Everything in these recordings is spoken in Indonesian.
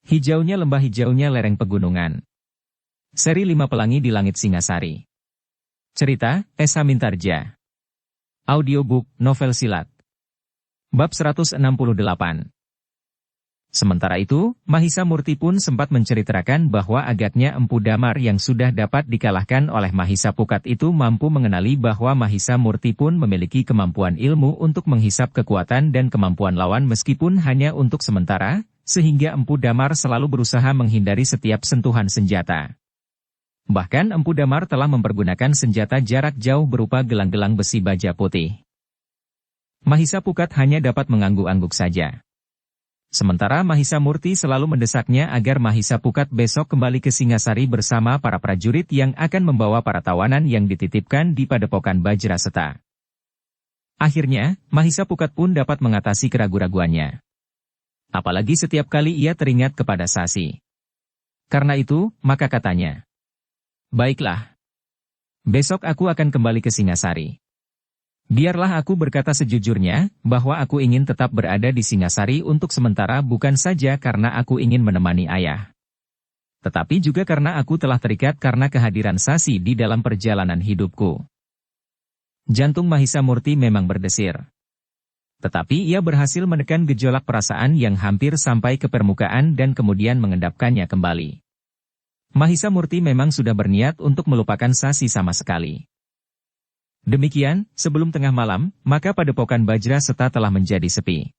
Hijaunya lembah, hijaunya lereng pegunungan. Seri 5 Pelangi di Langit Singasari. Cerita, Esa Mintarja. Audiobook, novel silat. Bab 168. Sementara itu, Mahisa Murti pun sempat menceritakan bahwa agaknya Empu Damar yang sudah dapat dikalahkan oleh Mahisa Pukat itu mampu mengenali bahwa Mahisa Murti pun memiliki kemampuan ilmu untuk menghisap kekuatan dan kemampuan lawan meskipun hanya untuk sementara, sehingga Empu Damar selalu berusaha menghindari setiap sentuhan senjata. Bahkan Empu Damar telah mempergunakan senjata jarak jauh berupa gelang-gelang besi baja putih. Mahisa Pukat hanya dapat mengangguk-angguk saja. Sementara Mahisa Murti selalu mendesaknya agar Mahisa Pukat besok kembali ke Singasari bersama para prajurit yang akan membawa para tawanan yang dititipkan di Padepokan Bajraseta. Akhirnya, Mahisa Pukat pun dapat mengatasi keraguan-raguannya. Apalagi setiap kali ia teringat kepada Sasi. Karena itu, maka katanya, "Baiklah. Besok aku akan kembali ke Singasari. Biarlah aku berkata sejujurnya, bahwa aku ingin tetap berada di Singasari untuk sementara bukan saja karena aku ingin menemani ayah. Tetapi juga karena aku telah terikat karena kehadiran Sasi di dalam perjalanan hidupku." Jantung Mahisa Murti memang berdesir. Tetapi ia berhasil menekan gejolak perasaan yang hampir sampai ke permukaan dan kemudian mengendapkannya kembali. Mahisa Murti memang sudah berniat untuk melupakan Sasi sama sekali. Demikian, sebelum tengah malam, maka Padepokan Bajraseta telah menjadi sepi.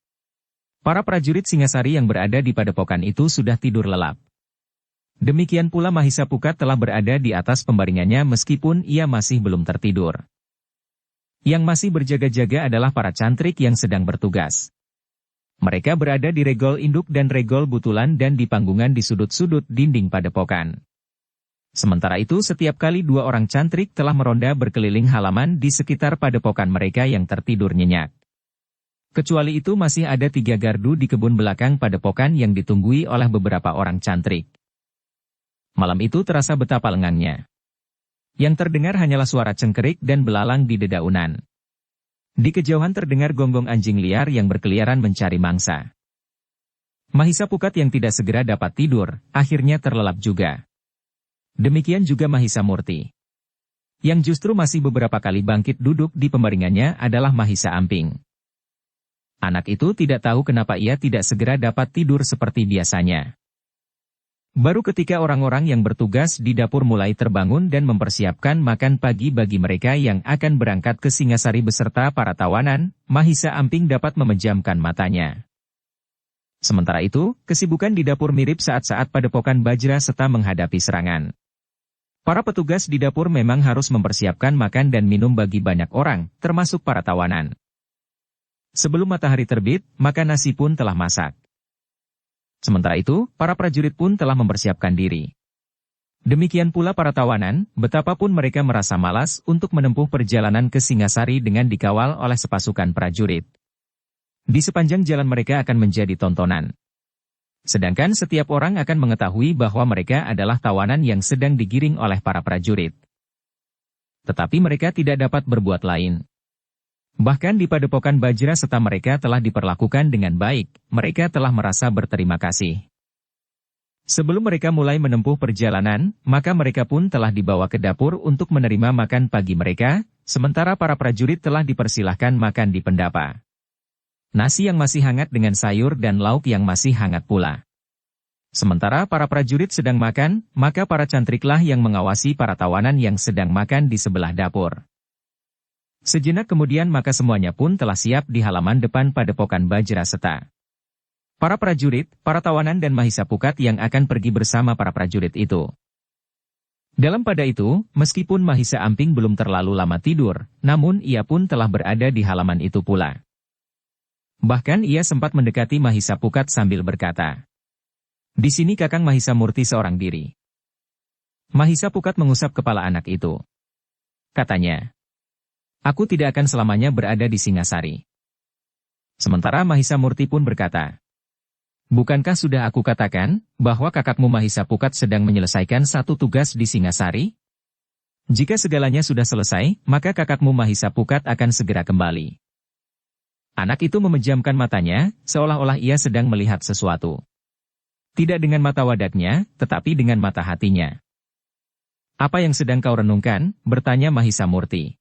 Para prajurit Singasari yang berada di padepokan itu sudah tidur lelap. Demikian pula Mahisa Pukat telah berada di atas pembaringannya meskipun ia masih belum tertidur. Yang masih berjaga-jaga adalah para cantrik yang sedang bertugas. Mereka berada di regol induk dan regol butulan dan di panggungan di sudut-sudut dinding padepokan. Sementara itu setiap kali 2 orang cantrik telah meronda berkeliling halaman di sekitar padepokan mereka yang tertidur nyenyak. Kecuali itu masih ada 3 gardu di kebun belakang padepokan yang ditunggui oleh beberapa orang cantrik. Malam itu terasa betapa lengangnya. Yang terdengar hanyalah suara cengkerik dan belalang di dedaunan. Di kejauhan terdengar gonggong anjing liar yang berkeliaran mencari mangsa. Mahisa Pukat yang tidak segera dapat tidur, akhirnya terlelap juga. Demikian juga Mahisa Murti. Yang justru masih beberapa kali bangkit duduk di pembaringannya adalah Mahisa Amping. Anak itu tidak tahu kenapa ia tidak segera dapat tidur seperti biasanya. Baru ketika orang-orang yang bertugas di dapur mulai terbangun dan mempersiapkan makan pagi bagi mereka yang akan berangkat ke Singasari beserta para tawanan, Mahisa Amping dapat memejamkan matanya. Sementara itu, kesibukan di dapur mirip saat-saat Padepokan Bajraseta menghadapi serangan. Para petugas di dapur memang harus mempersiapkan makan dan minum bagi banyak orang, termasuk para tawanan. Sebelum matahari terbit, maka nasi pun telah masak. Sementara itu, para prajurit pun telah mempersiapkan diri. Demikian pula para tawanan, betapapun mereka merasa malas untuk menempuh perjalanan ke Singasari dengan dikawal oleh sepasukan prajurit. Di sepanjang jalan mereka akan menjadi tontonan. Sedangkan setiap orang akan mengetahui bahwa mereka adalah tawanan yang sedang digiring oleh para prajurit. Tetapi mereka tidak dapat berbuat lain. Bahkan di Padepokan Bajraseta mereka telah diperlakukan dengan baik, mereka telah merasa berterima kasih. Sebelum mereka mulai menempuh perjalanan, maka mereka pun telah dibawa ke dapur untuk menerima makan pagi mereka, sementara para prajurit telah dipersilahkan makan di pendapa. Nasi yang masih hangat dengan sayur dan lauk yang masih hangat pula. Sementara para prajurit sedang makan, maka para cantriklah yang mengawasi para tawanan yang sedang makan di sebelah dapur. Sejenak kemudian maka semuanya pun telah siap di halaman depan Padepokan Bajraseta. Para prajurit, para tawanan dan Mahisa Pukat yang akan pergi bersama para prajurit itu. Dalam pada itu, meskipun Mahisa Amping belum terlalu lama tidur, namun ia pun telah berada di halaman itu pula. Bahkan ia sempat mendekati Mahisa Pukat sambil berkata, "Di sini Kakang Mahisa Murti seorang diri." Mahisa Pukat mengusap kepala anak itu. Katanya, "Aku tidak akan selamanya berada di Singasari." Sementara Mahisa Murti pun berkata, "Bukankah sudah aku katakan, bahwa kakakmu Mahisa Pukat sedang menyelesaikan satu tugas di Singasari? Jika segalanya sudah selesai, maka kakakmu Mahisa Pukat akan segera kembali." Anak itu memejamkan matanya, seolah-olah ia sedang melihat sesuatu. Tidak dengan mata wadatnya, tetapi dengan mata hatinya. Apa yang sedang kau renungkan? Bertanya Mahisa Murti.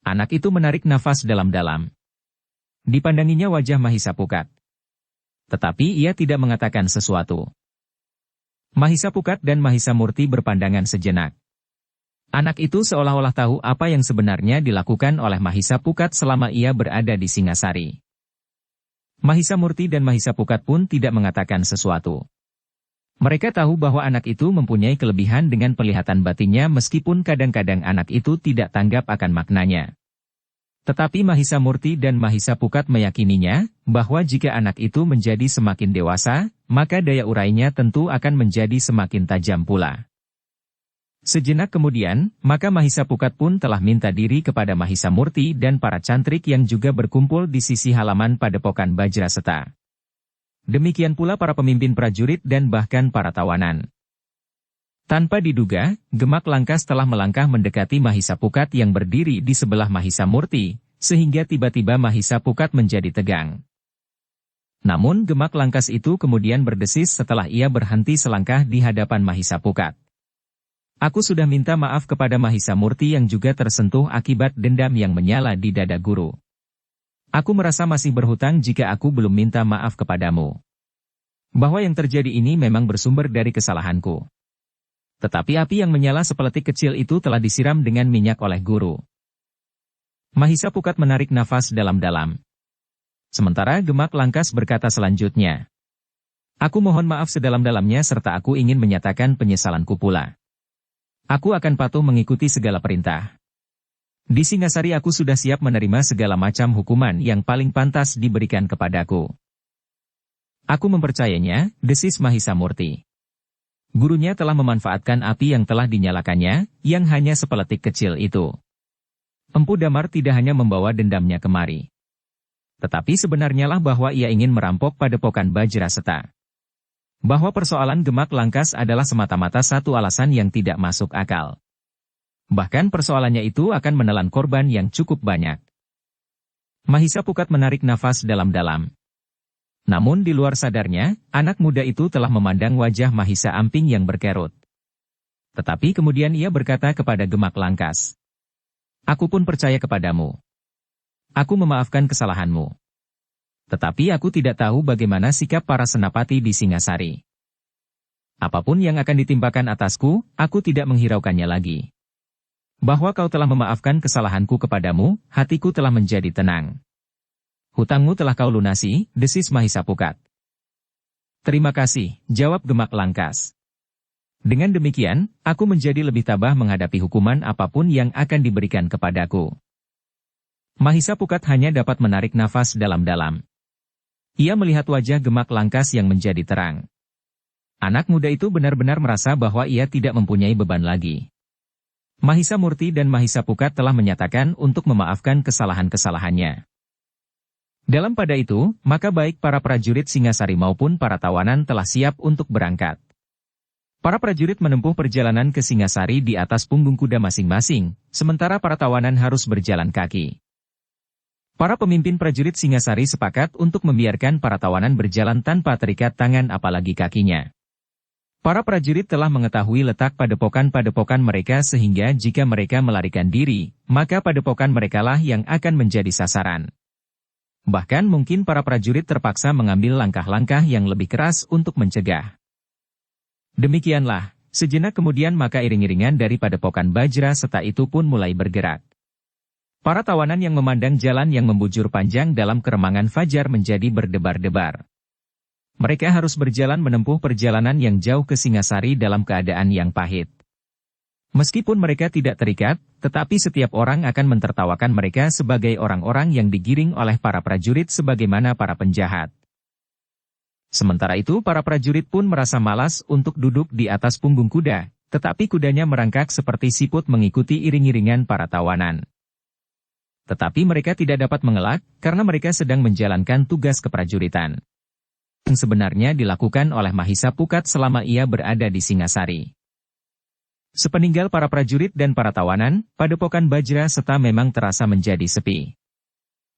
Anak itu menarik nafas dalam-dalam. Dipandanginya wajah Mahisa pukat. Tetapi ia tidak mengatakan sesuatu. Mahisa pukat dan Mahisa Murti berpandangan sejenak. Anak itu seolah-olah tahu apa yang sebenarnya dilakukan oleh Mahisa pukat selama ia berada di Singasari. Mahisa Murti dan Mahisa pukat pun tidak mengatakan sesuatu. Mereka tahu bahwa anak itu mempunyai kelebihan dengan penglihatan batinnya meskipun kadang-kadang anak itu tidak tanggap akan maknanya. Tetapi Mahisa Murti dan Mahisa pukat meyakininya, bahwa jika anak itu menjadi semakin dewasa, maka daya urainya tentu akan menjadi semakin tajam pula. Sejenak kemudian, maka Mahisa pukat pun telah minta diri kepada Mahisa Murti dan para cantrik yang juga berkumpul di sisi halaman Padepokan Bajraseta. Demikian pula para pemimpin prajurit dan bahkan para tawanan. Tanpa diduga, Gemak Langkas telah melangkah mendekati Mahisa pukat yang berdiri di sebelah Mahisa Murti, sehingga tiba-tiba Mahisa pukat menjadi tegang. Namun Gemak Langkas itu kemudian berdesis setelah ia berhenti selangkah di hadapan Mahisa pukat. Aku sudah minta maaf kepada Mahisa Murti yang juga tersentuh akibat dendam yang menyala di dada guru. Aku merasa masih berhutang jika aku belum minta maaf kepadamu. Bahwa yang terjadi ini memang bersumber dari kesalahanku. Tetapi api yang menyala sepeletik kecil itu telah disiram dengan minyak oleh guru. Mahisa pukat menarik nafas dalam-dalam. Sementara Gemak Langkas berkata selanjutnya. Aku mohon maaf sedalam-dalamnya serta aku ingin menyatakan penyesalanku pula. Aku akan patuh mengikuti segala perintah. Di Singasari aku sudah siap menerima segala macam hukuman yang paling pantas diberikan kepadaku. Aku mempercayainya, desis Mahisa Murti. Gurunya telah memanfaatkan api yang telah dinyalakannya, yang hanya sepeletik kecil itu. Empu Damar tidak hanya membawa dendamnya kemari. Tetapi sebenarnya lah bahwa ia ingin merampok Padepokan Bajraseta. Bahwa persoalan Gemak Langkas adalah semata-mata satu alasan yang tidak masuk akal. Bahkan persoalannya itu akan menelan korban yang cukup banyak. Mahisa pukat menarik nafas dalam-dalam. Namun di luar sadarnya, anak muda itu telah memandang wajah Mahisa Amping yang berkerut. Tetapi kemudian ia berkata kepada Gemak Langkas. Aku pun percaya kepadamu. Aku memaafkan kesalahanmu. Tetapi aku tidak tahu bagaimana sikap para senapati di Singasari. Apapun yang akan ditimpakan atasku, aku tidak menghiraukannya lagi. Bahwa kau telah memaafkan kesalahanku kepadamu, hatiku telah menjadi tenang. Hutangmu telah kau lunasi, desis Mahisa pukat. Terima kasih, jawab Gemak Langkas. Dengan demikian, aku menjadi lebih tabah menghadapi hukuman apapun yang akan diberikan kepadaku. Mahisa pukat hanya dapat menarik nafas dalam-dalam. Ia melihat wajah Gemak Langkas yang menjadi terang. Anak muda itu benar-benar merasa bahwa ia tidak mempunyai beban lagi. Mahisa Murti dan Mahisa pukat telah menyatakan untuk memaafkan kesalahan-kesalahannya. Dalam pada itu, maka baik para prajurit Singasari maupun para tawanan telah siap untuk berangkat. Para prajurit menempuh perjalanan ke Singasari di atas punggung kuda masing-masing, sementara para tawanan harus berjalan kaki. Para pemimpin prajurit Singasari sepakat untuk membiarkan para tawanan berjalan tanpa terikat tangan apalagi kakinya. Para prajurit telah mengetahui letak padepokan-padepokan mereka sehingga jika mereka melarikan diri, maka padepokan merekalah yang akan menjadi sasaran. Bahkan mungkin para prajurit terpaksa mengambil langkah-langkah yang lebih keras untuk mencegah. Demikianlah, sejenak kemudian maka iring-iringan dari Padepokan Bajraseta itu pun mulai bergerak. Para tawanan yang memandang jalan yang membujur panjang dalam keremangan fajar menjadi berdebar-debar. Mereka harus berjalan menempuh perjalanan yang jauh ke Singasari dalam keadaan yang pahit. Meskipun mereka tidak terikat, tetapi setiap orang akan mentertawakan mereka sebagai orang-orang yang digiring oleh para prajurit sebagaimana para penjahat. Sementara itu para prajurit pun merasa malas untuk duduk di atas punggung kuda, tetapi kudanya merangkak seperti siput mengikuti iring-iringan para tawanan. Tetapi mereka tidak dapat mengelak, karena mereka sedang menjalankan tugas keprajuritan. Yang sebenarnya dilakukan oleh Mahisa Pukat selama ia berada di Singasari. Sepeninggal para prajurit dan para tawanan, Padepokan Bajraseta memang terasa menjadi sepi.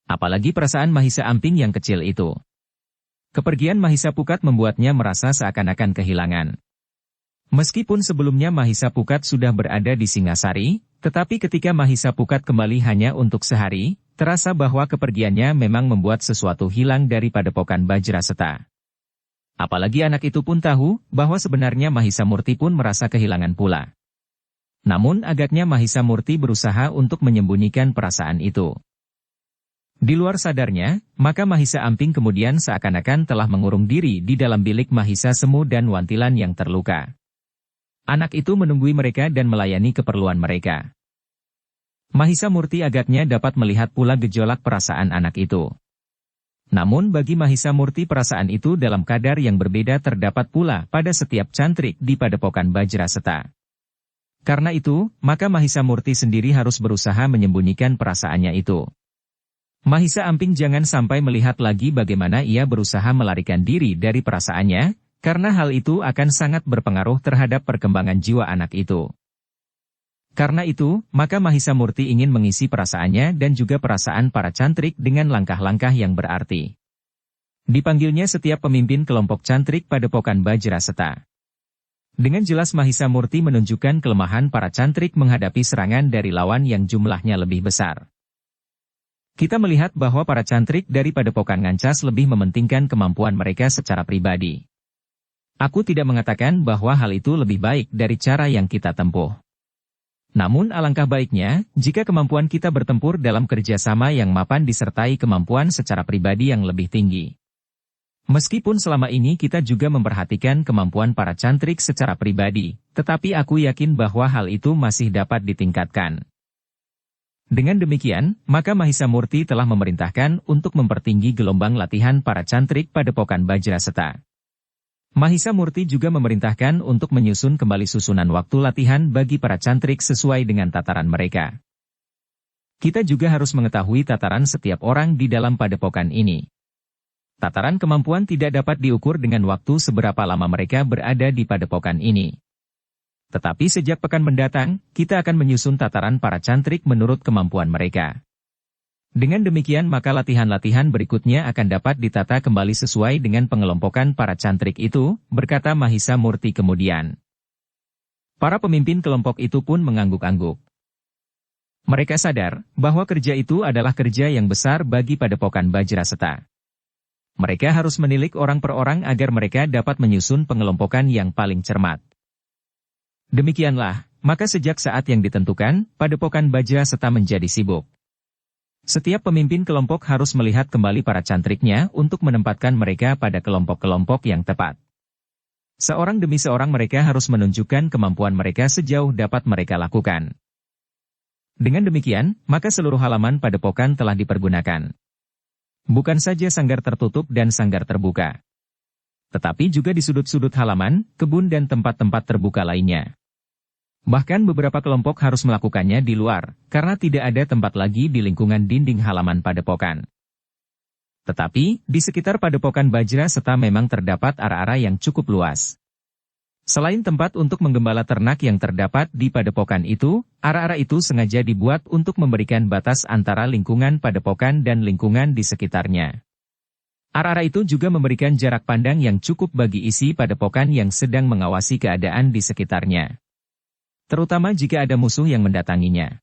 Apalagi perasaan Mahisa Amping yang kecil itu. Kepergian Mahisa Pukat membuatnya merasa seakan-akan kehilangan. Meskipun sebelumnya Mahisa Pukat sudah berada di Singasari, tetapi ketika Mahisa Pukat kembali hanya untuk sehari, terasa bahwa kepergiannya memang membuat sesuatu hilang dari padepokan Bajraseta. Apalagi anak itu pun tahu bahwa sebenarnya Mahisa Murti pun merasa kehilangan pula. Namun agaknya Mahisa Murti berusaha untuk menyembunyikan perasaan itu. Di luar sadarnya, maka Mahisa Amping kemudian seakan-akan telah mengurung diri di dalam bilik Mahisa Semu dan Wantilan yang terluka. Anak itu menunggui mereka dan melayani keperluan mereka. Mahisa Murti agaknya dapat melihat pula gejolak perasaan anak itu. Namun bagi Mahisa Murti perasaan itu dalam kadar yang berbeda terdapat pula pada setiap cantrik di padepokan Bajraseta. Karena itu, maka Mahisa Murti sendiri harus berusaha menyembunyikan perasaannya itu. Mahisa Amping jangan sampai melihat lagi bagaimana ia berusaha melarikan diri dari perasaannya, karena hal itu akan sangat berpengaruh terhadap perkembangan jiwa anak itu. Karena itu, maka Mahisa Murti ingin mengisi perasaannya dan juga perasaan para cantrik dengan langkah-langkah yang berarti. Dipanggilnya setiap pemimpin kelompok cantrik padepokan Bajraseta. Dengan jelas Mahisa Murti menunjukkan kelemahan para cantrik menghadapi serangan dari lawan yang jumlahnya lebih besar. Kita melihat bahwa para cantrik dari padepokan Ngancas lebih mementingkan kemampuan mereka secara pribadi. Aku tidak mengatakan bahwa hal itu lebih baik dari cara yang kita tempuh. Namun alangkah baiknya, jika kemampuan kita bertempur dalam kerjasama yang mapan disertai kemampuan secara pribadi yang lebih tinggi. Meskipun selama ini kita juga memperhatikan kemampuan para cantrik secara pribadi, tetapi aku yakin bahwa hal itu masih dapat ditingkatkan. Dengan demikian, maka Mahisa Murti telah memerintahkan untuk mempertinggi gelombang latihan para cantrik padepokan Bajraseta. Mahisa Murti juga memerintahkan untuk menyusun kembali susunan waktu latihan bagi para cantrik sesuai dengan tataran mereka. Kita juga harus mengetahui tataran setiap orang di dalam padepokan ini. Tataran kemampuan tidak dapat diukur dengan waktu seberapa lama mereka berada di padepokan ini. Tetapi sejak pekan mendatang, kita akan menyusun tataran para cantrik menurut kemampuan mereka. Dengan demikian maka latihan-latihan berikutnya akan dapat ditata kembali sesuai dengan pengelompokan para cantrik itu, berkata Mahisa Murti kemudian. Para pemimpin kelompok itu pun mengangguk-angguk. Mereka sadar bahwa kerja itu adalah kerja yang besar bagi padepokan Bajraseta. Mereka harus menilik orang per orang agar mereka dapat menyusun pengelompokan yang paling cermat. Demikianlah, maka sejak saat yang ditentukan, padepokan Bajraseta menjadi sibuk. Setiap pemimpin kelompok harus melihat kembali para cantriknya untuk menempatkan mereka pada kelompok-kelompok yang tepat. Seorang demi seorang mereka harus menunjukkan kemampuan mereka sejauh dapat mereka lakukan. Dengan demikian, maka seluruh halaman padepokan telah dipergunakan. Bukan saja sanggar tertutup dan sanggar terbuka, tetapi juga di sudut-sudut halaman, kebun dan tempat-tempat terbuka lainnya. Bahkan beberapa kelompok harus melakukannya di luar, karena tidak ada tempat lagi di lingkungan dinding halaman padepokan. Tetapi, di sekitar padepokan Bajraseta memang terdapat area-area yang cukup luas. Selain tempat untuk menggembala ternak yang terdapat di padepokan itu, area-area itu sengaja dibuat untuk memberikan batas antara lingkungan padepokan dan lingkungan di sekitarnya. Area-area itu juga memberikan jarak pandang yang cukup bagi isi padepokan yang sedang mengawasi keadaan di sekitarnya. Terutama jika ada musuh yang mendatanginya.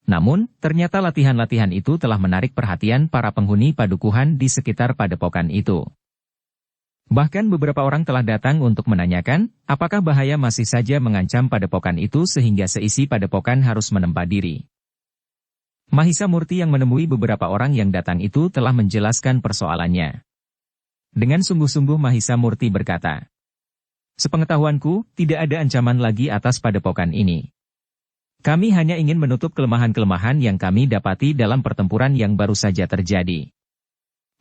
Namun, ternyata latihan-latihan itu telah menarik perhatian para penghuni padukuhan di sekitar padepokan itu. Bahkan beberapa orang telah datang untuk menanyakan, apakah bahaya masih saja mengancam padepokan itu sehingga seisi padepokan harus menempa diri. Mahisa Murti yang menemui beberapa orang yang datang itu telah menjelaskan persoalannya. Dengan sungguh-sungguh Mahisa Murti berkata, sepengetahuanku, tidak ada ancaman lagi atas padepokan ini. Kami hanya ingin menutup kelemahan-kelemahan yang kami dapati dalam pertempuran yang baru saja terjadi.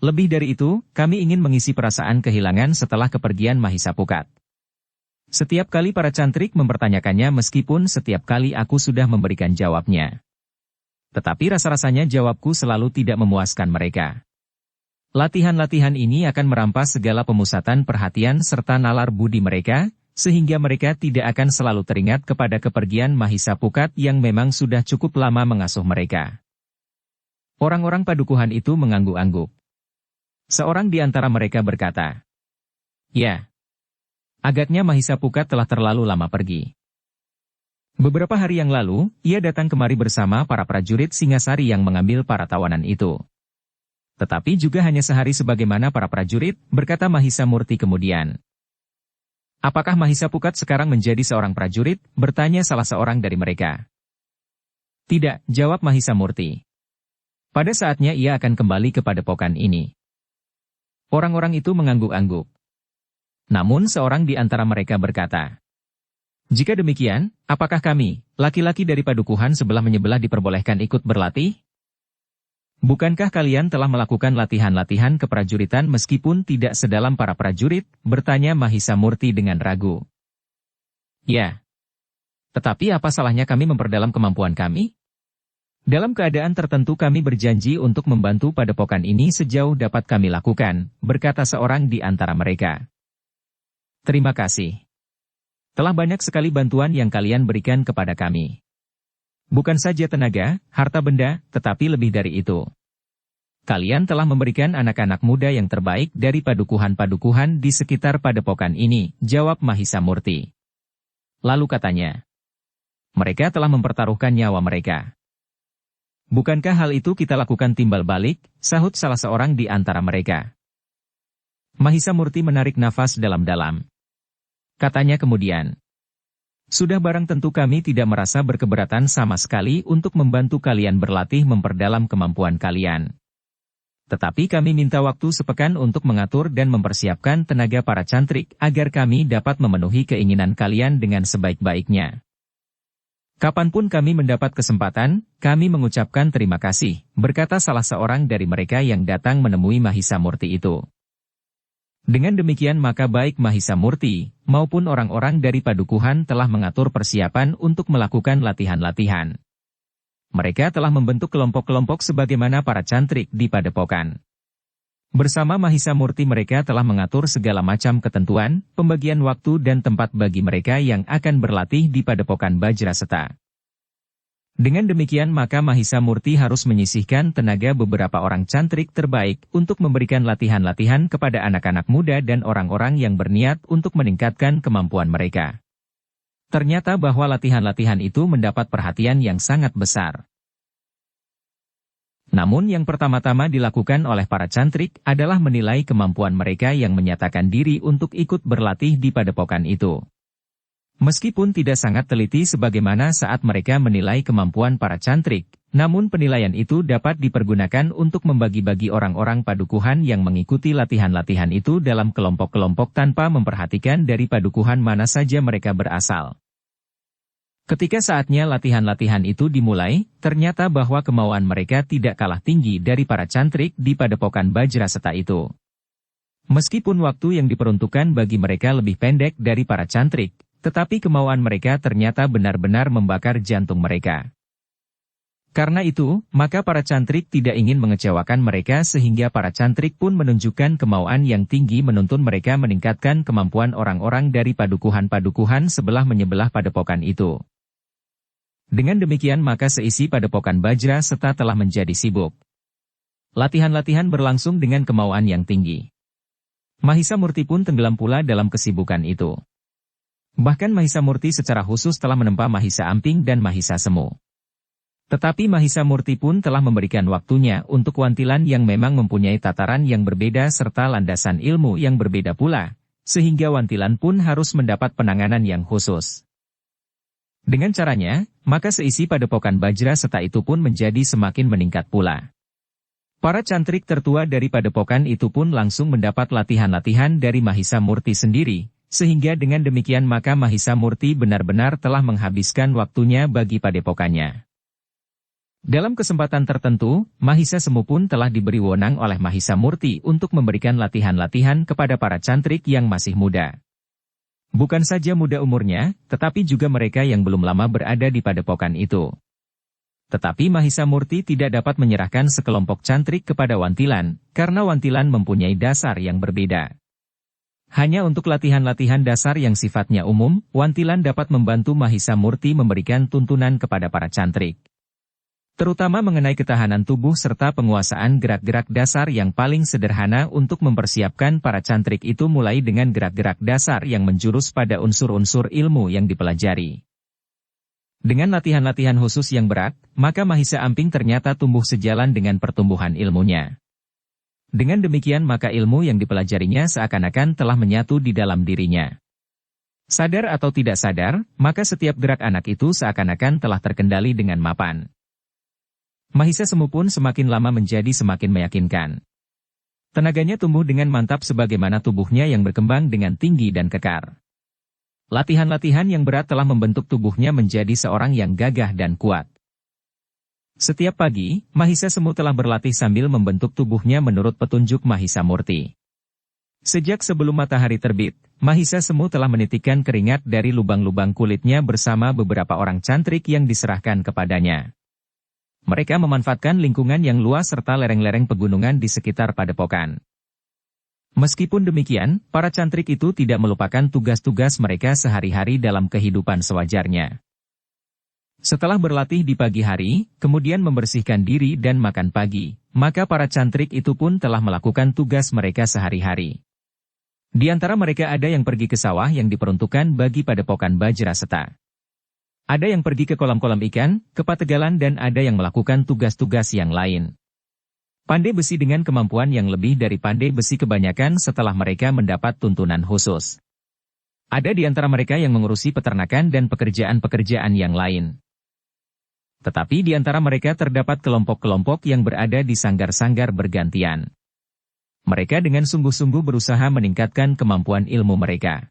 Lebih dari itu, kami ingin mengisi perasaan kehilangan setelah kepergian Mahisa Pukat. Setiap kali para cantrik mempertanyakannya meskipun setiap kali aku sudah memberikan jawabnya. Tetapi rasa-rasanya jawabku selalu tidak memuaskan mereka. Latihan-latihan ini akan merampas segala pemusatan perhatian serta nalar budi mereka, sehingga mereka tidak akan selalu teringat kepada kepergian Mahisa Pukat yang memang sudah cukup lama mengasuh mereka. Orang-orang padukuhan itu mengangguk-angguk. Seorang di antara mereka berkata, "Ya, agaknya Mahisa Pukat telah terlalu lama pergi." Beberapa hari yang lalu, ia datang kemari bersama para prajurit Singasari yang mengambil para tawanan itu. Tetapi juga hanya sehari sebagaimana para prajurit, berkata Mahisa Murti kemudian. "Apakah Mahisa Pukat sekarang menjadi seorang prajurit?" bertanya salah seorang dari mereka. "Tidak," jawab Mahisa Murti. "Pada saatnya ia akan kembali ke padepokan ini." Orang-orang itu mengangguk-angguk. Namun seorang di antara mereka berkata, "Jika demikian, apakah kami, laki-laki dari padukuhan sebelah-menyebelah diperbolehkan ikut berlatih? Bukankah kalian telah melakukan latihan-latihan keprajuritan meskipun tidak sedalam para prajurit?" bertanya Mahisa Murti dengan ragu. "Ya. Tetapi apa salahnya kami memperdalam kemampuan kami? Dalam keadaan tertentu kami berjanji untuk membantu padepokan ini sejauh dapat kami lakukan," berkata seorang di antara mereka. "Terima kasih. Telah banyak sekali bantuan yang kalian berikan kepada kami. Bukan saja tenaga, harta benda, tetapi lebih dari itu. Kalian telah memberikan anak-anak muda yang terbaik dari padukuhan-padukuhan di sekitar padepokan ini," jawab Mahisa Murti. Lalu katanya, "Mereka telah mempertaruhkan nyawa mereka." "Bukankah hal itu kita lakukan timbal balik?" sahut salah seorang di antara mereka. Mahisa Murti menarik nafas dalam-dalam. Katanya kemudian, "Sudah barang tentu kami tidak merasa berkeberatan sama sekali untuk membantu kalian berlatih memperdalam kemampuan kalian. Tetapi kami minta waktu sepekan untuk mengatur dan mempersiapkan tenaga para cantrik agar kami dapat memenuhi keinginan kalian dengan sebaik-baiknya. Kapanpun kami mendapat kesempatan, kami mengucapkan terima kasih," berkata salah seorang dari mereka yang datang menemui Mahisa Murti itu. Dengan demikian maka baik Mahisa Murti, maupun orang-orang dari padukuhan telah mengatur persiapan untuk melakukan latihan-latihan. Mereka telah membentuk kelompok-kelompok sebagaimana para cantrik di padepokan. Bersama Mahisa Murti mereka telah mengatur segala macam ketentuan, pembagian waktu dan tempat bagi mereka yang akan berlatih di padepokan Bajraseta. Dengan demikian maka Mahisa Murti harus menyisihkan tenaga beberapa orang cantrik terbaik untuk memberikan latihan-latihan kepada anak-anak muda dan orang-orang yang berniat untuk meningkatkan kemampuan mereka. Ternyata bahwa latihan-latihan itu mendapat perhatian yang sangat besar. Namun yang pertama-tama dilakukan oleh para cantrik adalah menilai kemampuan mereka yang menyatakan diri untuk ikut berlatih di padepokan itu. Meskipun tidak sangat teliti sebagaimana saat mereka menilai kemampuan para cantrik, namun penilaian itu dapat dipergunakan untuk membagi-bagi orang-orang padukuhan yang mengikuti latihan-latihan itu dalam kelompok-kelompok tanpa memperhatikan dari padukuhan mana saja mereka berasal. Ketika saatnya latihan-latihan itu dimulai, ternyata bahwa kemauan mereka tidak kalah tinggi dari para cantrik di padepokan Bajraseta itu. Meskipun waktu yang diperuntukkan bagi mereka lebih pendek dari para cantrik, tetapi kemauan mereka ternyata benar-benar membakar jantung mereka. Karena itu, maka para cantrik tidak ingin mengecewakan mereka sehingga para cantrik pun menunjukkan kemauan yang tinggi menuntun mereka meningkatkan kemampuan orang-orang dari padukuhan-padukuhan sebelah menyebelah padepokan itu. Dengan demikian maka seisi padepokan Bajraseta telah menjadi sibuk. Latihan-latihan berlangsung dengan kemauan yang tinggi. Mahisa Murti pun tenggelam pula dalam kesibukan itu. Bahkan Mahisa Murti secara khusus telah menempa Mahisa Amping dan Mahisa Semu. Tetapi Mahisa Murti pun telah memberikan waktunya untuk wantilan yang memang mempunyai tataran yang berbeda serta landasan ilmu yang berbeda pula, sehingga wantilan pun harus mendapat penanganan yang khusus. Dengan caranya, maka seisi padepokan Bajraseta itu pun menjadi semakin meningkat pula. Para cantrik tertua dari padepokan itu pun langsung mendapat latihan-latihan dari Mahisa Murti sendiri, sehingga dengan demikian maka Mahisa Murti benar-benar telah menghabiskan waktunya bagi padepokannya. Dalam kesempatan tertentu, Mahisa Semu pun telah diberi wewenang oleh Mahisa Murti untuk memberikan latihan-latihan kepada para cantrik yang masih muda. Bukan saja muda umurnya, tetapi juga mereka yang belum lama berada di padepokan itu. Tetapi Mahisa Murti tidak dapat menyerahkan sekelompok cantrik kepada wantilan, karena wantilan mempunyai dasar yang berbeda. Hanya untuk latihan-latihan dasar yang sifatnya umum, wantilan dapat membantu Mahisa Murti memberikan tuntunan kepada para cantrik. Terutama mengenai ketahanan tubuh serta penguasaan gerak-gerak dasar yang paling sederhana untuk mempersiapkan para cantrik itu, mulai dengan gerak-gerak dasar yang menjurus pada unsur-unsur ilmu yang dipelajari. Dengan latihan-latihan khusus yang berat, maka Mahisa Amping ternyata tumbuh sejalan dengan pertumbuhan ilmunya. Dengan demikian maka ilmu yang dipelajarinya seakan-akan telah menyatu di dalam dirinya. Sadar atau tidak sadar, maka setiap gerak anak itu seakan-akan telah terkendali dengan mapan. Mahisa Semu pun semakin lama menjadi semakin meyakinkan. Tenaganya tumbuh dengan mantap sebagaimana tubuhnya yang berkembang dengan tinggi dan kekar. Latihan-latihan yang berat telah membentuk tubuhnya menjadi seorang yang gagah dan kuat. Setiap pagi, Mahisa Semu telah berlatih sambil membentuk tubuhnya menurut petunjuk Mahisa Murti. Sejak sebelum matahari terbit, Mahisa Semu telah menitikkan keringat dari lubang-lubang kulitnya bersama beberapa orang cantrik yang diserahkan kepadanya. Mereka memanfaatkan lingkungan yang luas serta lereng-lereng pegunungan di sekitar padepokan. Meskipun demikian, para cantrik itu tidak melupakan tugas-tugas mereka sehari-hari dalam kehidupan sewajarnya. Setelah berlatih di pagi hari, kemudian membersihkan diri dan makan pagi, maka para cantrik itu pun telah melakukan tugas mereka sehari-hari. Di antara mereka ada yang pergi ke sawah yang diperuntukkan bagi padepokan Bajraseta. Ada yang pergi ke kolam-kolam ikan, ke pategalan, dan ada yang melakukan tugas-tugas yang lain. Pandai besi dengan kemampuan yang lebih dari pandai besi kebanyakan setelah mereka mendapat tuntunan khusus. Ada di antara mereka yang mengurusi peternakan dan pekerjaan-pekerjaan yang lain. Tetapi di antara mereka terdapat kelompok-kelompok yang berada di sanggar-sanggar bergantian. Mereka dengan sungguh-sungguh berusaha meningkatkan kemampuan ilmu mereka.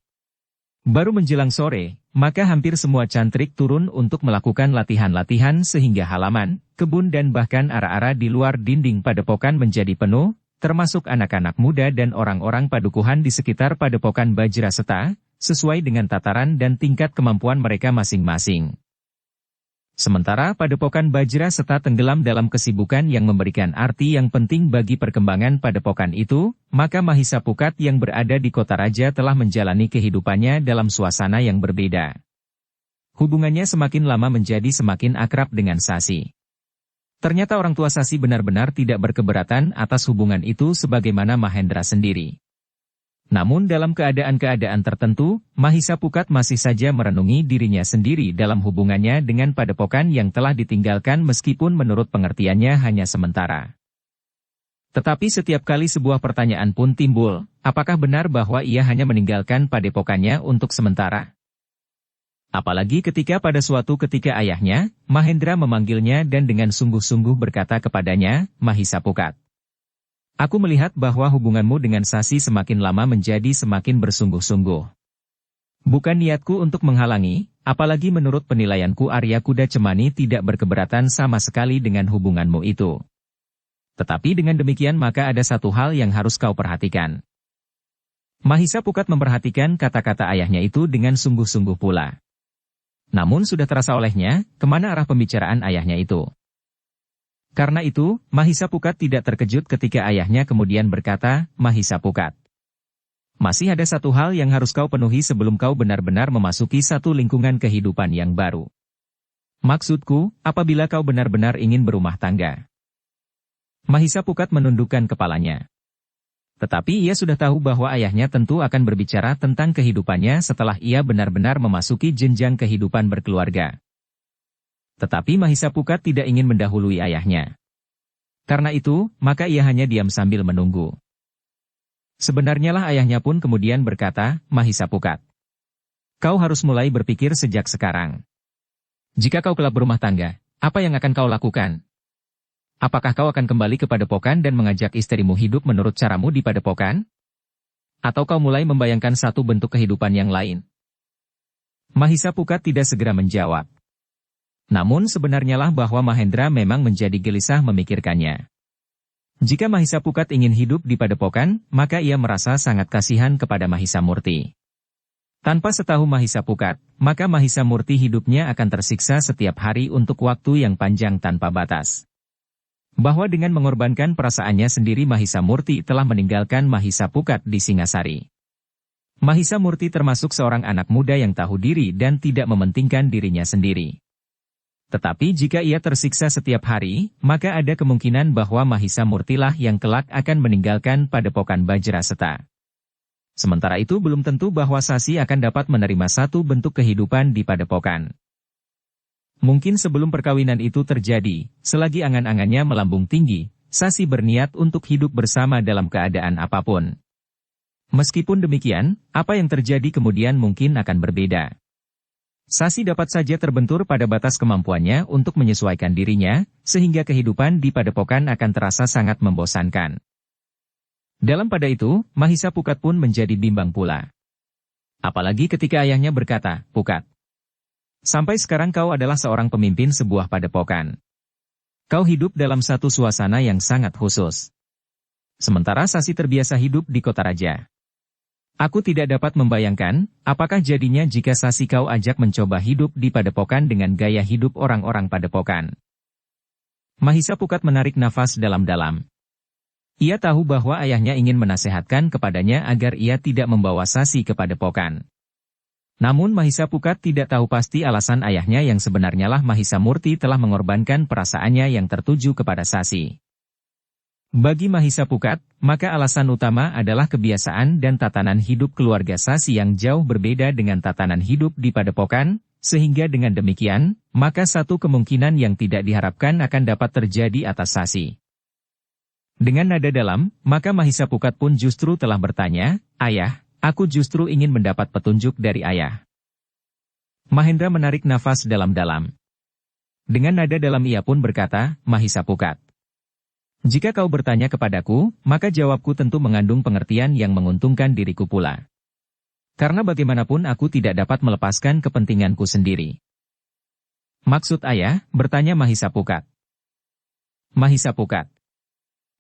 Baru menjelang sore, maka hampir semua cantrik turun untuk melakukan latihan-latihan sehingga halaman, kebun dan bahkan ara-ara di luar dinding padepokan menjadi penuh, termasuk anak-anak muda dan orang-orang padukuhan di sekitar padepokan Bajraseta, sesuai dengan tataran dan tingkat kemampuan mereka masing-masing. Sementara padepokan Bajraseta tenggelam dalam kesibukan yang memberikan arti yang penting bagi perkembangan padepokan itu, maka Mahisa Pukat yang berada di kota raja telah menjalani kehidupannya dalam suasana yang berbeda. Hubungannya semakin lama menjadi semakin akrab dengan Sasi. Ternyata orang tua Sasi benar-benar tidak berkeberatan atas hubungan itu sebagaimana Mahendra sendiri. Namun dalam keadaan-keadaan tertentu, Mahisa Pukat masih saja merenungi dirinya sendiri dalam hubungannya dengan padepokan yang telah ditinggalkan meskipun menurut pengertiannya hanya sementara. Tetapi setiap kali sebuah pertanyaan pun timbul, apakah benar bahwa ia hanya meninggalkan padepokannya untuk sementara? Apalagi ketika pada suatu ketika ayahnya, Mahendra memanggilnya dan dengan sungguh-sungguh berkata kepadanya, Mahisa Pukat. Aku melihat bahwa hubunganmu dengan Sasi semakin lama menjadi semakin bersungguh-sungguh. Bukan niatku untuk menghalangi, apalagi menurut penilaianku Arya Kuda Cemani tidak berkeberatan sama sekali dengan hubunganmu itu. Tetapi dengan demikian maka ada satu hal yang harus kau perhatikan. Mahisa Pukat memperhatikan kata-kata ayahnya itu dengan sungguh-sungguh pula. Namun sudah terasa olehnya, kemana arah pembicaraan ayahnya itu. Karena itu, Mahisa Pukat tidak terkejut ketika ayahnya kemudian berkata, Mahisa Pukat. Masih ada satu hal yang harus kau penuhi sebelum kau benar-benar memasuki satu lingkungan kehidupan yang baru. Maksudku, apabila kau benar-benar ingin berumah tangga. Mahisa Pukat menundukkan kepalanya. Tetapi ia sudah tahu bahwa ayahnya tentu akan berbicara tentang kehidupannya setelah ia benar-benar memasuki jenjang kehidupan berkeluarga. Tetapi Mahisa Pukat tidak ingin mendahului ayahnya. Karena itu, maka ia hanya diam sambil menunggu. Sebenarnya lah ayahnya pun kemudian berkata, Mahisa Pukat. Kau harus mulai berpikir sejak sekarang. Jika kau kelak berumah tangga, apa yang akan kau lakukan? Apakah kau akan kembali ke padepokan dan mengajak istrimu hidup menurut caramu di padepokan? Atau kau mulai membayangkan satu bentuk kehidupan yang lain? Mahisa Pukat tidak segera menjawab. Namun sebenarnya lah bahwa Mahendra memang menjadi gelisah memikirkannya. Jika Mahisa Pukat ingin hidup di padepokan, maka ia merasa sangat kasihan kepada Mahisa Murti. Tanpa setahu Mahisa Pukat, maka Mahisa Murti hidupnya akan tersiksa setiap hari untuk waktu yang panjang tanpa batas. Bahwa dengan mengorbankan perasaannya sendiri Mahisa Murti telah meninggalkan Mahisa Pukat di Singasari. Mahisa Murti termasuk seorang anak muda yang tahu diri dan tidak mementingkan dirinya sendiri. Tetapi jika ia tersiksa setiap hari, maka ada kemungkinan bahwa Mahisa Murtilah yang kelak akan meninggalkan padepokan Bajraseta. Sementara itu belum tentu bahwa Sasi akan dapat menerima satu bentuk kehidupan di padepokan. Mungkin sebelum perkawinan itu terjadi, selagi angan-angannya melambung tinggi, Sasi berniat untuk hidup bersama dalam keadaan apapun. Meskipun demikian, apa yang terjadi kemudian mungkin akan berbeda. Sasi dapat saja terbentur pada batas kemampuannya untuk menyesuaikan dirinya, sehingga kehidupan di padepokan akan terasa sangat membosankan. Dalam pada itu, Mahisa Pukat pun menjadi bimbang pula. Apalagi ketika ayahnya berkata, "Pukat, sampai sekarang kau adalah seorang pemimpin sebuah padepokan. Kau hidup dalam satu suasana yang sangat khusus. Sementara Sasi terbiasa hidup di kota raja. Aku tidak dapat membayangkan, apakah jadinya jika Sasi kau ajak mencoba hidup di padepokan dengan gaya hidup orang-orang padepokan." Mahisa Pukat menarik nafas dalam-dalam. Ia tahu bahwa ayahnya ingin menasehatkan kepadanya agar ia tidak membawa Sasi ke padepokan. Namun Mahisa Pukat tidak tahu pasti alasan ayahnya yang sebenarnya lah Mahisa Murti telah mengorbankan perasaannya yang tertuju kepada Sasi. Bagi Mahisa Pukat, maka alasan utama adalah kebiasaan dan tatanan hidup keluarga Sasi yang jauh berbeda dengan tatanan hidup di padepokan, sehingga dengan demikian, maka satu kemungkinan yang tidak diharapkan akan dapat terjadi atas Sasi. Dengan nada dalam, maka Mahisa Pukat pun justru telah bertanya, "Ayah, aku justru ingin mendapat petunjuk dari ayah." Mahendra menarik nafas dalam-dalam. Dengan nada dalam ia pun berkata, "Mahisa Pukat, jika kau bertanya kepadaku, maka jawabku tentu mengandung pengertian yang menguntungkan diriku pula. Karena bagaimanapun aku tidak dapat melepaskan kepentinganku sendiri." "Maksud ayah?" bertanya Mahisa Pukat. "Mahisa Pukat,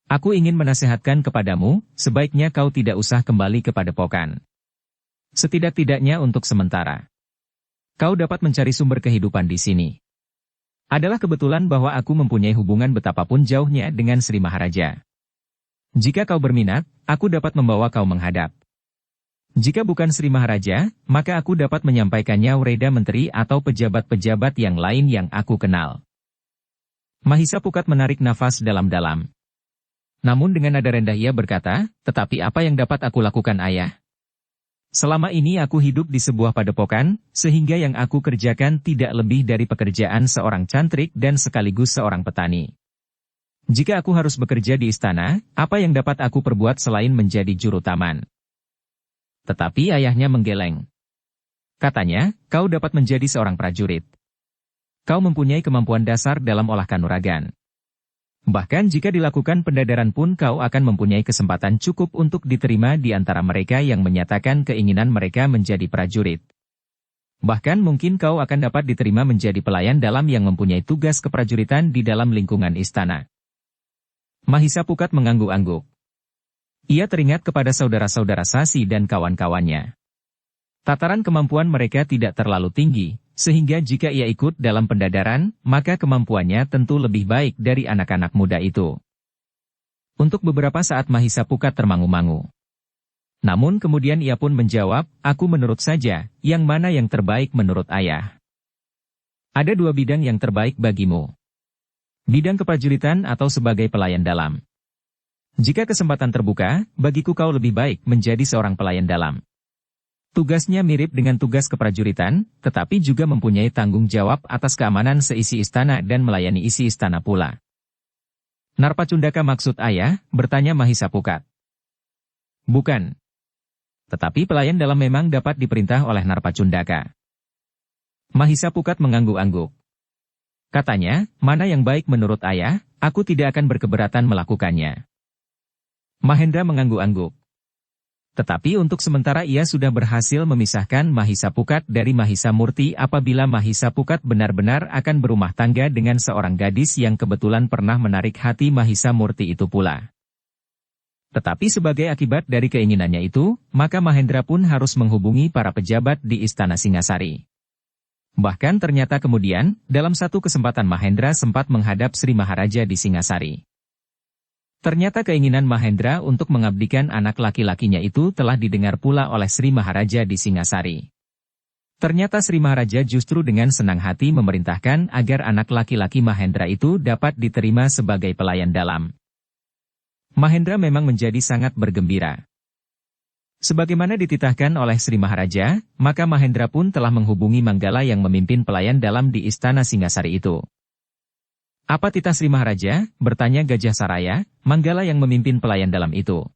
aku ingin menasehatkan kepadamu, sebaiknya kau tidak usah kembali ke padepokan. Setidak-tidaknya untuk sementara. Kau dapat mencari sumber kehidupan di sini. Adalah kebetulan bahwa aku mempunyai hubungan betapapun jauhnya dengan Sri Maharaja. Jika kau berminat, aku dapat membawa kau menghadap. Jika bukan Sri Maharaja, maka aku dapat menyampaikannya Wreda Menteri atau pejabat-pejabat yang lain yang aku kenal." Mahisa Pukat menarik nafas dalam-dalam. Namun dengan nada rendah ia berkata, "Tetapi apa yang dapat aku lakukan ayah? Selama ini aku hidup di sebuah padepokan, sehingga yang aku kerjakan tidak lebih dari pekerjaan seorang cantrik dan sekaligus seorang petani. Jika aku harus bekerja di istana, apa yang dapat aku perbuat selain menjadi juru taman?" Tetapi ayahnya menggeleng. Katanya, "Kau dapat menjadi seorang prajurit. Kau mempunyai kemampuan dasar dalam olah kanuragan. Bahkan jika dilakukan pendadaran pun kau akan mempunyai kesempatan cukup untuk diterima di antara mereka yang menyatakan keinginan mereka menjadi prajurit. Bahkan mungkin kau akan dapat diterima menjadi pelayan dalam yang mempunyai tugas keprajuritan di dalam lingkungan istana." Mahisa Pukat mengangguk-angguk. Ia teringat kepada saudara-saudara Sasi dan kawan-kawannya. Tataran kemampuan mereka tidak terlalu tinggi, sehingga jika ia ikut dalam pendadaran, maka kemampuannya tentu lebih baik dari anak-anak muda itu. Untuk beberapa saat Mahisa Pukat termangu-mangu. Namun kemudian ia pun menjawab, "Aku menurut saja, yang mana yang terbaik menurut ayah?" "Ada dua bidang yang terbaik bagimu. Bidang keprajuritan atau sebagai pelayan dalam. Jika kesempatan terbuka, bagiku kau lebih baik menjadi seorang pelayan dalam. Tugasnya mirip dengan tugas keprajuritan, tetapi juga mempunyai tanggung jawab atas keamanan seisi istana dan melayani isi istana pula." "Narpacundaka maksud ayah?" bertanya Mahisa Pukat. "Bukan. Tetapi pelayan dalam memang dapat diperintah oleh Narpacundaka." Mahisa Pukat mengangguk-angguk. Katanya, "Mana yang baik menurut ayah, aku tidak akan berkeberatan melakukannya." Mahendra mengangguk-angguk. Tetapi untuk sementara ia sudah berhasil memisahkan Mahisa Pukat dari Mahisa Murti apabila Mahisa Pukat benar-benar akan berumah tangga dengan seorang gadis yang kebetulan pernah menarik hati Mahisa Murti itu pula. Tetapi sebagai akibat dari keinginannya itu, maka Mahendra pun harus menghubungi para pejabat di Istana Singasari. Bahkan ternyata kemudian, dalam satu kesempatan Mahendra sempat menghadap Sri Maharaja di Singasari. Ternyata keinginan Mahendra untuk mengabdikan anak laki-lakinya itu telah didengar pula oleh Sri Maharaja di Singasari. Ternyata Sri Maharaja justru dengan senang hati memerintahkan agar anak laki-laki Mahendra itu dapat diterima sebagai pelayan dalam. Mahendra memang menjadi sangat bergembira. Sebagaimana dititahkan oleh Sri Maharaja, maka Mahendra pun telah menghubungi Manggala yang memimpin pelayan dalam di Istana Singasari itu. "Apa titah Sri Maharaja?" bertanya Gajah Saraya, Manggala yang memimpin pelayan dalam itu.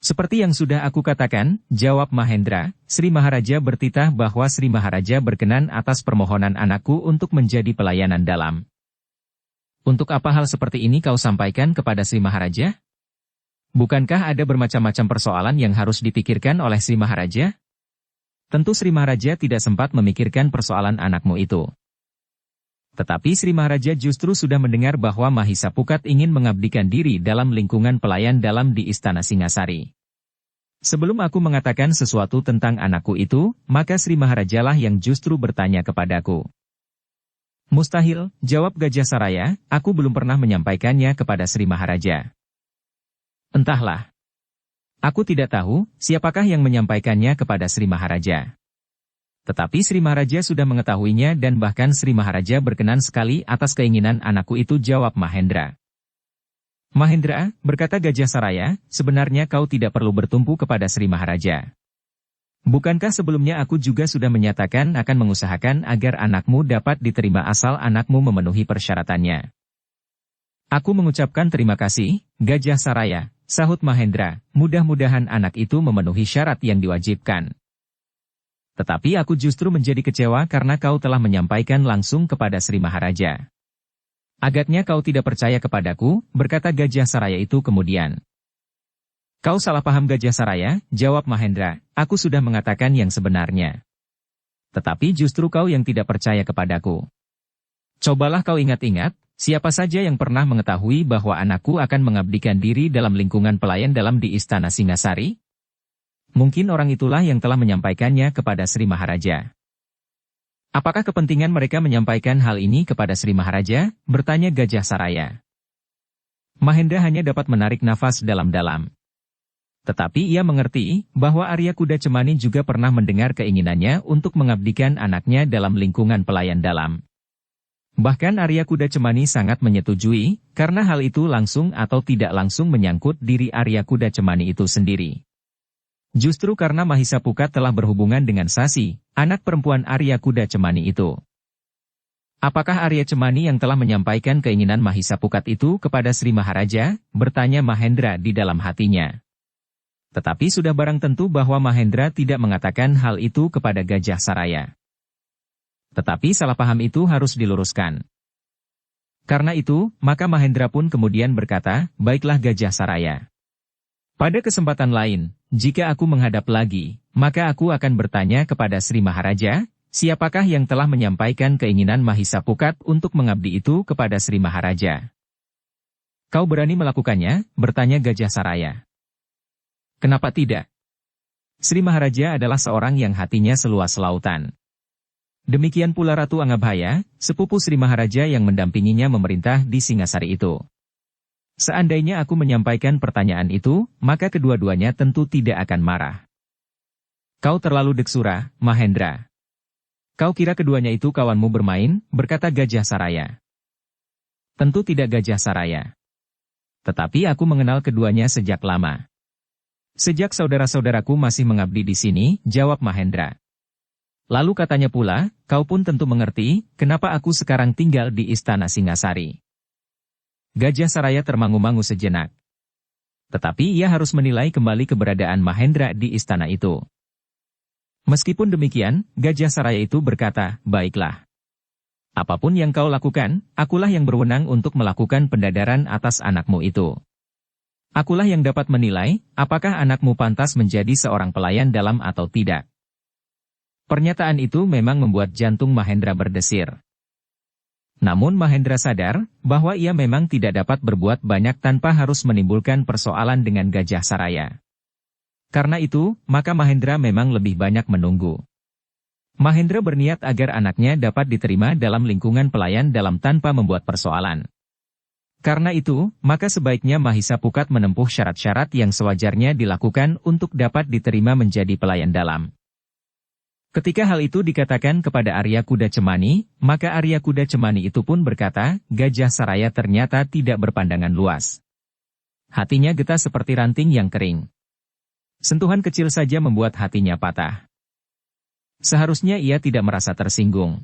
"Seperti yang sudah aku katakan," jawab Mahendra, "Sri Maharaja bertitah bahwa Sri Maharaja berkenan atas permohonan anakku untuk menjadi pelayanan dalam." "Untuk apa hal seperti ini kau sampaikan kepada Sri Maharaja? Bukankah ada bermacam-macam persoalan yang harus dipikirkan oleh Sri Maharaja?" "Tentu Sri Maharaja tidak sempat memikirkan persoalan anakmu itu. Tetapi Sri Maharaja justru sudah mendengar bahwa Mahisa Pukat ingin mengabdikan diri dalam lingkungan pelayan dalam di Istana Singasari. Sebelum aku mengatakan sesuatu tentang anakku itu, maka Sri Maharaja lah yang justru bertanya kepadaku." "Mustahil," jawab Gajah Saraya, "aku belum pernah menyampaikannya kepada Sri Maharaja." "Entahlah. Aku tidak tahu siapakah yang menyampaikannya kepada Sri Maharaja. Tetapi Sri Maharaja sudah mengetahuinya dan bahkan Sri Maharaja berkenan sekali atas keinginan anakku itu," jawab Mahendra. "Mahendra," berkata Gajah Saraya, "sebenarnya kau tidak perlu bertumpu kepada Sri Maharaja. Bukankah sebelumnya aku juga sudah menyatakan akan mengusahakan agar anakmu dapat diterima asal anakmu memenuhi persyaratannya?" "Aku mengucapkan terima kasih, Gajah Saraya," sahut Mahendra, "mudah-mudahan anak itu memenuhi syarat yang diwajibkan. Tetapi aku justru menjadi kecewa karena kau telah menyampaikan langsung kepada Sri Maharaja." "Agaknya kau tidak percaya kepadaku," berkata Gajah Saraya itu kemudian. "Kau salah paham Gajah Saraya," jawab Mahendra, "aku sudah mengatakan yang sebenarnya. Tetapi justru kau yang tidak percaya kepadaku. Cobalah kau ingat-ingat, siapa saja yang pernah mengetahui bahwa anakku akan mengabdikan diri dalam lingkungan pelayan dalam di Istana Singasari? Mungkin orang itulah yang telah menyampaikannya kepada Sri Maharaja." "Apakah kepentingan mereka menyampaikan hal ini kepada Sri Maharaja?" bertanya Gajah Saraya. Mahendra hanya dapat menarik nafas dalam-dalam. Tetapi ia mengerti bahwa Arya Kuda Cemani juga pernah mendengar keinginannya untuk mengabdikan anaknya dalam lingkungan pelayan dalam. Bahkan Arya Kuda Cemani sangat menyetujui, karena hal itu langsung atau tidak langsung menyangkut diri Arya Kuda Cemani itu sendiri. Justru karena Mahisa Pukat telah berhubungan dengan Sasi, anak perempuan Arya Kuda Cemani itu. "Apakah Arya Cemani yang telah menyampaikan keinginan Mahisa Pukat itu kepada Sri Maharaja?" bertanya Mahendra di dalam hatinya. Tetapi sudah barang tentu bahwa Mahendra tidak mengatakan hal itu kepada Gajah Saraya. Tetapi salah paham itu harus diluruskan. Karena itu, maka Mahendra pun kemudian berkata, "Baiklah Gajah Saraya. Pada kesempatan lain, jika aku menghadap lagi, maka aku akan bertanya kepada Sri Maharaja, siapakah yang telah menyampaikan keinginan Mahisa Pukat untuk mengabdi itu kepada Sri Maharaja." "Kau berani melakukannya?" bertanya Gajah Saraya. "Kenapa tidak? Sri Maharaja adalah seorang yang hatinya seluas lautan. Demikian pula Ratu Angabhaya, sepupu Sri Maharaja yang mendampinginya memerintah di Singasari itu. Seandainya aku menyampaikan pertanyaan itu, maka kedua-duanya tentu tidak akan marah." "Kau terlalu deksura, Mahendra. Kau kira keduanya itu kawanmu bermain?" berkata Gajah Saraya. "Tentu tidak Gajah Saraya. Tetapi aku mengenal keduanya sejak lama. Sejak saudara-saudaraku masih mengabdi di sini," jawab Mahendra. "Lalu katanya pula, kau pun tentu mengerti, kenapa aku sekarang tinggal di Istana Singasari." Gajah Saraya termangu-mangu sejenak. Tetapi ia harus menilai kembali keberadaan Mahendra di istana itu. Meskipun demikian, Gajah Saraya itu berkata, "Baiklah. Apapun yang kau lakukan, akulah yang berwenang untuk melakukan pendadaran atas anakmu itu. Akulah yang dapat menilai, apakah anakmu pantas menjadi seorang pelayan dalam atau tidak." Pernyataan itu memang membuat jantung Mahendra berdesir. Namun Mahendra sadar, bahwa ia memang tidak dapat berbuat banyak tanpa harus menimbulkan persoalan dengan Gajah Saraya. Karena itu, maka Mahendra memang lebih banyak menunggu. Mahendra berniat agar anaknya dapat diterima dalam lingkungan pelayan dalam tanpa membuat persoalan. Karena itu, maka sebaiknya Mahisa Pukat menempuh syarat-syarat yang sewajarnya dilakukan untuk dapat diterima menjadi pelayan dalam. Ketika hal itu dikatakan kepada Arya Kuda Cemani, maka Arya Kuda Cemani itu pun berkata, Gajah Saraya ternyata tidak berpandangan luas. Hatinya getah seperti ranting yang kering. Sentuhan kecil saja membuat hatinya patah. Seharusnya ia tidak merasa tersinggung.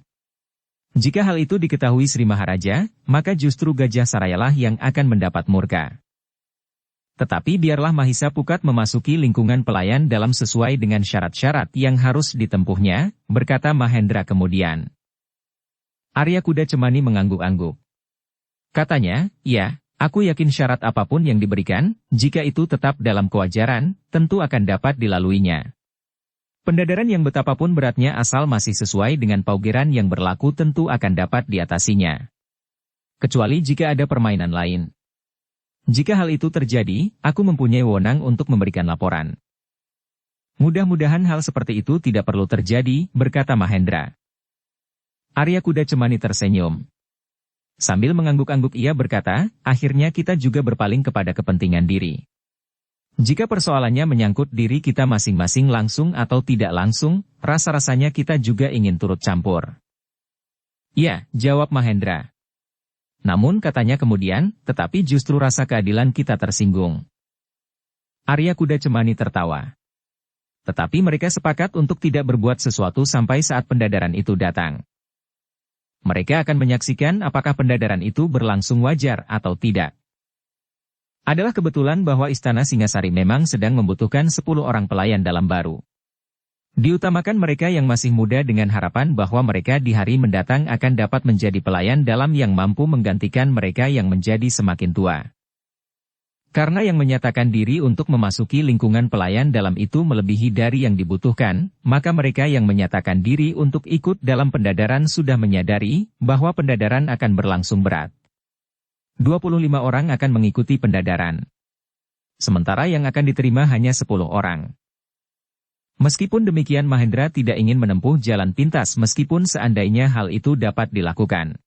Jika hal itu diketahui Sri Maharaja, maka justru Gajah Sarayalah yang akan mendapat murka. Tetapi biarlah Mahisa Pukat memasuki lingkungan pelayan dalam sesuai dengan syarat-syarat yang harus ditempuhnya, berkata Mahendra kemudian. Arya Kuda Cemani mengangguk-angguk. Katanya, ya, aku yakin syarat apapun yang diberikan, jika itu tetap dalam kewajaran, tentu akan dapat dilaluinya. Pendadaran yang betapapun beratnya asal masih sesuai dengan paugeran yang berlaku tentu akan dapat diatasinya. Kecuali jika ada permainan lain. Jika hal itu terjadi, aku mempunyai wewenang untuk memberikan laporan. Mudah-mudahan hal seperti itu tidak perlu terjadi, berkata Mahendra. Arya Kuda Cemani tersenyum. Sambil mengangguk-angguk ia berkata, akhirnya kita juga berpaling kepada kepentingan diri. Jika persoalannya menyangkut diri kita masing-masing langsung atau tidak langsung, rasa-rasanya kita juga ingin turut campur. Ya, jawab Mahendra. Namun katanya kemudian, tetapi justru rasa keadilan kita tersinggung. Arya Kuda Cemani tertawa. Tetapi mereka sepakat untuk tidak berbuat sesuatu sampai saat pendadaran itu datang. Mereka akan menyaksikan apakah pendadaran itu berlangsung wajar atau tidak. Adalah kebetulan bahwa Istana Singasari memang sedang membutuhkan 10 orang pelayan dalam baru. Diutamakan mereka yang masih muda dengan harapan bahwa mereka di hari mendatang akan dapat menjadi pelayan dalam yang mampu menggantikan mereka yang menjadi semakin tua. Karena yang menyatakan diri untuk memasuki lingkungan pelayan dalam itu melebihi dari yang dibutuhkan, maka mereka yang menyatakan diri untuk ikut dalam pendadaran sudah menyadari bahwa pendadaran akan berlangsung berat. 25 orang akan mengikuti pendadaran. Sementara yang akan diterima hanya 10 orang. Meskipun demikian Mahendra tidak ingin menempuh jalan pintas meskipun seandainya hal itu dapat dilakukan.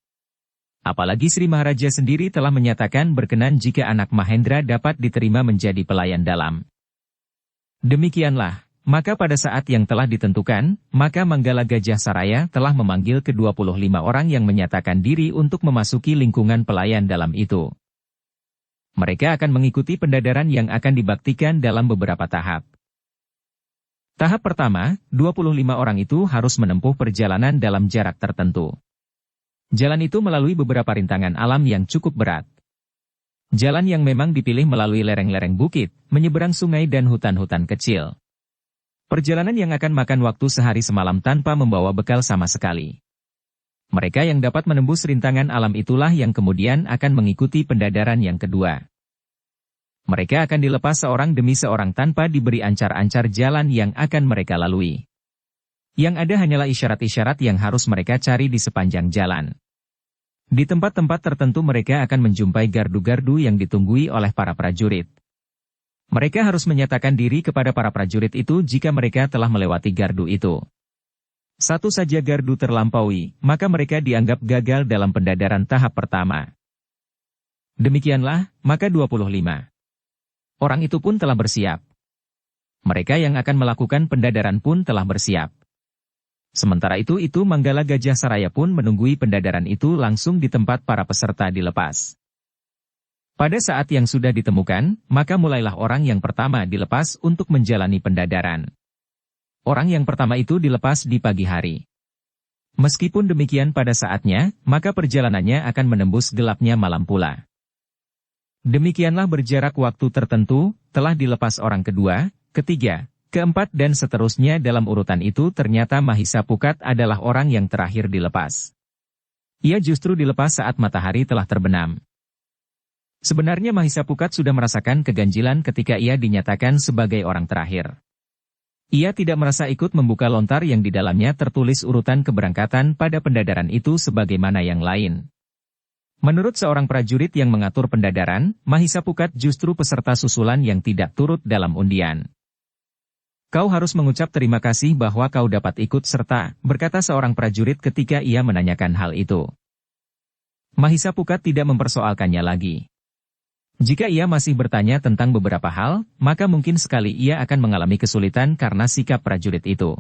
Apalagi Sri Maharaja sendiri telah menyatakan berkenan jika anak Mahendra dapat diterima menjadi pelayan dalam. Demikianlah, maka pada saat yang telah ditentukan, maka Manggala Gajah Saraya telah memanggil ke-25 orang yang menyatakan diri untuk memasuki lingkungan pelayan dalam itu. Mereka akan mengikuti pendadaran yang akan dibaktikan dalam beberapa tahap. Tahap pertama, 25 orang itu harus menempuh perjalanan dalam jarak tertentu. Jalan itu melalui beberapa rintangan alam yang cukup berat. Jalan yang memang dipilih melalui lereng-lereng bukit, menyeberang sungai dan hutan-hutan kecil. Perjalanan yang akan makan waktu sehari semalam tanpa membawa bekal sama sekali. Mereka yang dapat menembus rintangan alam itulah yang kemudian akan mengikuti pendadaran yang kedua. Mereka akan dilepas seorang demi seorang tanpa diberi ancar-ancar jalan yang akan mereka lalui. Yang ada hanyalah isyarat-isyarat yang harus mereka cari di sepanjang jalan. Di tempat-tempat tertentu mereka akan menjumpai gardu-gardu yang ditunggui oleh para prajurit. Mereka harus menyatakan diri kepada para prajurit itu jika mereka telah melewati gardu itu. Satu saja gardu terlampaui, maka mereka dianggap gagal dalam pendadaran tahap pertama. Demikianlah, maka 25 orang itu pun telah bersiap. Mereka yang akan melakukan pendadaran pun telah bersiap. Sementara itu Manggala Gajah Saraya pun menunggui pendadaran itu langsung di tempat para peserta dilepas. Pada saat yang sudah ditemukan, maka mulailah orang yang pertama dilepas untuk menjalani pendadaran. Orang yang pertama itu dilepas di pagi hari. Meskipun demikian pada saatnya, maka perjalanannya akan menembus gelapnya malam pula. Demikianlah berjarak waktu tertentu, telah dilepas orang kedua, ketiga, keempat dan seterusnya dalam urutan itu ternyata Mahisa Pukat adalah orang yang terakhir dilepas. Ia justru dilepas saat matahari telah terbenam. Sebenarnya Mahisa Pukat sudah merasakan keganjilan ketika ia dinyatakan sebagai orang terakhir. Ia tidak merasa ikut membuka lontar yang di dalamnya tertulis urutan keberangkatan pada pendadaran itu sebagaimana yang lain. Menurut seorang prajurit yang mengatur pendadaran, Mahisa Pukat justru peserta susulan yang tidak turut dalam undian. Kau harus mengucap terima kasih bahwa kau dapat ikut serta, berkata seorang prajurit ketika ia menanyakan hal itu. Mahisa Pukat tidak mempersoalkannya lagi. Jika ia masih bertanya tentang beberapa hal, maka mungkin sekali ia akan mengalami kesulitan karena sikap prajurit itu.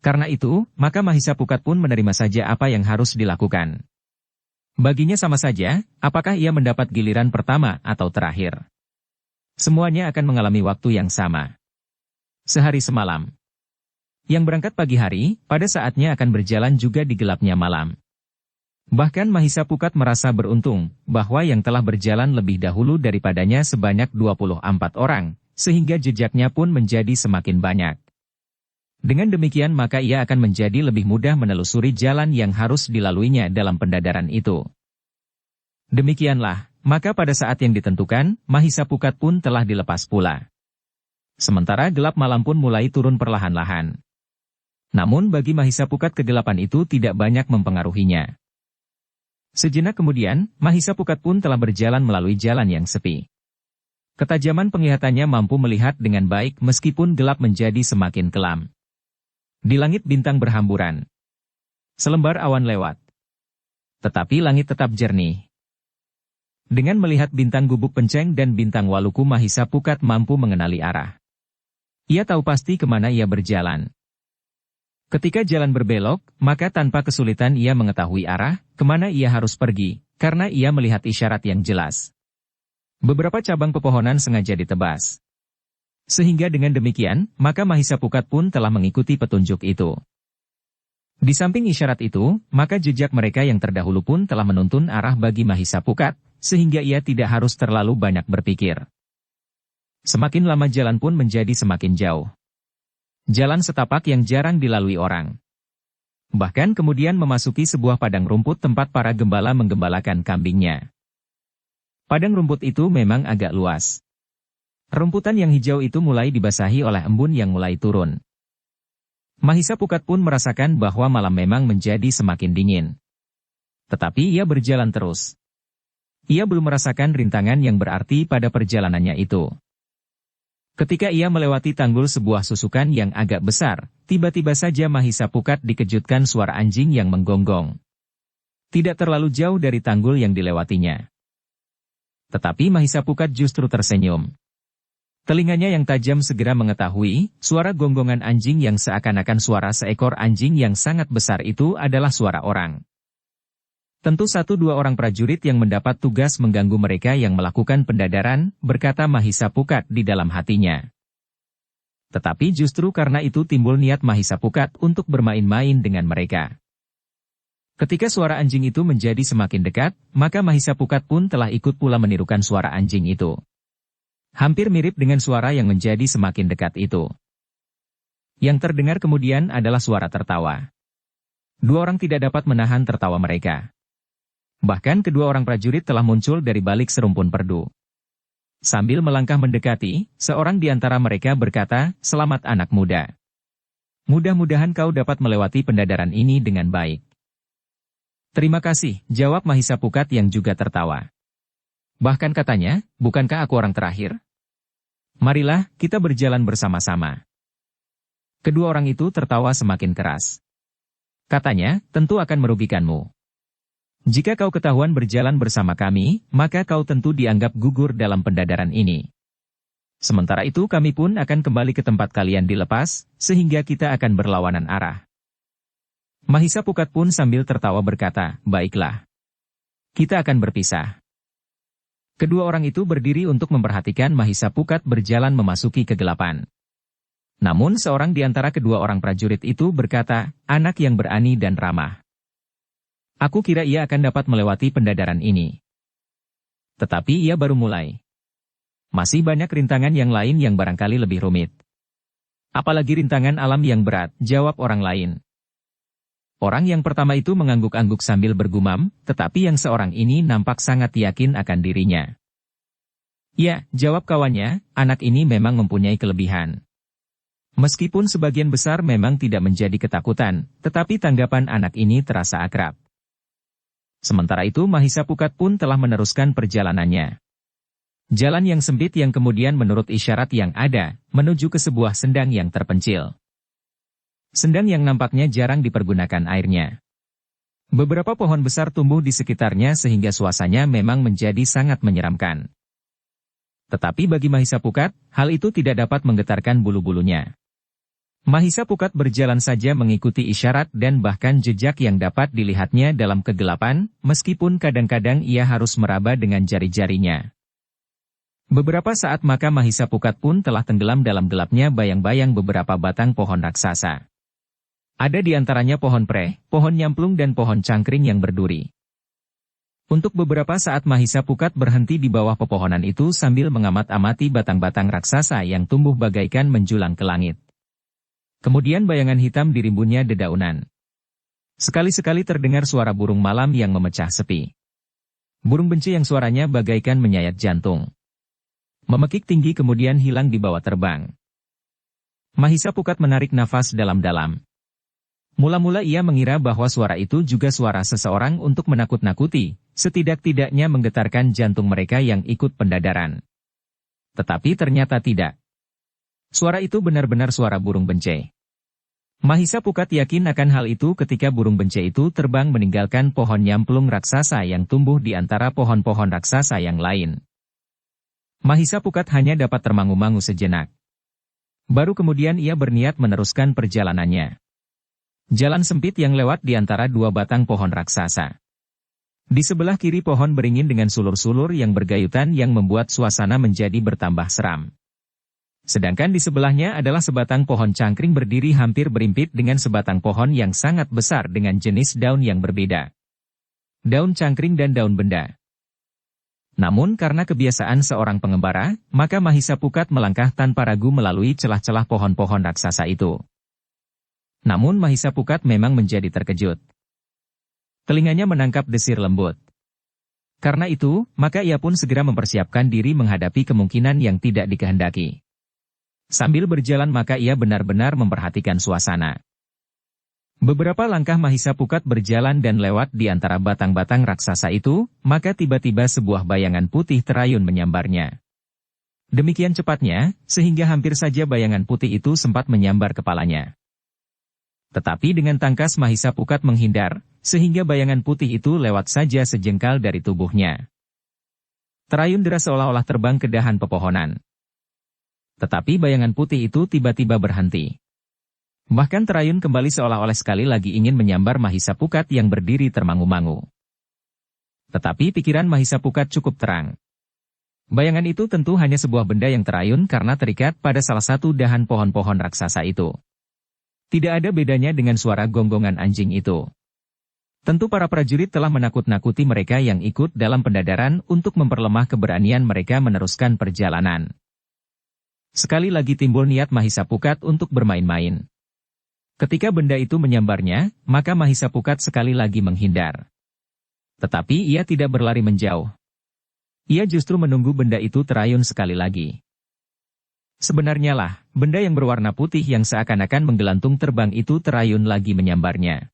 Karena itu, maka Mahisa Pukat pun menerima saja apa yang harus dilakukan. Baginya sama saja, apakah ia mendapat giliran pertama atau terakhir. Semuanya akan mengalami waktu yang sama. Sehari semalam. Yang berangkat pagi hari, pada saatnya akan berjalan juga di gelapnya malam. Bahkan Mahisa Pukat merasa beruntung, bahwa yang telah berjalan lebih dahulu daripadanya sebanyak 24 orang, sehingga jejaknya pun menjadi semakin banyak. Dengan demikian maka ia akan menjadi lebih mudah menelusuri jalan yang harus dilaluinya dalam pendadaran itu. Demikianlah, maka pada saat yang ditentukan, Mahisa Pukat pun telah dilepas pula. Sementara gelap malam pun mulai turun perlahan-lahan. Namun bagi Mahisa Pukat kegelapan itu tidak banyak mempengaruhinya. Sejenak kemudian, Mahisa Pukat pun telah berjalan melalui jalan yang sepi. Ketajaman penglihatannya mampu melihat dengan baik meskipun gelap menjadi semakin kelam. Di langit bintang berhamburan. Selembar awan lewat. Tetapi langit tetap jernih. Dengan melihat bintang Gubuk Penceng dan bintang Waluku, Mahisa Pukat mampu mengenali arah. Ia tahu pasti kemana ia berjalan. Ketika jalan berbelok, maka tanpa kesulitan ia mengetahui arah, kemana ia harus pergi, karena ia melihat isyarat yang jelas. Beberapa cabang pepohonan sengaja ditebas. Sehingga dengan demikian, maka Mahisa Pukat pun telah mengikuti petunjuk itu. Di samping isyarat itu, maka jejak mereka yang terdahulu pun telah menuntun arah bagi Mahisa Pukat, sehingga ia tidak harus terlalu banyak berpikir. Semakin lama jalan pun menjadi semakin jauh. Jalan setapak yang jarang dilalui orang. Bahkan kemudian memasuki sebuah padang rumput tempat para gembala menggembalakan kambingnya. Padang rumput itu memang agak luas. Rumputan yang hijau itu mulai dibasahi oleh embun yang mulai turun. Mahisa Pukat pun merasakan bahwa malam memang menjadi semakin dingin. Tetapi ia berjalan terus. Ia belum merasakan rintangan yang berarti pada perjalanannya itu. Ketika ia melewati tanggul sebuah susukan yang agak besar, tiba-tiba saja Mahisa Pukat dikejutkan suara anjing yang menggonggong. Tidak terlalu jauh dari tanggul yang dilewatinya. Tetapi Mahisa Pukat justru tersenyum. Telinganya yang tajam segera mengetahui, suara gonggongan anjing yang seakan-akan suara seekor anjing yang sangat besar itu adalah suara orang. Tentu 1-2 orang prajurit yang mendapat tugas mengganggu mereka yang melakukan pendadaran, berkata Mahisa Pukat di dalam hatinya. Tetapi justru karena itu timbul niat Mahisa Pukat untuk bermain-main dengan mereka. Ketika suara anjing itu menjadi semakin dekat, maka Mahisa Pukat pun telah ikut pula menirukan suara anjing itu. Hampir mirip dengan suara yang menjadi semakin dekat itu. Yang terdengar kemudian adalah suara tertawa. 2 orang tidak dapat menahan tertawa mereka. Bahkan kedua orang prajurit telah muncul dari balik serumpun perdu. Sambil melangkah mendekati, seorang di antara mereka berkata, "Selamat anak muda. Mudah-mudahan kau dapat melewati pendadaran ini dengan baik." "Terima kasih," jawab Mahisa Pukat yang juga tertawa. Bahkan katanya, "Bukankah aku orang terakhir? Marilah, kita berjalan bersama-sama." Kedua orang itu tertawa semakin keras. Katanya, "Tentu akan merugikanmu. Jika kau ketahuan berjalan bersama kami, maka kau tentu dianggap gugur dalam pendadaran ini. Sementara itu kami pun akan kembali ke tempat kalian dilepas, sehingga kita akan berlawanan arah." Mahisa Pukat pun sambil tertawa berkata, "Baiklah. Kita akan berpisah." Kedua orang itu berdiri untuk memperhatikan Mahisa Pukat berjalan memasuki kegelapan. Namun seorang di antara kedua orang prajurit itu berkata, "Anak yang berani dan ramah. Aku kira ia akan dapat melewati pendadaran ini. Tetapi ia baru mulai. Masih banyak rintangan yang lain yang barangkali lebih rumit." "Apalagi rintangan alam yang berat," jawab orang lain. Orang yang pertama itu mengangguk-angguk sambil bergumam, tetapi yang seorang ini nampak sangat yakin akan dirinya. "Ya," jawab kawannya, "anak ini memang mempunyai kelebihan. Meskipun sebagian besar memang tidak menjadi ketakutan, tetapi tanggapan anak ini terasa akrab." Sementara itu Mahisa Pukat pun telah meneruskan perjalanannya. Jalan yang sempit yang kemudian menurut isyarat yang ada, menuju ke sebuah sendang yang terpencil. Sendang yang nampaknya jarang dipergunakan airnya. Beberapa pohon besar tumbuh di sekitarnya sehingga suasananya memang menjadi sangat menyeramkan. Tetapi bagi Mahisa Pukat, hal itu tidak dapat menggetarkan bulu-bulunya. Mahisa Pukat berjalan saja mengikuti isyarat dan bahkan jejak yang dapat dilihatnya dalam kegelapan, meskipun kadang-kadang ia harus meraba dengan jari-jarinya. Beberapa saat maka Mahisa Pukat pun telah tenggelam dalam gelapnya bayang-bayang beberapa batang pohon raksasa. Ada di antaranya pohon pre, pohon nyamplung dan pohon cangkring yang berduri. Untuk beberapa saat Mahisa Pukat berhenti di bawah pepohonan itu sambil mengamat-amati batang-batang raksasa yang tumbuh bagaikan menjulang ke langit. Kemudian bayangan hitam di rimbunnya dedaunan. Sekali-sekali terdengar suara burung malam yang memecah sepi. Burung benci yang suaranya bagaikan menyayat jantung. Memekik tinggi kemudian hilang di bawah terbang. Mahisa Pukat menarik nafas dalam-dalam. Mula-mula ia mengira bahwa suara itu juga suara seseorang untuk menakut-nakuti, setidak-tidaknya menggetarkan jantung mereka yang ikut pendadaran. Tetapi ternyata tidak. Suara itu benar-benar suara burung bence. Mahisa Pukat yakin akan hal itu ketika burung bence itu terbang meninggalkan pohon nyamplung raksasa yang tumbuh di antara pohon-pohon raksasa yang lain. Mahisa Pukat hanya dapat termangu-mangu sejenak. Baru kemudian ia berniat meneruskan perjalanannya. Jalan sempit yang lewat di antara dua batang pohon raksasa. Di sebelah kiri pohon beringin dengan sulur-sulur yang bergayutan yang membuat suasana menjadi bertambah seram. Sedangkan di sebelahnya adalah sebatang pohon cangkring berdiri hampir berimpit dengan sebatang pohon yang sangat besar dengan jenis daun yang berbeda. Daun cangkring dan daun benda. Namun karena kebiasaan seorang pengembara, maka Mahisa Pukat melangkah tanpa ragu melalui celah-celah pohon-pohon raksasa itu. Namun Mahisa Pukat memang menjadi terkejut. Telinganya menangkap desir lembut. Karena itu, maka ia pun segera mempersiapkan diri menghadapi kemungkinan yang tidak dikehendaki. Sambil berjalan maka ia benar-benar memperhatikan suasana. Beberapa langkah Mahisa Pukat berjalan dan lewat di antara batang-batang raksasa itu, maka tiba-tiba sebuah bayangan putih terayun menyambarnya. Demikian cepatnya, sehingga hampir saja bayangan putih itu sempat menyambar kepalanya. Tetapi dengan tangkas Mahisa Pukat menghindar, sehingga bayangan putih itu lewat saja sejengkal dari tubuhnya. Terayun deras seolah-olah terbang ke dahan pepohonan. Tetapi bayangan putih itu tiba-tiba berhenti. Bahkan terayun kembali seolah-olah sekali lagi ingin menyambar Mahisa Pukat yang berdiri termangu-mangu. Tetapi pikiran Mahisa Pukat cukup terang. Bayangan itu tentu hanya sebuah benda yang terayun karena terikat pada salah satu dahan pohon-pohon raksasa itu. Tidak ada bedanya dengan suara gonggongan anjing itu. Tentu para prajurit telah menakut-nakuti mereka yang ikut dalam pendadaran untuk memperlemah keberanian mereka meneruskan perjalanan. Sekali lagi timbul niat Mahisa Pukat untuk bermain-main. Ketika benda itu menyambarnya, maka Mahisa Pukat sekali lagi menghindar. Tetapi ia tidak berlari menjauh. Ia justru menunggu benda itu terayun sekali lagi. Sebenarnya lah, benda yang berwarna putih yang seakan-akan menggelantung terbang itu terayun lagi menyambarnya.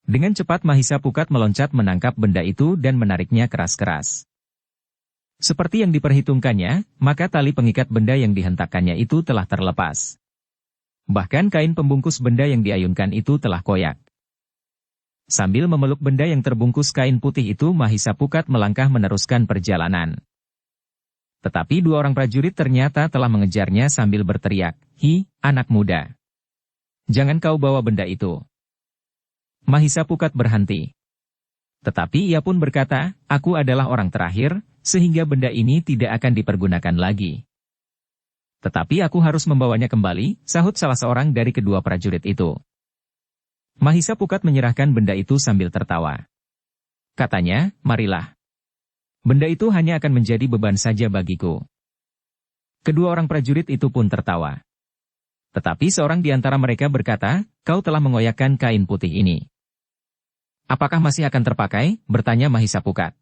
Dengan cepat Mahisa Pukat meloncat menangkap benda itu dan menariknya keras-keras. Seperti yang diperhitungkannya, maka tali pengikat benda yang dihentakkannya itu telah terlepas. Bahkan kain pembungkus benda yang diayunkan itu telah koyak. Sambil memeluk benda yang terbungkus kain putih itu Mahisa Pukat melangkah meneruskan perjalanan. Tetapi dua orang prajurit ternyata telah mengejarnya sambil berteriak, "Hi, anak muda! Jangan kau bawa benda itu." Mahisa Pukat berhenti. Tetapi ia pun berkata, "Aku adalah orang terakhir, sehingga benda ini tidak akan dipergunakan lagi." "Tetapi aku harus membawanya kembali," sahut salah seorang dari kedua prajurit itu. Mahisa Pukat menyerahkan benda itu sambil tertawa. Katanya, "Marilah. Benda itu hanya akan menjadi beban saja bagiku." Kedua orang prajurit itu pun tertawa. Tetapi seorang di antara mereka berkata, "Kau telah mengoyakkan kain putih ini. Apakah masih akan terpakai?" bertanya Mahisa Pukat.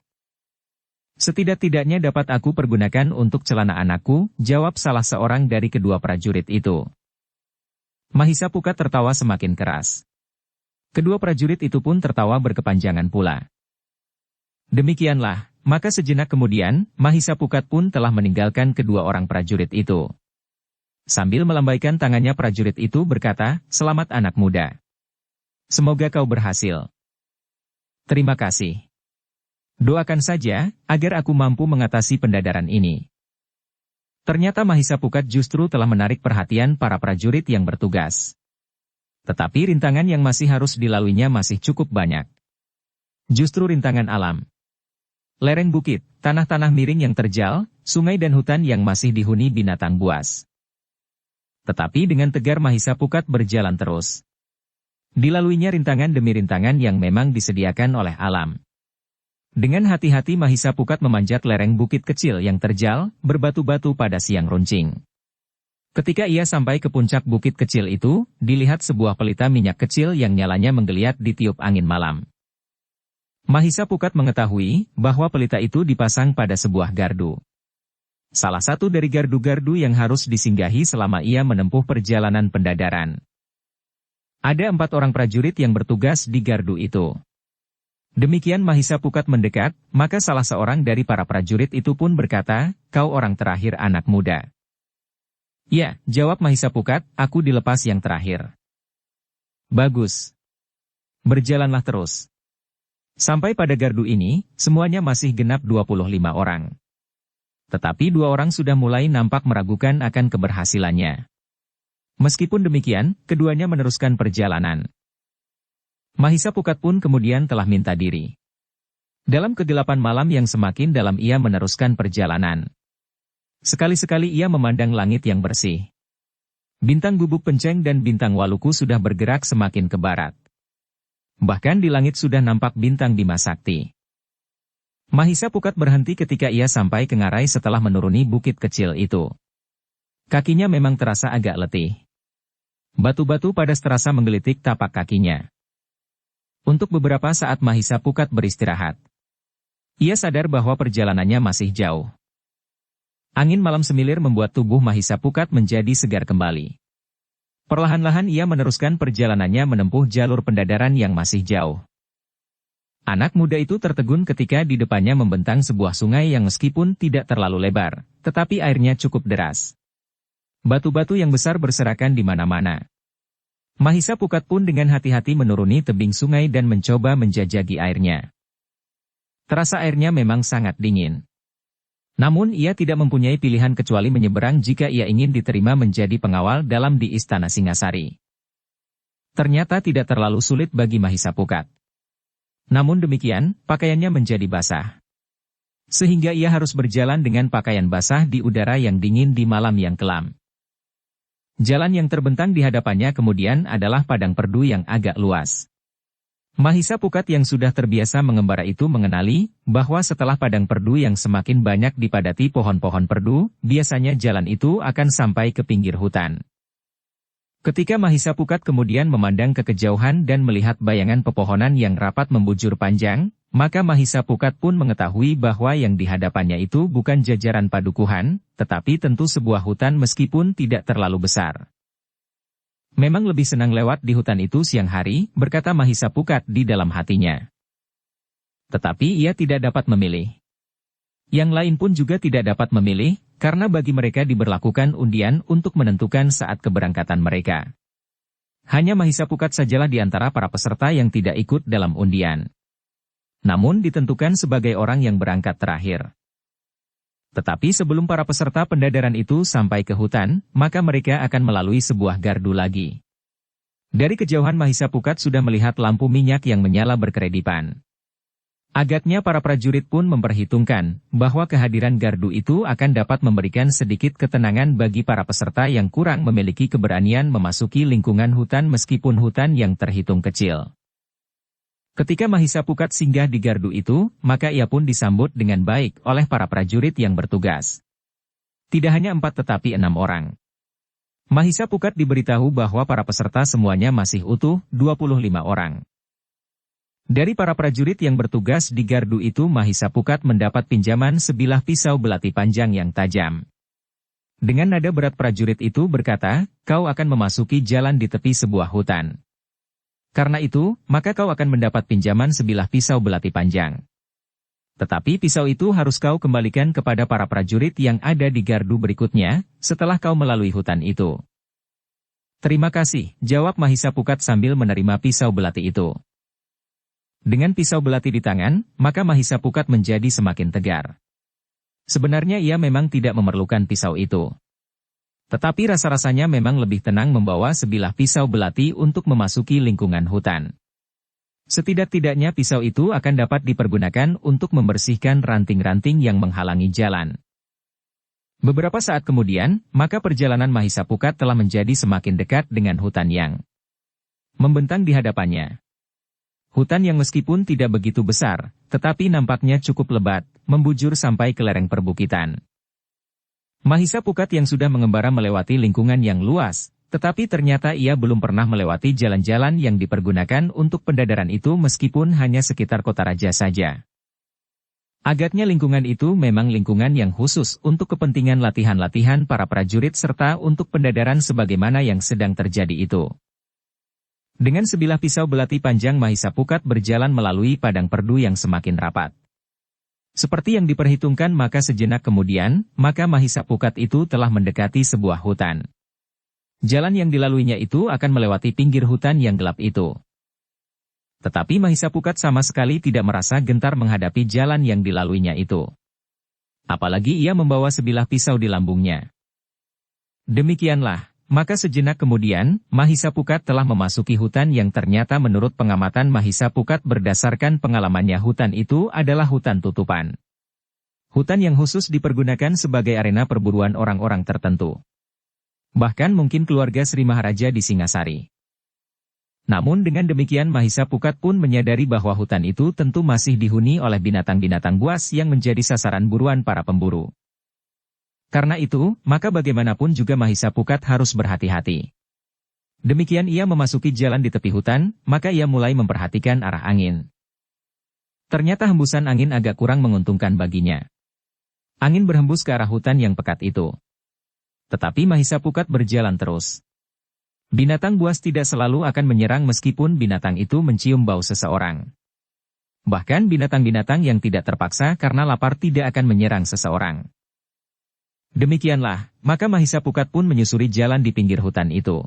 "Setidak-tidaknya dapat aku pergunakan untuk celana anakku," jawab salah seorang dari kedua prajurit itu. Mahisa Pukat tertawa semakin keras. Kedua prajurit itu pun tertawa berkepanjangan pula. Demikianlah, maka sejenak kemudian, Mahisa Pukat pun telah meninggalkan kedua orang prajurit itu. Sambil melambaikan tangannya prajurit itu berkata, "Selamat anak muda. Semoga kau berhasil. Terima kasih. Doakan saja, agar aku mampu mengatasi pendadaran ini." Ternyata Mahisa Pukat justru telah menarik perhatian para prajurit yang bertugas. Tetapi rintangan yang masih harus dilaluinya masih cukup banyak. Justru rintangan alam. Lereng bukit, tanah-tanah miring yang terjal, sungai dan hutan yang masih dihuni binatang buas. Tetapi dengan tegar Mahisa Pukat berjalan terus. Dilaluinya rintangan demi rintangan yang memang disediakan oleh alam. Dengan hati-hati Mahisa Pukat memanjat lereng bukit kecil yang terjal, berbatu-batu pada siang runcing. Ketika ia sampai ke puncak bukit kecil itu, dilihat sebuah pelita minyak kecil yang nyalanya menggeliat ditiup angin malam. Mahisa Pukat mengetahui bahwa pelita itu dipasang pada sebuah gardu. Salah satu dari gardu-gardu yang harus disinggahi selama ia menempuh perjalanan pendadaran. Ada 4 orang prajurit yang bertugas di gardu itu. Demikian Mahisa Pukat mendekat, maka salah seorang dari para prajurit itu pun berkata, "Kau orang terakhir anak muda." "Ya," jawab Mahisa Pukat, "aku dilepas yang terakhir." "Bagus. Berjalanlah terus." Sampai pada gardu ini, semuanya masih genap 25 orang. Tetapi 2 orang sudah mulai nampak meragukan akan keberhasilannya. Meskipun demikian, keduanya meneruskan perjalanan. Mahisa Pukat pun kemudian telah minta diri. Dalam kegelapan malam yang semakin dalam ia meneruskan perjalanan. Sekali-sekali ia memandang langit yang bersih. Bintang Bubuk Penceng dan bintang Waluku sudah bergerak semakin ke barat. Bahkan di langit sudah nampak bintang Bima Sakti. Mahisa Pukat berhenti ketika ia sampai ke ngarai setelah menuruni bukit kecil itu. Kakinya memang terasa agak letih. Batu-batu padas terasa menggelitik tapak kakinya. Untuk beberapa saat Mahisa Pukat beristirahat. Ia sadar bahwa perjalanannya masih jauh. Angin malam semilir membuat tubuh Mahisa Pukat menjadi segar kembali. Perlahan-lahan ia meneruskan perjalanannya menempuh jalur pendadaran yang masih jauh. Anak muda itu tertegun ketika di depannya membentang sebuah sungai yang meskipun tidak terlalu lebar, tetapi airnya cukup deras. Batu-batu yang besar berserakan di mana-mana. Mahisa Pukat pun dengan hati-hati menuruni tebing sungai dan mencoba menjajaki airnya. Terasa airnya memang sangat dingin. Namun ia tidak mempunyai pilihan kecuali menyeberang jika ia ingin diterima menjadi pengawal dalam di Istana Singasari. Ternyata tidak terlalu sulit bagi Mahisa Pukat. Namun demikian, pakaiannya menjadi basah. Sehingga ia harus berjalan dengan pakaian basah di udara yang dingin di malam yang kelam. Jalan yang terbentang di hadapannya kemudian adalah padang perdu yang agak luas. Mahisa Pukat yang sudah terbiasa mengembara itu mengenali bahwa setelah padang perdu yang semakin banyak dipadati pohon-pohon perdu, biasanya jalan itu akan sampai ke pinggir hutan. Ketika Mahisa Pukat kemudian memandang ke kejauhan dan melihat bayangan pepohonan yang rapat membujur panjang, maka Mahisa Pukat pun mengetahui bahwa yang di hadapannya itu bukan jajaran padukuhan, tetapi tentu sebuah hutan meskipun tidak terlalu besar. "Memang lebih senang lewat di hutan itu siang hari," berkata Mahisa Pukat di dalam hatinya. Tetapi ia tidak dapat memilih. Yang lain pun juga tidak dapat memilih, karena bagi mereka diberlakukan undian untuk menentukan saat keberangkatan mereka. Hanya Mahisa Pukat sajalah di antara para peserta yang tidak ikut dalam undian. Namun ditentukan sebagai orang yang berangkat terakhir. Tetapi sebelum para peserta pendadaran itu sampai ke hutan, maka mereka akan melalui sebuah gardu lagi. Dari kejauhan Mahisa Pukat sudah melihat lampu minyak yang menyala berkeredipan. Agaknya para prajurit pun memperhitungkan bahwa kehadiran gardu itu akan dapat memberikan sedikit ketenangan bagi para peserta yang kurang memiliki keberanian memasuki lingkungan hutan meskipun hutan yang terhitung kecil. Ketika Mahisa Pukat singgah di gardu itu, maka ia pun disambut dengan baik oleh para prajurit yang bertugas. Tidak hanya 4 tetapi 6 orang. Mahisa Pukat diberitahu bahwa para peserta semuanya masih utuh, 25 orang. Dari para prajurit yang bertugas di gardu itu Mahisa Pukat mendapat pinjaman sebilah pisau belati panjang yang tajam. Dengan nada berat prajurit itu berkata, "Kau akan memasuki jalan di tepi sebuah hutan. Karena itu, maka kau akan mendapat pinjaman sebilah pisau belati panjang. Tetapi pisau itu harus kau kembalikan kepada para prajurit yang ada di gardu berikutnya, setelah kau melalui hutan itu." "Terima kasih," jawab Mahisa Pukat sambil menerima pisau belati itu. Dengan pisau belati di tangan, maka Mahisa Pukat menjadi semakin tegar. Sebenarnya ia memang tidak memerlukan pisau itu. Tetapi rasa-rasanya memang lebih tenang membawa sebilah pisau belati untuk memasuki lingkungan hutan. Setidak-tidaknya pisau itu akan dapat dipergunakan untuk membersihkan ranting-ranting yang menghalangi jalan. Beberapa saat kemudian, maka perjalanan Mahisa Pukat telah menjadi semakin dekat dengan hutan yang membentang di hadapannya. Hutan yang meskipun tidak begitu besar, tetapi nampaknya cukup lebat, membujur sampai ke lereng perbukitan. Mahisa Pukat yang sudah mengembara melewati lingkungan yang luas, tetapi ternyata ia belum pernah melewati jalan-jalan yang dipergunakan untuk pendadaran itu meskipun hanya sekitar kota raja saja. Agaknya lingkungan itu memang lingkungan yang khusus untuk kepentingan latihan-latihan para prajurit serta untuk pendadaran sebagaimana yang sedang terjadi itu. Dengan sebilah pisau belati panjang Mahisa Pukat berjalan melalui padang perdu yang semakin rapat. Seperti yang diperhitungkan maka sejenak kemudian, maka Mahisa Pukat itu telah mendekati sebuah hutan. Jalan yang dilaluinya itu akan melewati pinggir hutan yang gelap itu. Tetapi Mahisa Pukat sama sekali tidak merasa gentar menghadapi jalan yang dilaluinya itu. Apalagi ia membawa sebilah pisau di lambungnya. Demikianlah. Maka sejenak kemudian, Mahisa Pukat telah memasuki hutan yang ternyata menurut pengamatan Mahisa Pukat berdasarkan pengalamannya hutan itu adalah hutan tutupan. Hutan yang khusus dipergunakan sebagai arena perburuan orang-orang tertentu. Bahkan mungkin keluarga Sri Maharaja di Singasari. Namun dengan demikian Mahisa Pukat pun menyadari bahwa hutan itu tentu masih dihuni oleh binatang-binatang buas yang menjadi sasaran buruan para pemburu. Karena itu, maka bagaimanapun juga Mahisa Pukat harus berhati-hati. Demikian ia memasuki jalan di tepi hutan, maka ia mulai memperhatikan arah angin. Ternyata hembusan angin agak kurang menguntungkan baginya. Angin berhembus ke arah hutan yang pekat itu. Tetapi Mahisa Pukat berjalan terus. Binatang buas tidak selalu akan menyerang meskipun binatang itu mencium bau seseorang. Bahkan binatang-binatang yang tidak terpaksa karena lapar tidak akan menyerang seseorang. Demikianlah, maka Mahisa Pukat pun menyusuri jalan di pinggir hutan itu.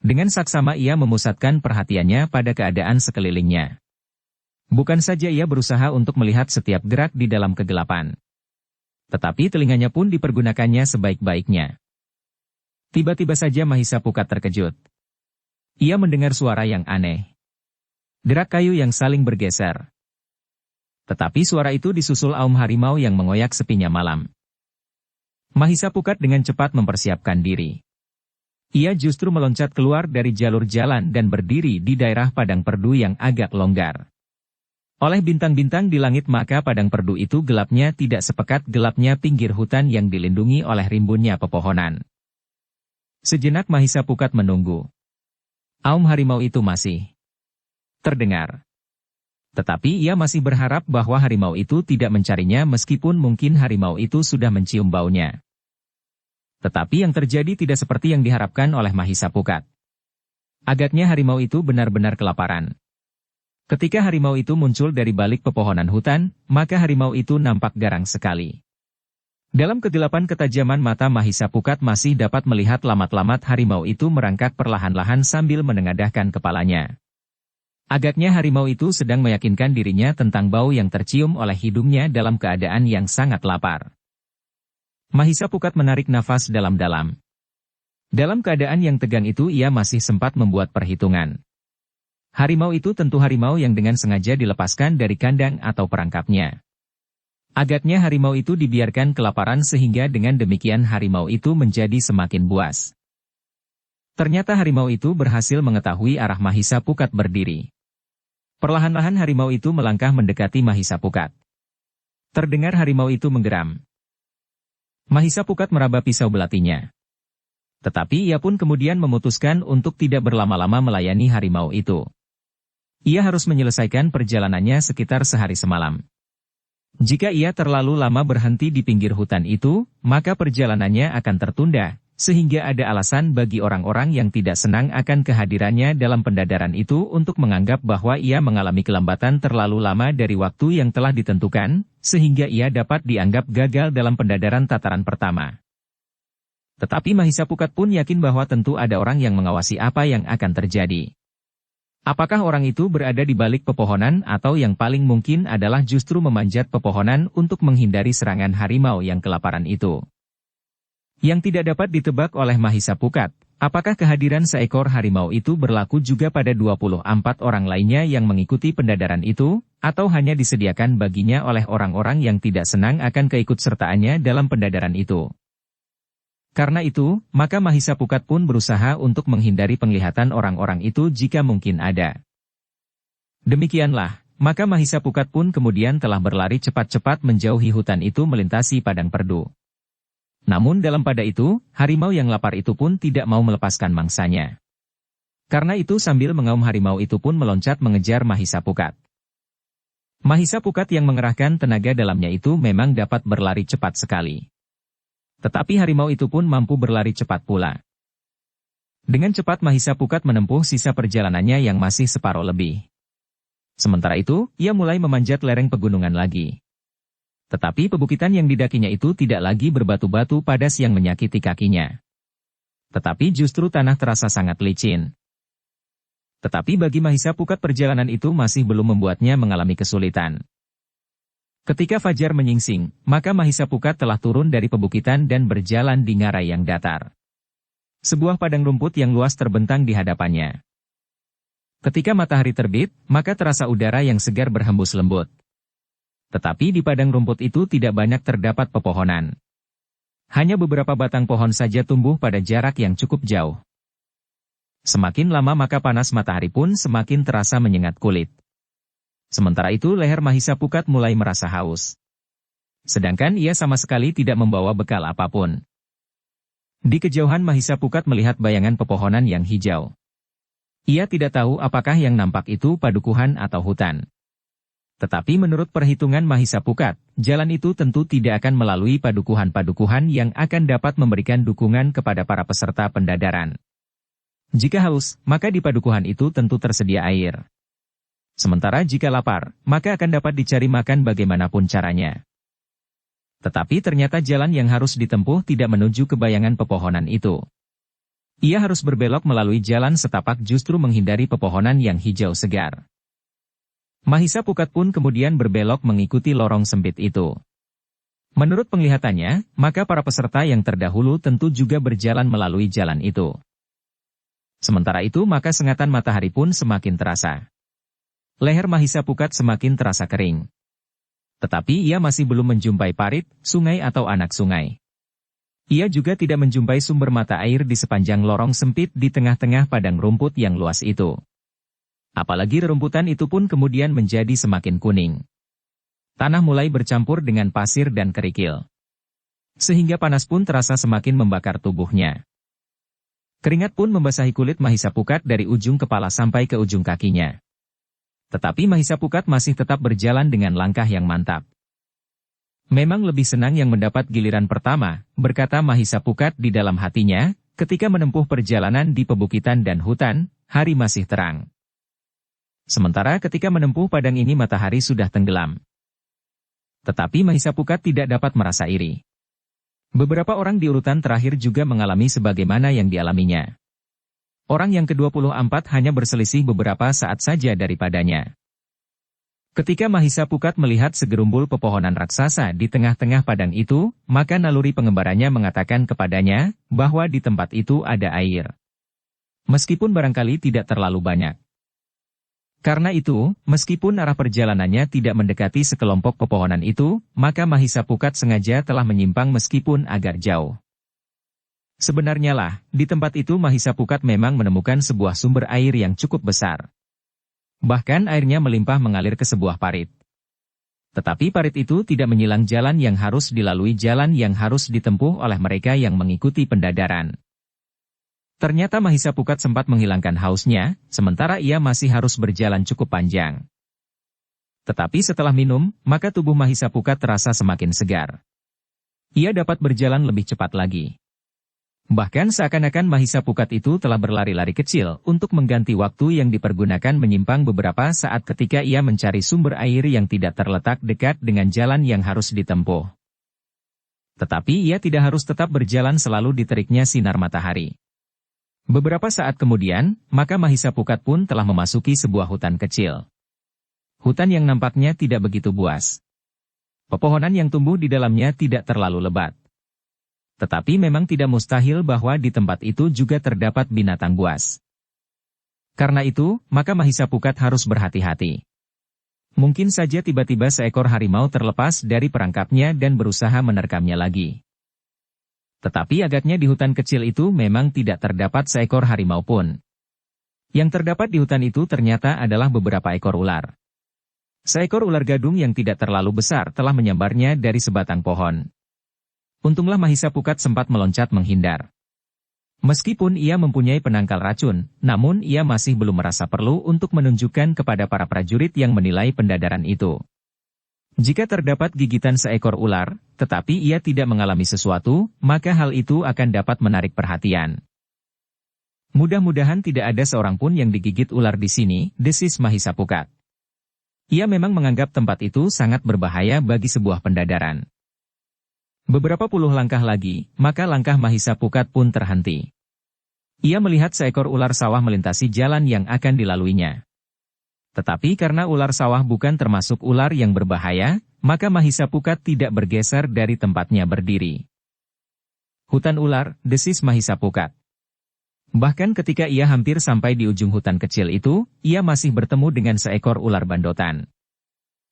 Dengan saksama ia memusatkan perhatiannya pada keadaan sekelilingnya. Bukan saja ia berusaha untuk melihat setiap gerak di dalam kegelapan. Tetapi telinganya pun dipergunakannya sebaik-baiknya. Tiba-tiba saja Mahisa Pukat terkejut. Ia mendengar suara yang aneh. Derak kayu yang saling bergeser. Tetapi suara itu disusul aum harimau yang mengoyak sepinya malam. Mahisa Pukat dengan cepat mempersiapkan diri. Ia justru meloncat keluar dari jalur jalan dan berdiri di daerah padang perdu yang agak longgar. Oleh bintang-bintang di langit maka padang perdu itu gelapnya tidak sepekat gelapnya pinggir hutan yang dilindungi oleh rimbunnya pepohonan. Sejenak Mahisa Pukat menunggu. Aum harimau itu masih terdengar. Tetapi ia masih berharap bahwa harimau itu tidak mencarinya meskipun mungkin harimau itu sudah mencium baunya. Tetapi yang terjadi tidak seperti yang diharapkan oleh Mahisa Pukat. Agaknya harimau itu benar-benar kelaparan. Ketika harimau itu muncul dari balik pepohonan hutan, maka harimau itu nampak garang sekali. Dalam kegelapan ketajaman mata Mahisa Pukat masih dapat melihat lamat-lamat harimau itu merangkak perlahan-lahan sambil menengadahkan kepalanya. Agaknya harimau itu sedang meyakinkan dirinya tentang bau yang tercium oleh hidungnya dalam keadaan yang sangat lapar. Mahisa Pukat menarik nafas dalam-dalam. Dalam keadaan yang tegang itu ia masih sempat membuat perhitungan. Harimau itu tentu harimau yang dengan sengaja dilepaskan dari kandang atau perangkapnya. Agaknya harimau itu dibiarkan kelaparan sehingga dengan demikian harimau itu menjadi semakin buas. Ternyata harimau itu berhasil mengetahui arah Mahisa Pukat berdiri. Perlahan-lahan harimau itu melangkah mendekati Mahisa Pukat. Terdengar harimau itu menggeram. Mahisa Pukat meraba pisau belatinya. Tetapi ia pun kemudian memutuskan untuk tidak berlama-lama melayani harimau itu. Ia harus menyelesaikan perjalanannya sekitar sehari semalam. Jika ia terlalu lama berhenti di pinggir hutan itu, maka perjalanannya akan tertunda, sehingga ada alasan bagi orang-orang yang tidak senang akan kehadirannya dalam pendadaran itu untuk menganggap bahwa ia mengalami kelambatan terlalu lama dari waktu yang telah ditentukan, sehingga ia dapat dianggap gagal dalam pendadaran tataran pertama. Tetapi Mahisa Pukat pun yakin bahwa tentu ada orang yang mengawasi apa yang akan terjadi. Apakah orang itu berada di balik pepohonan atau yang paling mungkin adalah justru memanjat pepohonan untuk menghindari serangan harimau yang kelaparan itu? Yang tidak dapat ditebak oleh Mahisa Pukat, apakah kehadiran seekor harimau itu berlaku juga pada 24 orang lainnya yang mengikuti pendadaran itu, atau hanya disediakan baginya oleh orang-orang yang tidak senang akan keikutsertaannya dalam pendadaran itu? Karena itu, maka Mahisa Pukat pun berusaha untuk menghindari penglihatan orang-orang itu jika mungkin ada. Demikianlah, maka Mahisa Pukat pun kemudian telah berlari cepat-cepat menjauhi hutan itu melintasi padang perdu. Namun dalam pada itu, harimau yang lapar itu pun tidak mau melepaskan mangsanya. Karena itu sambil mengaum harimau itu pun meloncat mengejar Mahisa Pukat. Mahisa Pukat yang mengerahkan tenaga dalamnya itu memang dapat berlari cepat sekali. Tetapi harimau itu pun mampu berlari cepat pula. Dengan cepat Mahisa Pukat menempuh sisa perjalanannya yang masih separuh lebih. Sementara itu, ia mulai memanjat lereng pegunungan lagi. Tetapi pebukitan yang didakinya itu tidak lagi berbatu-batu padas yang menyakiti kakinya. Tetapi justru tanah terasa sangat licin. Tetapi bagi Mahisa Pukat perjalanan itu masih belum membuatnya mengalami kesulitan. Ketika fajar menyingsing, maka Mahisa Pukat telah turun dari pebukitan dan berjalan di ngarai yang datar. Sebuah padang rumput yang luas terbentang di hadapannya. Ketika matahari terbit, maka terasa udara yang segar berhembus lembut. Tetapi di padang rumput itu tidak banyak terdapat pepohonan. Hanya beberapa batang pohon saja tumbuh pada jarak yang cukup jauh. Semakin lama maka panas matahari pun semakin terasa menyengat kulit. Sementara itu leher Mahisa Pukat mulai merasa haus. Sedangkan ia sama sekali tidak membawa bekal apapun. Di kejauhan Mahisa Pukat melihat bayangan pepohonan yang hijau. Ia tidak tahu apakah yang nampak itu padukuhan atau hutan. Tetapi menurut perhitungan Mahisa Pukat, jalan itu tentu tidak akan melalui padukuhan-padukuhan yang akan dapat memberikan dukungan kepada para peserta pendadaran. Jika haus, maka di padukuhan itu tentu tersedia air. Sementara jika lapar, maka akan dapat dicari makan bagaimanapun caranya. Tetapi ternyata jalan yang harus ditempuh tidak menuju ke bayangan pepohonan itu. Ia harus berbelok melalui jalan setapak justru menghindari pepohonan yang hijau segar. Mahisa Pukat pun kemudian berbelok mengikuti lorong sempit itu. Menurut penglihatannya, maka para peserta yang terdahulu tentu juga berjalan melalui jalan itu. Sementara itu maka sengatan matahari pun semakin terasa. Leher Mahisa Pukat semakin terasa kering. Tetapi ia masih belum menjumpai parit, sungai atau anak sungai. Ia juga tidak menjumpai sumber mata air di sepanjang lorong sempit di tengah-tengah padang rumput yang luas itu. Apalagi rerumputan itu pun kemudian menjadi semakin kuning. Tanah mulai bercampur dengan pasir dan kerikil. Sehingga panas pun terasa semakin membakar tubuhnya. Keringat pun membasahi kulit Mahisa Pukat dari ujung kepala sampai ke ujung kakinya. Tetapi Mahisa Pukat masih tetap berjalan dengan langkah yang mantap. Memang lebih senang yang mendapat giliran pertama, berkata Mahisa Pukat di dalam hatinya, ketika menempuh perjalanan di pebukitan dan hutan, hari masih terang. Sementara ketika menempuh padang ini matahari sudah tenggelam. Tetapi Mahisa Pukat tidak dapat merasa iri. Beberapa orang di urutan terakhir juga mengalami sebagaimana yang dialaminya. Orang yang ke-24 hanya berselisih beberapa saat saja daripadanya. Ketika Mahisa Pukat melihat segerumbul pepohonan raksasa di tengah-tengah padang itu, maka naluri pengembaranya mengatakan kepadanya bahwa di tempat itu ada air. Meskipun barangkali tidak terlalu banyak. Karena itu, meskipun arah perjalanannya tidak mendekati sekelompok pepohonan itu, maka Mahisa Pukat sengaja telah menyimpang meskipun agak jauh. Sebenarnya lah, di tempat itu Mahisa Pukat memang menemukan sebuah sumber air yang cukup besar. Bahkan airnya melimpah mengalir ke sebuah parit. Tetapi parit itu tidak menyilang jalan yang harus dilalui, jalan yang harus ditempuh oleh mereka yang mengikuti pendadaran. Ternyata Mahisa Pukat sempat menghilangkan hausnya, sementara ia masih harus berjalan cukup panjang. Tetapi setelah minum, maka tubuh Mahisa Pukat terasa semakin segar. Ia dapat berjalan lebih cepat lagi. Bahkan seakan-akan Mahisa Pukat itu telah berlari-lari kecil untuk mengganti waktu yang dipergunakan menyimpang beberapa saat ketika ia mencari sumber air yang tidak terletak dekat dengan jalan yang harus ditempuh. Tetapi ia tidak harus tetap berjalan selalu di teriknya sinar matahari. Beberapa saat kemudian, maka Mahisa Pukat pun telah memasuki sebuah hutan kecil. Hutan yang nampaknya tidak begitu buas. Pepohonan yang tumbuh di dalamnya tidak terlalu lebat. Tetapi memang tidak mustahil bahwa di tempat itu juga terdapat binatang buas. Karena itu, maka Mahisa Pukat harus berhati-hati. Mungkin saja tiba-tiba seekor harimau terlepas dari perangkapnya dan berusaha menerkamnya lagi. Tetapi agaknya di hutan kecil itu memang tidak terdapat seekor harimau pun. Yang terdapat di hutan itu ternyata adalah beberapa ekor ular. Seekor ular gadung yang tidak terlalu besar telah menyambarnya dari sebatang pohon. Untunglah Mahisa Pukat sempat meloncat menghindar. Meskipun ia mempunyai penangkal racun, namun ia masih belum merasa perlu untuk menunjukkan kepada para prajurit yang menilai pendadaran itu. Jika terdapat gigitan seekor ular, tetapi ia tidak mengalami sesuatu, maka hal itu akan dapat menarik perhatian. Mudah-mudahan tidak ada seorang pun yang digigit ular di sini, desis Mahisa Pukat. Ia memang menganggap tempat itu sangat berbahaya bagi sebuah pendadaran. Beberapa puluh langkah lagi, maka langkah Mahisa Pukat pun terhenti. Ia melihat seekor ular sawah melintasi jalan yang akan dilaluinya. Tetapi karena ular sawah bukan termasuk ular yang berbahaya, maka Mahisa Pukat tidak bergeser dari tempatnya berdiri. Hutan ular, desis Mahisa Pukat. Bahkan ketika ia hampir sampai di ujung hutan kecil itu, ia masih bertemu dengan seekor ular bandotan.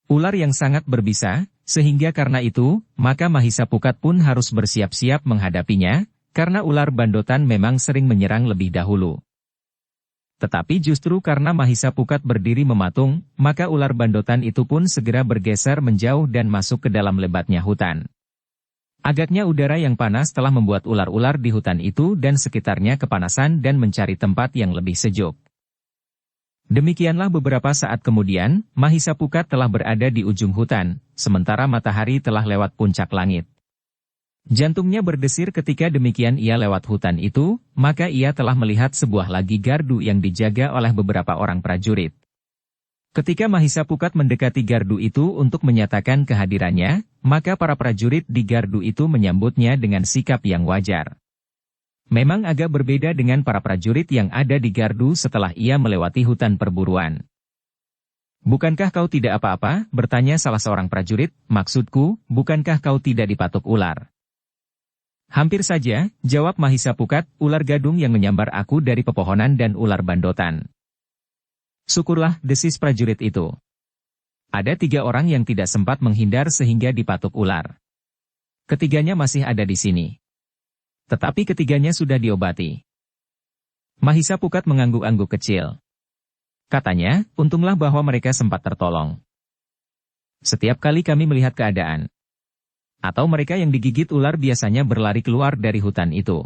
Ular yang sangat berbisa, sehingga karena itu, maka Mahisa Pukat pun harus bersiap-siap menghadapinya, karena ular bandotan memang sering menyerang lebih dahulu. Tetapi justru karena Mahisa Pukat berdiri mematung, maka ular bandotan itu pun segera bergeser menjauh dan masuk ke dalam lebatnya hutan. Agaknya udara yang panas telah membuat ular-ular di hutan itu dan sekitarnya kepanasan dan mencari tempat yang lebih sejuk. Demikianlah beberapa saat kemudian, Mahisa Pukat telah berada di ujung hutan, sementara matahari telah lewat puncak langit. Jantungnya berdesir ketika demikian ia lewat hutan itu, maka ia telah melihat sebuah lagi gardu yang dijaga oleh beberapa orang prajurit. Ketika Mahisa Pukat mendekati gardu itu untuk menyatakan kehadirannya, maka para prajurit di gardu itu menyambutnya dengan sikap yang wajar. Memang agak berbeda dengan para prajurit yang ada di gardu setelah ia melewati hutan perburuan. "Bukankah kau tidak apa-apa?" bertanya salah seorang prajurit. "Maksudku, bukankah kau tidak dipatuk ular?" "Hampir saja," jawab Mahisa Pukat, "ular gadung yang menyambar aku dari pepohonan dan ular bandotan." "Syukurlah," desis prajurit itu. "Ada 3 orang yang tidak sempat menghindar sehingga dipatuk ular. Ketiganya masih ada di sini. Tetapi ketiganya sudah diobati." Mahisa Pukat mengangguk-angguk kecil. Katanya, "Untunglah bahwa mereka sempat tertolong. Setiap kali kami melihat keadaan, atau mereka yang digigit ular biasanya berlari keluar dari hutan itu."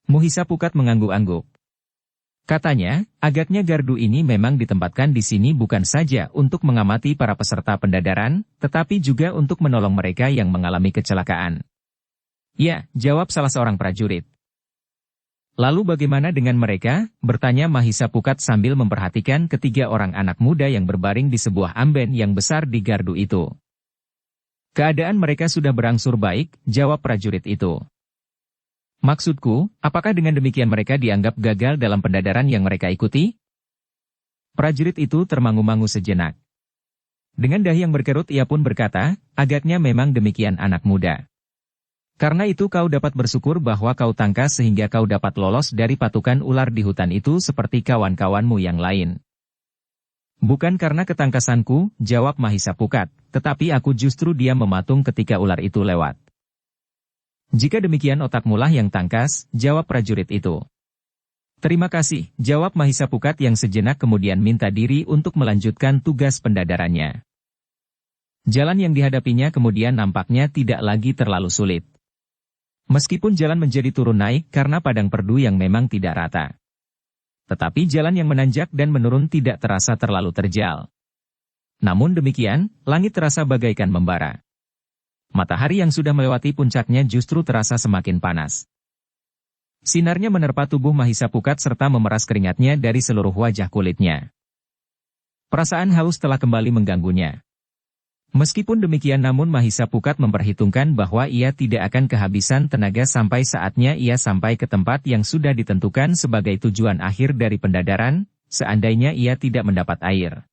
Mahisa Pukat mengangguk-angguk. Katanya, agaknya gardu ini memang ditempatkan di sini bukan saja untuk mengamati para peserta pendadaran, tetapi juga untuk menolong mereka yang mengalami kecelakaan. "Ya," jawab salah seorang prajurit. "Lalu bagaimana dengan mereka?" bertanya Mahisa Pukat sambil memperhatikan ketiga orang anak muda yang berbaring di sebuah amben yang besar di gardu itu. "Keadaan mereka sudah berangsur baik," jawab prajurit itu. "Maksudku, apakah dengan demikian mereka dianggap gagal dalam pendadaran yang mereka ikuti?" Prajurit itu termangu-mangu sejenak. Dengan dahi yang berkerut ia pun berkata, "Agaknya memang demikian anak muda. Karena itu kau dapat bersyukur bahwa kau tangkas sehingga kau dapat lolos dari patukan ular di hutan itu seperti kawan-kawanmu yang lain." "Bukan karena ketangkasanku," jawab Mahisa Pukat, "tetapi aku justru diam mematung ketika ular itu lewat." "Jika demikian otakmu lah yang tangkas," jawab prajurit itu. "Terima kasih," jawab Mahisa Pukat yang sejenak kemudian minta diri untuk melanjutkan tugas pendadarannya. Jalan yang dihadapinya kemudian nampaknya tidak lagi terlalu sulit. Meskipun jalan menjadi turun naik karena padang perdu yang memang tidak rata. Tetapi jalan yang menanjak dan menurun tidak terasa terlalu terjal. Namun demikian, langit terasa bagaikan membara. Matahari yang sudah melewati puncaknya justru terasa semakin panas. Sinarnya menerpa tubuh Mahisa Pukat serta memeras keringatnya dari seluruh wajah kulitnya. Perasaan haus telah kembali mengganggunya. Meskipun demikian namun Mahisa Pukat memperhitungkan bahwa ia tidak akan kehabisan tenaga sampai saatnya ia sampai ke tempat yang sudah ditentukan sebagai tujuan akhir dari pendadaran, seandainya ia tidak mendapat air.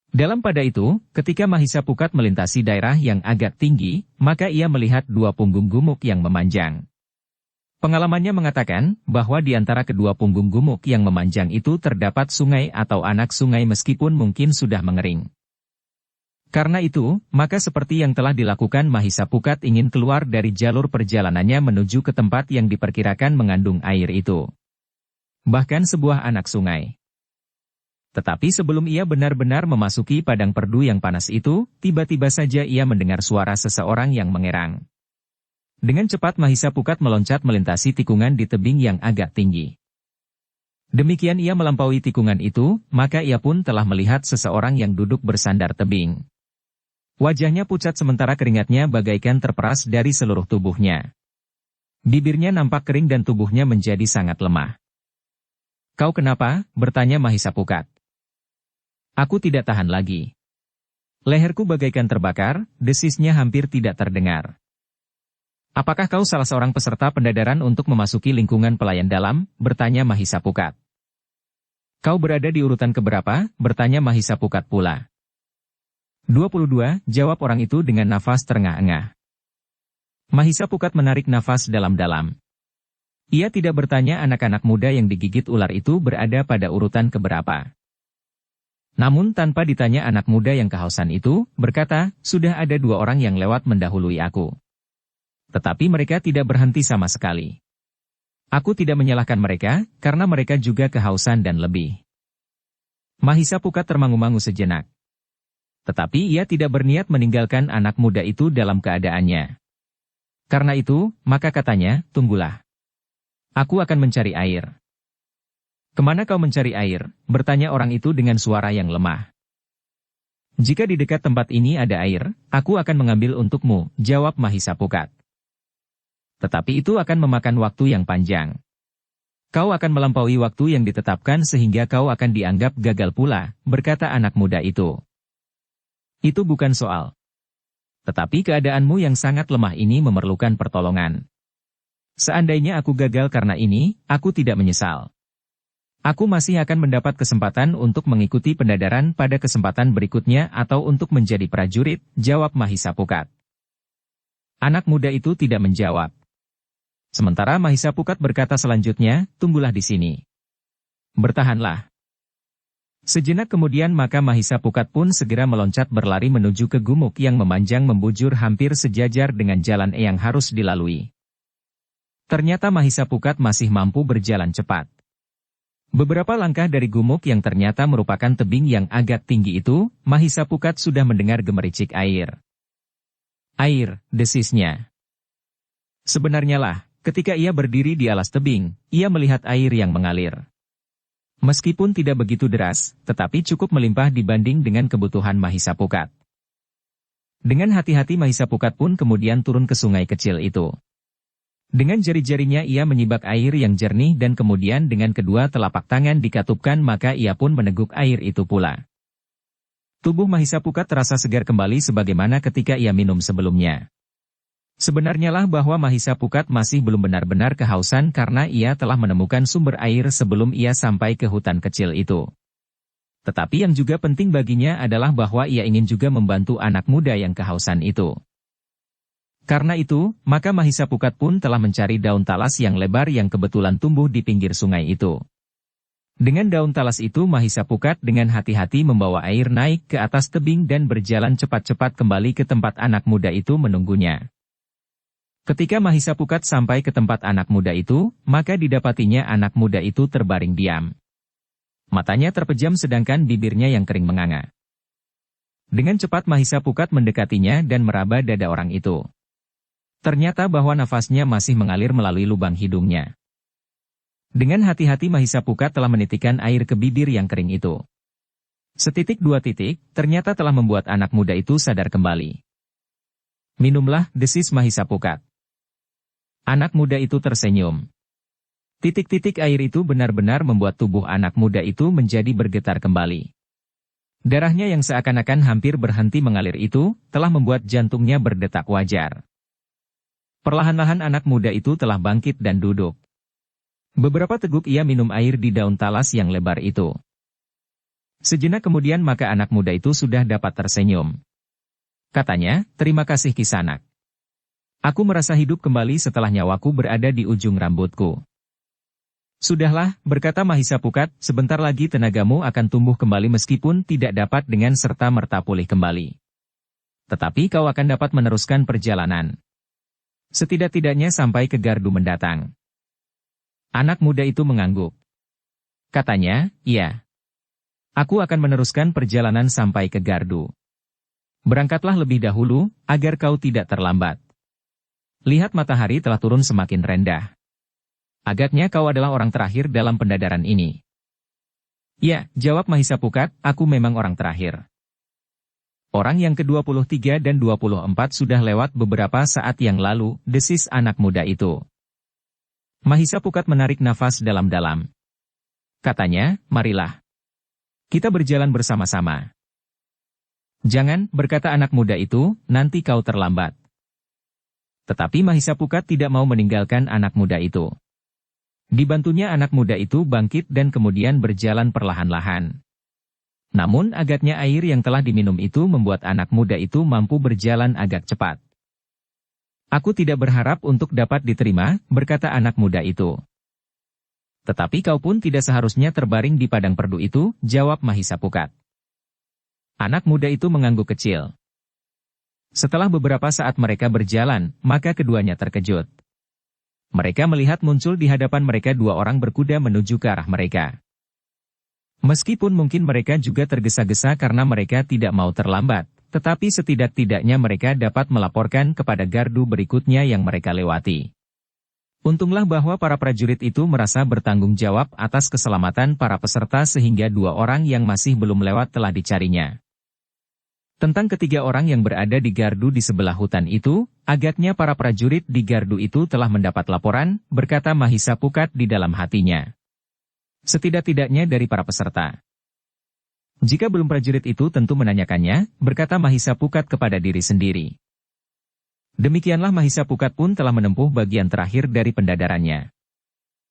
Dalam pada itu, ketika Mahisa Pukat melintasi daerah yang agak tinggi, maka ia melihat dua punggung gumuk yang memanjang. Pengalamannya mengatakan bahwa di antara kedua punggung gumuk yang memanjang itu terdapat sungai atau anak sungai meskipun mungkin sudah mengering. Karena itu, maka seperti yang telah dilakukan Mahisa Pukat ingin keluar dari jalur perjalanannya menuju ke tempat yang diperkirakan mengandung air itu. Bahkan sebuah anak sungai. Tetapi sebelum ia benar-benar memasuki padang perdu yang panas itu, tiba-tiba saja ia mendengar suara seseorang yang mengerang. Dengan cepat Mahisa Pukat meloncat melintasi tikungan di tebing yang agak tinggi. Demikian ia melampaui tikungan itu, maka ia pun telah melihat seseorang yang duduk bersandar tebing. Wajahnya pucat sementara keringatnya bagaikan terperas dari seluruh tubuhnya. Bibirnya nampak kering dan tubuhnya menjadi sangat lemah. "Kau kenapa?" bertanya Mahisa Pukat. "Aku tidak tahan lagi. Leherku bagaikan terbakar," desisnya hampir tidak terdengar. "Apakah kau salah seorang peserta pendadaran untuk memasuki lingkungan pelayan dalam?" bertanya Mahisa Pukat. "Kau berada di urutan keberapa?" bertanya Mahisa Pukat pula. 22, jawab orang itu dengan nafas terengah-engah. Mahisa Pukat menarik nafas dalam-dalam. Ia tidak bertanya anak-anak muda yang digigit ular itu berada pada urutan keberapa. Namun tanpa ditanya anak muda yang kehausan itu, berkata, "Sudah ada dua orang yang lewat mendahului aku. Tetapi mereka tidak berhenti sama sekali. Aku tidak menyalahkan mereka, karena mereka juga kehausan dan lebih." Mahisa Pukat termangu-mangu sejenak. Tetapi ia tidak berniat meninggalkan anak muda itu dalam keadaannya. Karena itu, maka katanya, "Tunggulah. Aku akan mencari air." "Kemana kau mencari air?" bertanya orang itu dengan suara yang lemah. "Jika di dekat tempat ini ada air, aku akan mengambil untukmu," jawab Mahisa Pukat. "Tetapi itu akan memakan waktu yang panjang. Kau akan melampaui waktu yang ditetapkan sehingga kau akan dianggap gagal pula," berkata anak muda itu. "Itu bukan soal. Tetapi keadaanmu yang sangat lemah ini memerlukan pertolongan. Seandainya aku gagal karena ini, aku tidak menyesal. Aku masih akan mendapat kesempatan untuk mengikuti pendadaran pada kesempatan berikutnya atau untuk menjadi prajurit," jawab Mahisa Pukat. Anak muda itu tidak menjawab. Sementara Mahisa Pukat berkata selanjutnya, "Tunggulah di sini. Bertahanlah." Sejenak kemudian maka Mahisa Pukat pun segera meloncat berlari menuju ke gumuk yang memanjang membujur hampir sejajar dengan jalan yang harus dilalui. Ternyata Mahisa Pukat masih mampu berjalan cepat. Beberapa langkah dari gumuk yang ternyata merupakan tebing yang agak tinggi itu, Mahisa Pukat sudah mendengar gemericik air. "Air," desisnya. Sebenarnya lah, ketika ia berdiri di alas tebing, ia melihat air yang mengalir. Meskipun tidak begitu deras, tetapi cukup melimpah dibanding dengan kebutuhan Mahisa Pukat. Dengan hati-hati Mahisa Pukat pun kemudian turun ke sungai kecil itu. Dengan jari-jarinya ia menyibak air yang jernih dan kemudian dengan kedua telapak tangan dikatupkan maka ia pun meneguk air itu pula. Tubuh Mahisa Pukat terasa segar kembali sebagaimana ketika ia minum sebelumnya. Sebenarnya lah bahwa Mahisa Pukat masih belum benar-benar kehausan karena ia telah menemukan sumber air sebelum ia sampai ke hutan kecil itu. Tetapi yang juga penting baginya adalah bahwa ia ingin juga membantu anak muda yang kehausan itu. Karena itu, maka Mahisa Pukat pun telah mencari daun talas yang lebar yang kebetulan tumbuh di pinggir sungai itu. Dengan daun talas itu Mahisa Pukat dengan hati-hati membawa air naik ke atas tebing dan berjalan cepat-cepat kembali ke tempat anak muda itu menunggunya. Ketika Mahisa Pukat sampai ke tempat anak muda itu, maka didapatinya anak muda itu terbaring diam. Matanya terpejam sedangkan bibirnya yang kering menganga. Dengan cepat Mahisa Pukat mendekatinya dan meraba dada orang itu. Ternyata bahwa nafasnya masih mengalir melalui lubang hidungnya. Dengan hati-hati Mahisa Pukat telah menitikkan air ke bibir yang kering itu. Setitik dua titik, ternyata telah membuat anak muda itu sadar kembali. "Minumlah," desis Mahisa Pukat. Anak muda itu tersenyum. Titik-titik air itu benar-benar membuat tubuh anak muda itu menjadi bergetar kembali. Darahnya yang seakan-akan hampir berhenti mengalir itu, telah membuat jantungnya berdetak wajar. Perlahan-lahan anak muda itu telah bangkit dan duduk. Beberapa teguk ia minum air di daun talas yang lebar itu. Sejenak kemudian maka anak muda itu sudah dapat tersenyum. Katanya, "Terima kasih Kisanak. Aku merasa hidup kembali setelah nyawaku berada di ujung rambutku." "Sudahlah," berkata Mahisa Pukat, "sebentar lagi tenagamu akan tumbuh kembali meskipun tidak dapat dengan serta-merta pulih kembali. Tetapi kau akan dapat meneruskan perjalanan. Setidak-tidaknya sampai ke gardu mendatang." Anak muda itu mengangguk. Katanya, "Iya. Aku akan meneruskan perjalanan sampai ke gardu. Berangkatlah lebih dahulu, agar kau tidak terlambat. Lihat matahari telah turun semakin rendah. Agaknya kau adalah orang terakhir dalam pendadaran ini." "Ya," jawab Mahisa Pukat, "aku memang orang terakhir. Orang yang ke-23 dan 24 sudah lewat beberapa saat yang lalu," desis anak muda itu. Mahisa Pukat menarik nafas dalam-dalam. Katanya, "Marilah. Kita berjalan bersama-sama." "Jangan," berkata anak muda itu, "nanti kau terlambat." Tetapi Mahisa Pukat tidak mau meninggalkan anak muda itu. Dibantunya anak muda itu bangkit dan kemudian berjalan perlahan-lahan. Namun agaknya air yang telah diminum itu membuat anak muda itu mampu berjalan agak cepat. "Aku tidak berharap untuk dapat diterima," berkata anak muda itu. "Tetapi kau pun tidak seharusnya terbaring di padang perdu itu," jawab Mahisa Pukat. Anak muda itu mengangguk kecil. Setelah beberapa saat mereka berjalan, maka keduanya terkejut. Mereka melihat muncul di hadapan mereka dua orang berkuda menuju ke arah mereka. Meskipun mungkin mereka juga tergesa-gesa karena mereka tidak mau terlambat, tetapi setidak-tidaknya mereka dapat melaporkan kepada gardu berikutnya yang mereka lewati. Untunglah bahwa para prajurit itu merasa bertanggung jawab atas keselamatan para peserta sehingga dua orang yang masih belum lewat telah dicarinya. Tentang ketiga orang yang berada di gardu di sebelah hutan itu, agaknya para prajurit di gardu itu telah mendapat laporan, berkata Mahisa Pukat di dalam hatinya. Setidak-tidaknya dari para peserta. Jika belum prajurit itu tentu menanyakannya, berkata Mahisa Pukat kepada diri sendiri. Demikianlah Mahisa Pukat pun telah menempuh bagian terakhir dari pendadarannya.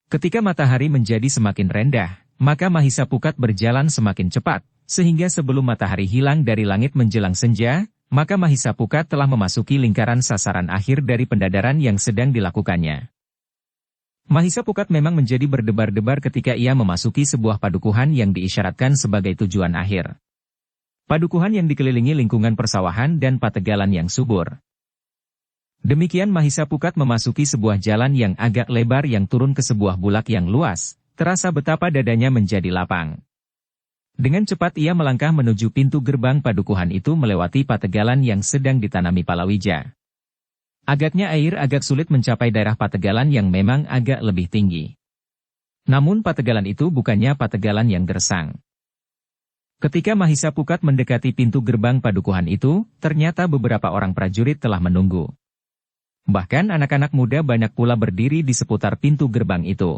Ketika matahari menjadi semakin rendah, maka Mahisa Pukat berjalan semakin cepat. Sehingga sebelum matahari hilang dari langit menjelang senja, maka Mahisa Pukat telah memasuki lingkaran sasaran akhir dari pendadaran yang sedang dilakukannya. Mahisa Pukat memang menjadi berdebar-debar ketika ia memasuki sebuah padukuhan yang diisyaratkan sebagai tujuan akhir. Padukuhan yang dikelilingi lingkungan persawahan dan pategalan yang subur. Demikian Mahisa Pukat memasuki sebuah jalan yang agak lebar yang turun ke sebuah bulak yang luas, terasa betapa dadanya menjadi lapang. Dengan cepat ia melangkah menuju pintu gerbang padukuhan itu melewati pategalan yang sedang ditanami palawija. Agaknya air agak sulit mencapai daerah pategalan yang memang agak lebih tinggi. Namun pategalan itu bukannya pategalan yang gersang. Ketika Mahisa Pukat mendekati pintu gerbang padukuhan itu, ternyata beberapa orang prajurit telah menunggu. Bahkan anak-anak muda banyak pula berdiri di seputar pintu gerbang itu.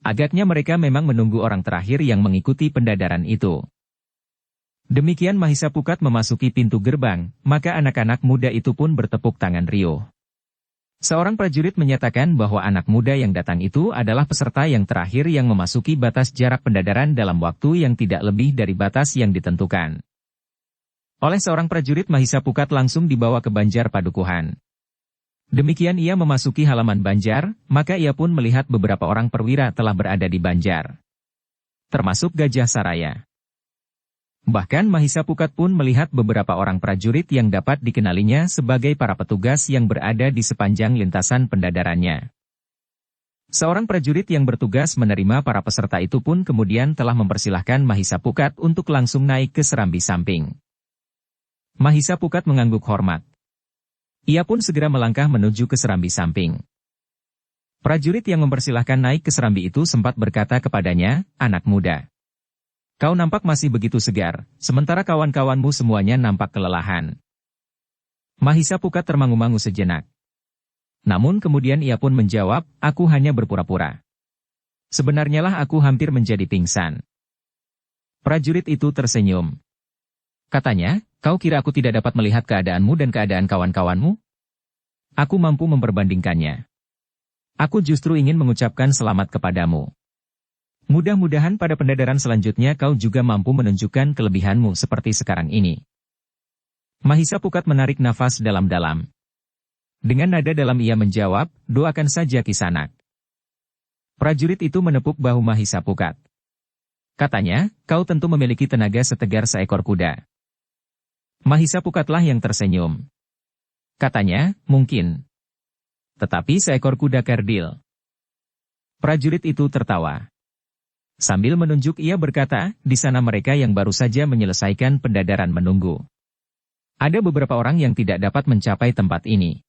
Agaknya mereka memang menunggu orang terakhir yang mengikuti pendadaran itu. Demikian Mahisa Pukat memasuki pintu gerbang, maka anak-anak muda itu pun bertepuk tangan riuh. Seorang prajurit menyatakan bahwa anak muda yang datang itu adalah peserta yang terakhir yang memasuki batas jarak pendadaran dalam waktu yang tidak lebih dari batas yang ditentukan. Oleh seorang prajurit Mahisa Pukat langsung dibawa ke banjar padukuhan. Demikian ia memasuki halaman banjar, maka ia pun melihat beberapa orang perwira telah berada di banjar. Termasuk Gajah Saraya. Bahkan Mahisa Pukat pun melihat beberapa orang prajurit yang dapat dikenalinya sebagai para petugas yang berada di sepanjang lintasan pendadarannya. Seorang prajurit yang bertugas menerima para peserta itu pun kemudian telah mempersilahkan Mahisa Pukat untuk langsung naik ke serambi samping. Mahisa Pukat mengangguk hormat. Ia pun segera melangkah menuju ke serambi samping. Prajurit yang mempersilahkan naik ke serambi itu sempat berkata kepadanya, "Anak muda, kau nampak masih begitu segar, sementara kawan-kawanmu semuanya nampak kelelahan." Mahisa Pukat termangu-mangu sejenak. Namun kemudian ia pun menjawab, "Aku hanya berpura-pura. Sebenarnya lah aku hampir menjadi pingsan." Prajurit itu tersenyum. Katanya, kau kira aku tidak dapat melihat keadaanmu dan keadaan kawan-kawanmu? Aku mampu memperbandingkannya. Aku justru ingin mengucapkan selamat kepadamu. Mudah-mudahan pada pendadaran selanjutnya kau juga mampu menunjukkan kelebihanmu seperti sekarang ini. Mahisa Pukat menarik nafas dalam-dalam. Dengan nada dalam ia menjawab, doakan saja Kisanak. Prajurit itu menepuk bahu Mahisa Pukat. Katanya, kau tentu memiliki tenaga setegar seekor kuda. Mahisa Pukatlah yang tersenyum. Katanya, mungkin. Tetapi seekor kuda kerdil. Prajurit itu tertawa. Sambil menunjuk ia berkata, di sana mereka yang baru saja menyelesaikan pendadaran menunggu. Ada beberapa orang yang tidak dapat mencapai tempat ini.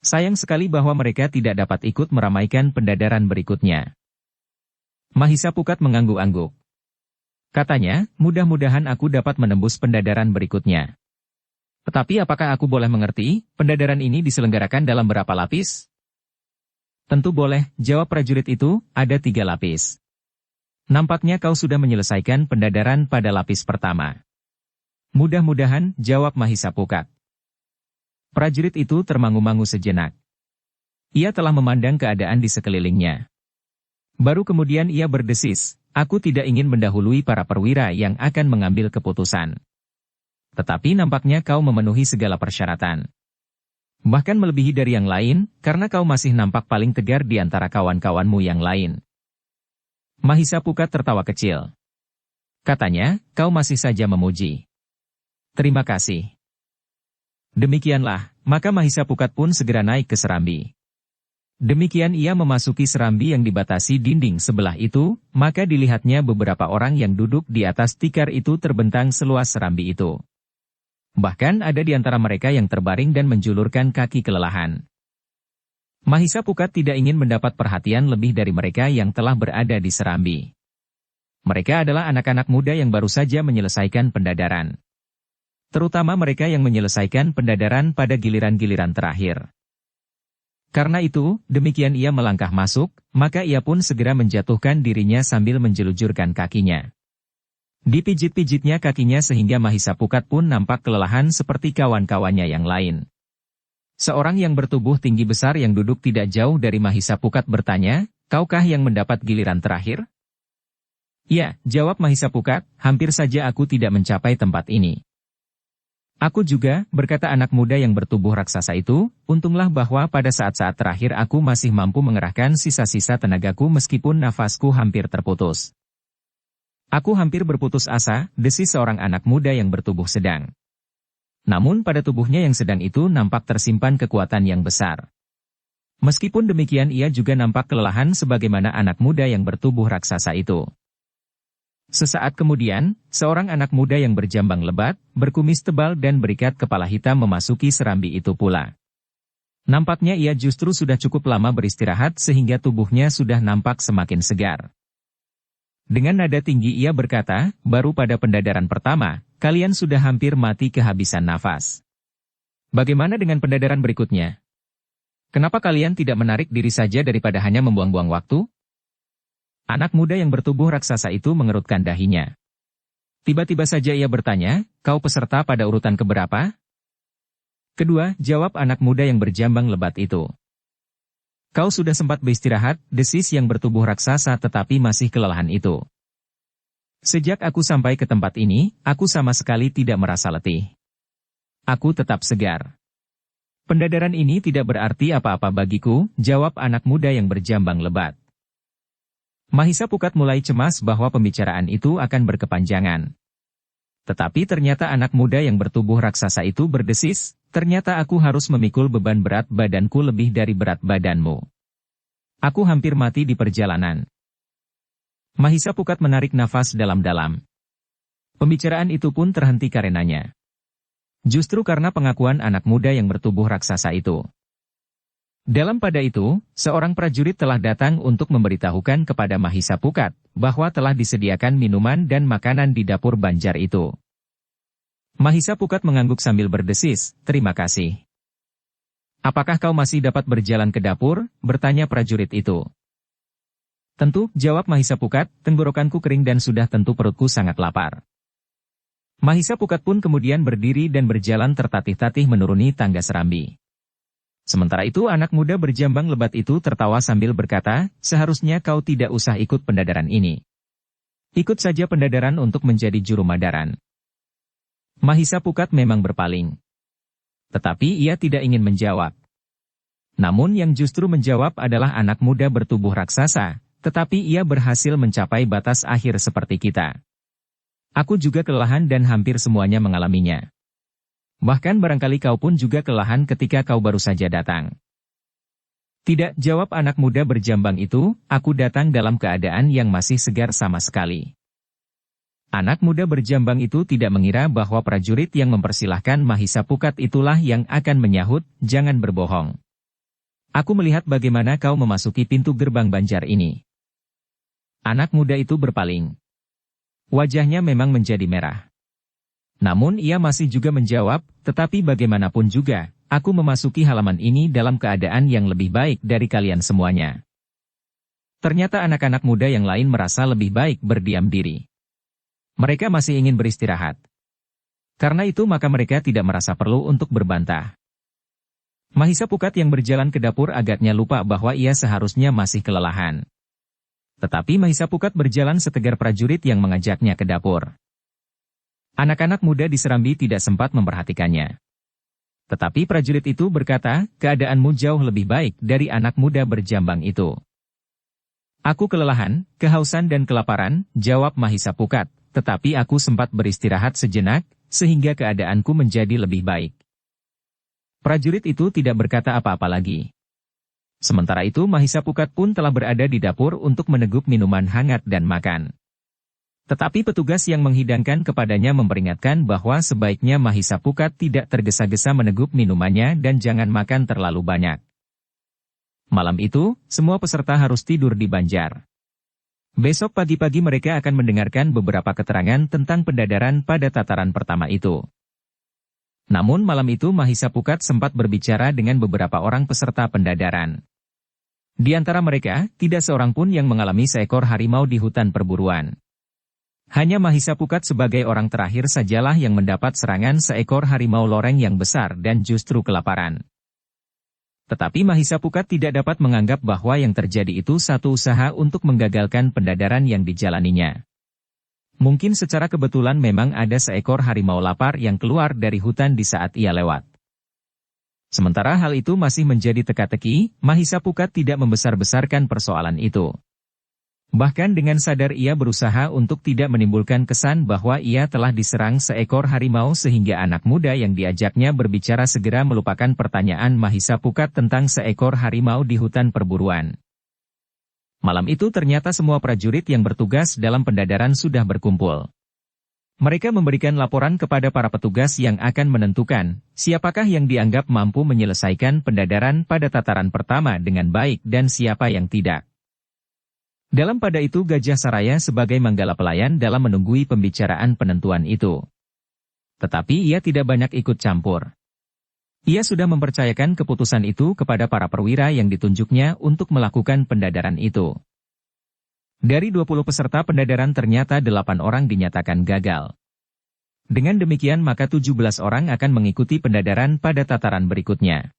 Sayang sekali bahwa mereka tidak dapat ikut meramaikan pendadaran berikutnya. Mahisa Pukat mengangguk-angguk. Katanya, mudah-mudahan aku dapat menembus pendadaran berikutnya. Tetapi apakah aku boleh mengerti, pendadaran ini diselenggarakan dalam berapa lapis? Tentu boleh, jawab prajurit itu, ada 3 lapis. Nampaknya kau sudah menyelesaikan pendadaran pada lapis pertama. Mudah-mudahan, jawab Mahisa Pukat. Prajurit itu termangu-mangu sejenak. Ia telah memandang keadaan di sekelilingnya. Baru kemudian ia berdesis, aku tidak ingin mendahului para perwira yang akan mengambil keputusan. Tetapi nampaknya kau memenuhi segala persyaratan. Bahkan melebihi dari yang lain, karena kau masih nampak paling tegar di antara kawan-kawanmu yang lain. Mahisa Pukat tertawa kecil. Katanya, kau masih saja memuji. Terima kasih. Demikianlah, maka Mahisa Pukat pun segera naik ke serambi. Demikian ia memasuki serambi yang dibatasi dinding sebelah itu, maka dilihatnya beberapa orang yang duduk di atas tikar itu terbentang seluas serambi itu. Bahkan ada di antara mereka yang terbaring dan menjulurkan kaki kelelahan. Mahisa Pukat tidak ingin mendapat perhatian lebih dari mereka yang telah berada di serambi. Mereka adalah anak-anak muda yang baru saja menyelesaikan pendadaran. Terutama mereka yang menyelesaikan pendadaran pada giliran-giliran terakhir. Karena itu, demikian ia melangkah masuk, maka ia pun segera menjatuhkan dirinya sambil menjelujurkan kakinya. Dipijit-pijitnya kakinya sehingga Mahisa Pukat pun nampak kelelahan seperti kawan-kawannya yang lain. Seorang yang bertubuh tinggi besar yang duduk tidak jauh dari Mahisa Pukat bertanya, kaukah yang mendapat giliran terakhir? Ya, jawab Mahisa Pukat, hampir saja aku tidak mencapai tempat ini. Aku juga, berkata anak muda yang bertubuh raksasa itu, untunglah bahwa pada saat-saat terakhir aku masih mampu mengerahkan sisa-sisa tenagaku meskipun nafasku hampir terputus. Aku hampir berputus asa, desis seorang anak muda yang bertubuh sedang. Namun pada tubuhnya yang sedang itu nampak tersimpan kekuatan yang besar. Meskipun demikian ia juga nampak kelelahan sebagaimana anak muda yang bertubuh raksasa itu. Sesaat kemudian, seorang anak muda yang berjambang lebat, berkumis tebal dan berikat kepala hitam memasuki serambi itu pula. Nampaknya ia justru sudah cukup lama beristirahat sehingga tubuhnya sudah nampak semakin segar. Dengan nada tinggi ia berkata, baru pada pendadaran pertama, kalian sudah hampir mati kehabisan nafas. Bagaimana dengan pendadaran berikutnya? Kenapa kalian tidak menarik diri saja daripada hanya membuang-buang waktu? Anak muda yang bertubuh raksasa itu mengerutkan dahinya. Tiba-tiba saja ia bertanya, kau peserta pada urutan keberapa? Kedua, jawab anak muda yang berjambang lebat itu. Kau sudah sempat beristirahat, desis yang bertubuh raksasa tetapi masih kelelahan itu. Sejak aku sampai ke tempat ini, aku sama sekali tidak merasa letih. Aku tetap segar. Pendadaran ini tidak berarti apa-apa bagiku, jawab anak muda yang berjambang lebat. Mahisa Pukat mulai cemas bahwa pembicaraan itu akan berkepanjangan. Tetapi ternyata anak muda yang bertubuh raksasa itu berdesis, ternyata aku harus memikul beban berat badanku lebih dari berat badanmu. Aku hampir mati di perjalanan. Mahisa Pukat menarik nafas dalam-dalam. Pembicaraan itu pun terhenti karenanya. Justru karena pengakuan anak muda yang bertubuh raksasa itu. Dalam pada itu, seorang prajurit telah datang untuk memberitahukan kepada Mahisa Pukat bahwa telah disediakan minuman dan makanan di dapur Banjar itu. Mahisa Pukat mengangguk sambil berdesis, terima kasih. Apakah kau masih dapat berjalan ke dapur? Bertanya prajurit itu. Tentu, jawab Mahisa Pukat, tenggorokanku kering dan sudah tentu perutku sangat lapar. Mahisa Pukat pun kemudian berdiri dan berjalan tertatih-tatih menuruni tangga serambi. Sementara itu anak muda berjambang lebat itu tertawa sambil berkata, seharusnya kau tidak usah ikut pendadaran ini. Ikut saja pendadaran untuk menjadi juru madaran. Mahisa Pukat memang berpaling. Tetapi ia tidak ingin menjawab. Namun yang justru menjawab adalah anak muda bertubuh raksasa, tetapi ia berhasil mencapai batas akhir seperti kita. Aku juga kelelahan dan hampir semuanya mengalaminya. Bahkan barangkali kau pun juga kelelahan ketika kau baru saja datang. Tidak, jawab anak muda berjambang itu, aku datang dalam keadaan yang masih segar sama sekali. Anak muda berjambang itu tidak mengira bahwa prajurit yang mempersilahkan Mahisa Pukat itulah yang akan menyahut, jangan berbohong. Aku melihat bagaimana kau memasuki pintu gerbang Banjar ini. Anak muda itu berpaling. Wajahnya memang menjadi merah. Namun ia masih juga menjawab, tetapi bagaimanapun juga, aku memasuki halaman ini dalam keadaan yang lebih baik dari kalian semuanya. Ternyata anak-anak muda yang lain merasa lebih baik berdiam diri. Mereka masih ingin beristirahat. Karena itu maka mereka tidak merasa perlu untuk berbantah. Mahisa Pukat yang berjalan ke dapur agaknya lupa bahwa ia seharusnya masih kelelahan. Tetapi Mahisa Pukat berjalan setegar prajurit yang mengajaknya ke dapur. Anak-anak muda di serambi tidak sempat memperhatikannya. Tetapi prajurit itu berkata, keadaanmu jauh lebih baik dari anak muda berjambang itu. Aku kelelahan, kehausan dan kelaparan, jawab Mahisa Pukat, tetapi aku sempat beristirahat sejenak, sehingga keadaanku menjadi lebih baik. Prajurit itu tidak berkata apa-apa lagi. Sementara itu Mahisa Pukat pun telah berada di dapur untuk meneguk minuman hangat dan makan. Tetapi petugas yang menghidangkan kepadanya memperingatkan bahwa sebaiknya Mahisa Pukat tidak tergesa-gesa meneguk minumannya dan jangan makan terlalu banyak. Malam itu, semua peserta harus tidur di Banjar. Besok pagi-pagi mereka akan mendengarkan beberapa keterangan tentang pendadaran pada tataran pertama itu. Namun malam itu Mahisa Pukat sempat berbicara dengan beberapa orang peserta pendadaran. Di antara mereka, tidak seorang pun yang mengalami seekor harimau di hutan perburuan. Hanya Mahisa Pukat sebagai orang terakhir sajalah yang mendapat serangan seekor harimau loreng yang besar dan justru kelaparan. Tetapi Mahisa Pukat tidak dapat menganggap bahwa yang terjadi itu satu usaha untuk menggagalkan pendadaran yang dijalaninya. Mungkin secara kebetulan memang ada seekor harimau lapar yang keluar dari hutan di saat ia lewat. Sementara hal itu masih menjadi teka-teki, Mahisa Pukat tidak membesar-besarkan persoalan itu. Bahkan dengan sadar ia berusaha untuk tidak menimbulkan kesan bahwa ia telah diserang seekor harimau sehingga anak muda yang diajaknya berbicara segera melupakan pertanyaan Mahisa Pukat tentang seekor harimau di hutan perburuan. Malam itu ternyata semua prajurit yang bertugas dalam pendadaran sudah berkumpul. Mereka memberikan laporan kepada para petugas yang akan menentukan siapakah yang dianggap mampu menyelesaikan pendadaran pada tataran pertama dengan baik dan siapa yang tidak. Dalam pada itu Gajah Saraya sebagai manggala pelayan dalam menunggui pembicaraan penentuan itu. Tetapi ia tidak banyak ikut campur. Ia sudah mempercayakan keputusan itu kepada para perwira yang ditunjuknya untuk melakukan pendadaran itu. Dari 20 peserta pendadaran ternyata 8 orang dinyatakan gagal. Dengan demikian maka 17 orang akan mengikuti pendadaran pada tataran berikutnya.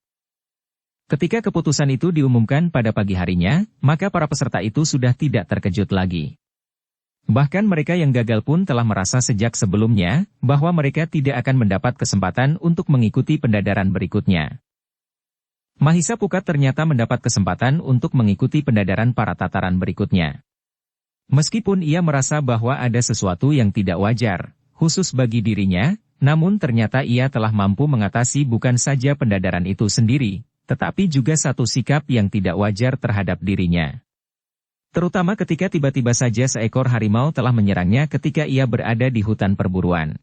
Ketika keputusan itu diumumkan pada pagi harinya, maka para peserta itu sudah tidak terkejut lagi. Bahkan mereka yang gagal pun telah merasa sejak sebelumnya, bahwa mereka tidak akan mendapat kesempatan untuk mengikuti pendadaran berikutnya. Mahisa Pukat ternyata mendapat kesempatan untuk mengikuti pendadaran para tataran berikutnya. Meskipun ia merasa bahwa ada sesuatu yang tidak wajar, khusus bagi dirinya, namun ternyata ia telah mampu mengatasi bukan saja pendadaran itu sendiri, tetapi juga satu sikap yang tidak wajar terhadap dirinya. Terutama ketika tiba-tiba saja seekor harimau telah menyerangnya ketika ia berada di hutan perburuan.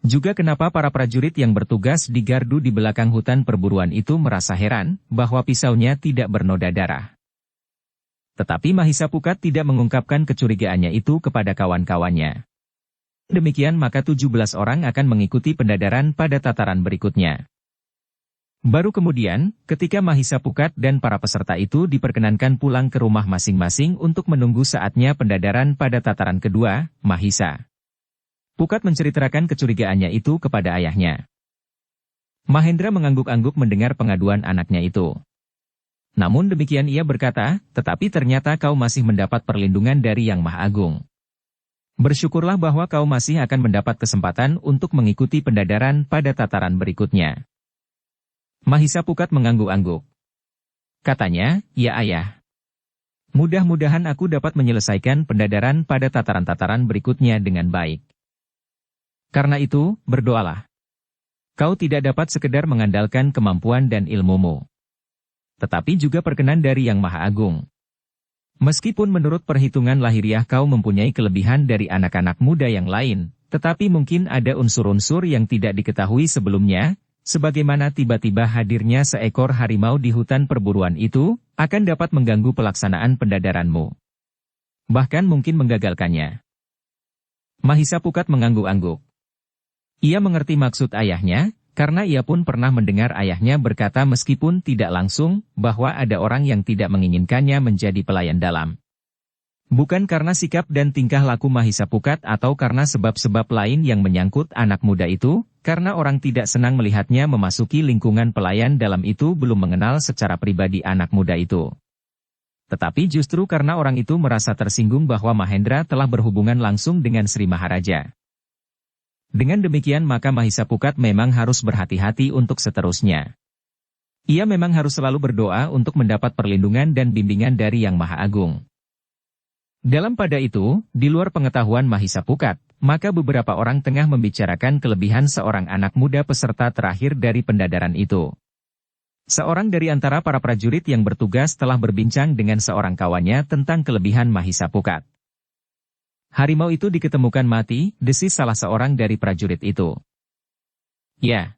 Juga kenapa para prajurit yang bertugas di gardu di belakang hutan perburuan itu merasa heran bahwa pisaunya tidak bernoda darah. Tetapi Mahisa Pukat tidak mengungkapkan kecurigaannya itu kepada kawan-kawannya. Demikian maka 17 orang akan mengikuti pendadaran pada tataran berikutnya. Baru kemudian, ketika Mahisa Pukat dan para peserta itu diperkenankan pulang ke rumah masing-masing untuk menunggu saatnya pendadaran pada tataran kedua, Mahisa Pukat menceritakan kecurigaannya itu kepada ayahnya. Mahendra mengangguk-angguk mendengar pengaduan anaknya itu. Namun demikian ia berkata, tetapi ternyata kau masih mendapat perlindungan dari Yang Maha Agung. Bersyukurlah bahwa kau masih akan mendapat kesempatan untuk mengikuti pendadaran pada tataran berikutnya. Mahisa Pukat mengangguk-angguk. Katanya, ya ayah. Mudah-mudahan aku dapat menyelesaikan pendadaran pada tataran-tataran berikutnya dengan baik. Karena itu, berdoalah. Kau tidak dapat sekedar mengandalkan kemampuan dan ilmumu, tetapi juga perkenan dari Yang Maha Agung. Meskipun menurut perhitungan lahiriah kau mempunyai kelebihan dari anak-anak muda yang lain, tetapi mungkin ada unsur-unsur yang tidak diketahui sebelumnya, sebagaimana tiba-tiba hadirnya seekor harimau di hutan perburuan itu, akan dapat mengganggu pelaksanaan pendadaranmu. Bahkan mungkin menggagalkannya. Mahisa Pukat mengangguk-angguk. Ia mengerti maksud ayahnya, karena ia pun pernah mendengar ayahnya berkata meskipun tidak langsung, bahwa ada orang yang tidak menginginkannya menjadi pelayan dalam. Bukan karena sikap dan tingkah laku Mahisa Pukat atau karena sebab-sebab lain yang menyangkut anak muda itu, karena orang tidak senang melihatnya memasuki lingkungan pelayan dalam itu belum mengenal secara pribadi anak muda itu. Tetapi justru karena orang itu merasa tersinggung bahwa Mahendra telah berhubungan langsung dengan Sri Maharaja. Dengan demikian maka Mahisa Pukat memang harus berhati-hati untuk seterusnya. Ia memang harus selalu berdoa untuk mendapat perlindungan dan bimbingan dari Yang Maha Agung. Dalam pada itu, di luar pengetahuan Mahisa Pukat, maka beberapa orang tengah membicarakan kelebihan seorang anak muda peserta terakhir dari pendadaran itu. Seorang dari antara para prajurit yang bertugas telah berbincang dengan seorang kawannya tentang kelebihan Mahisa Pukat. Harimau itu diketemukan mati, desis salah seorang dari prajurit itu. Ya.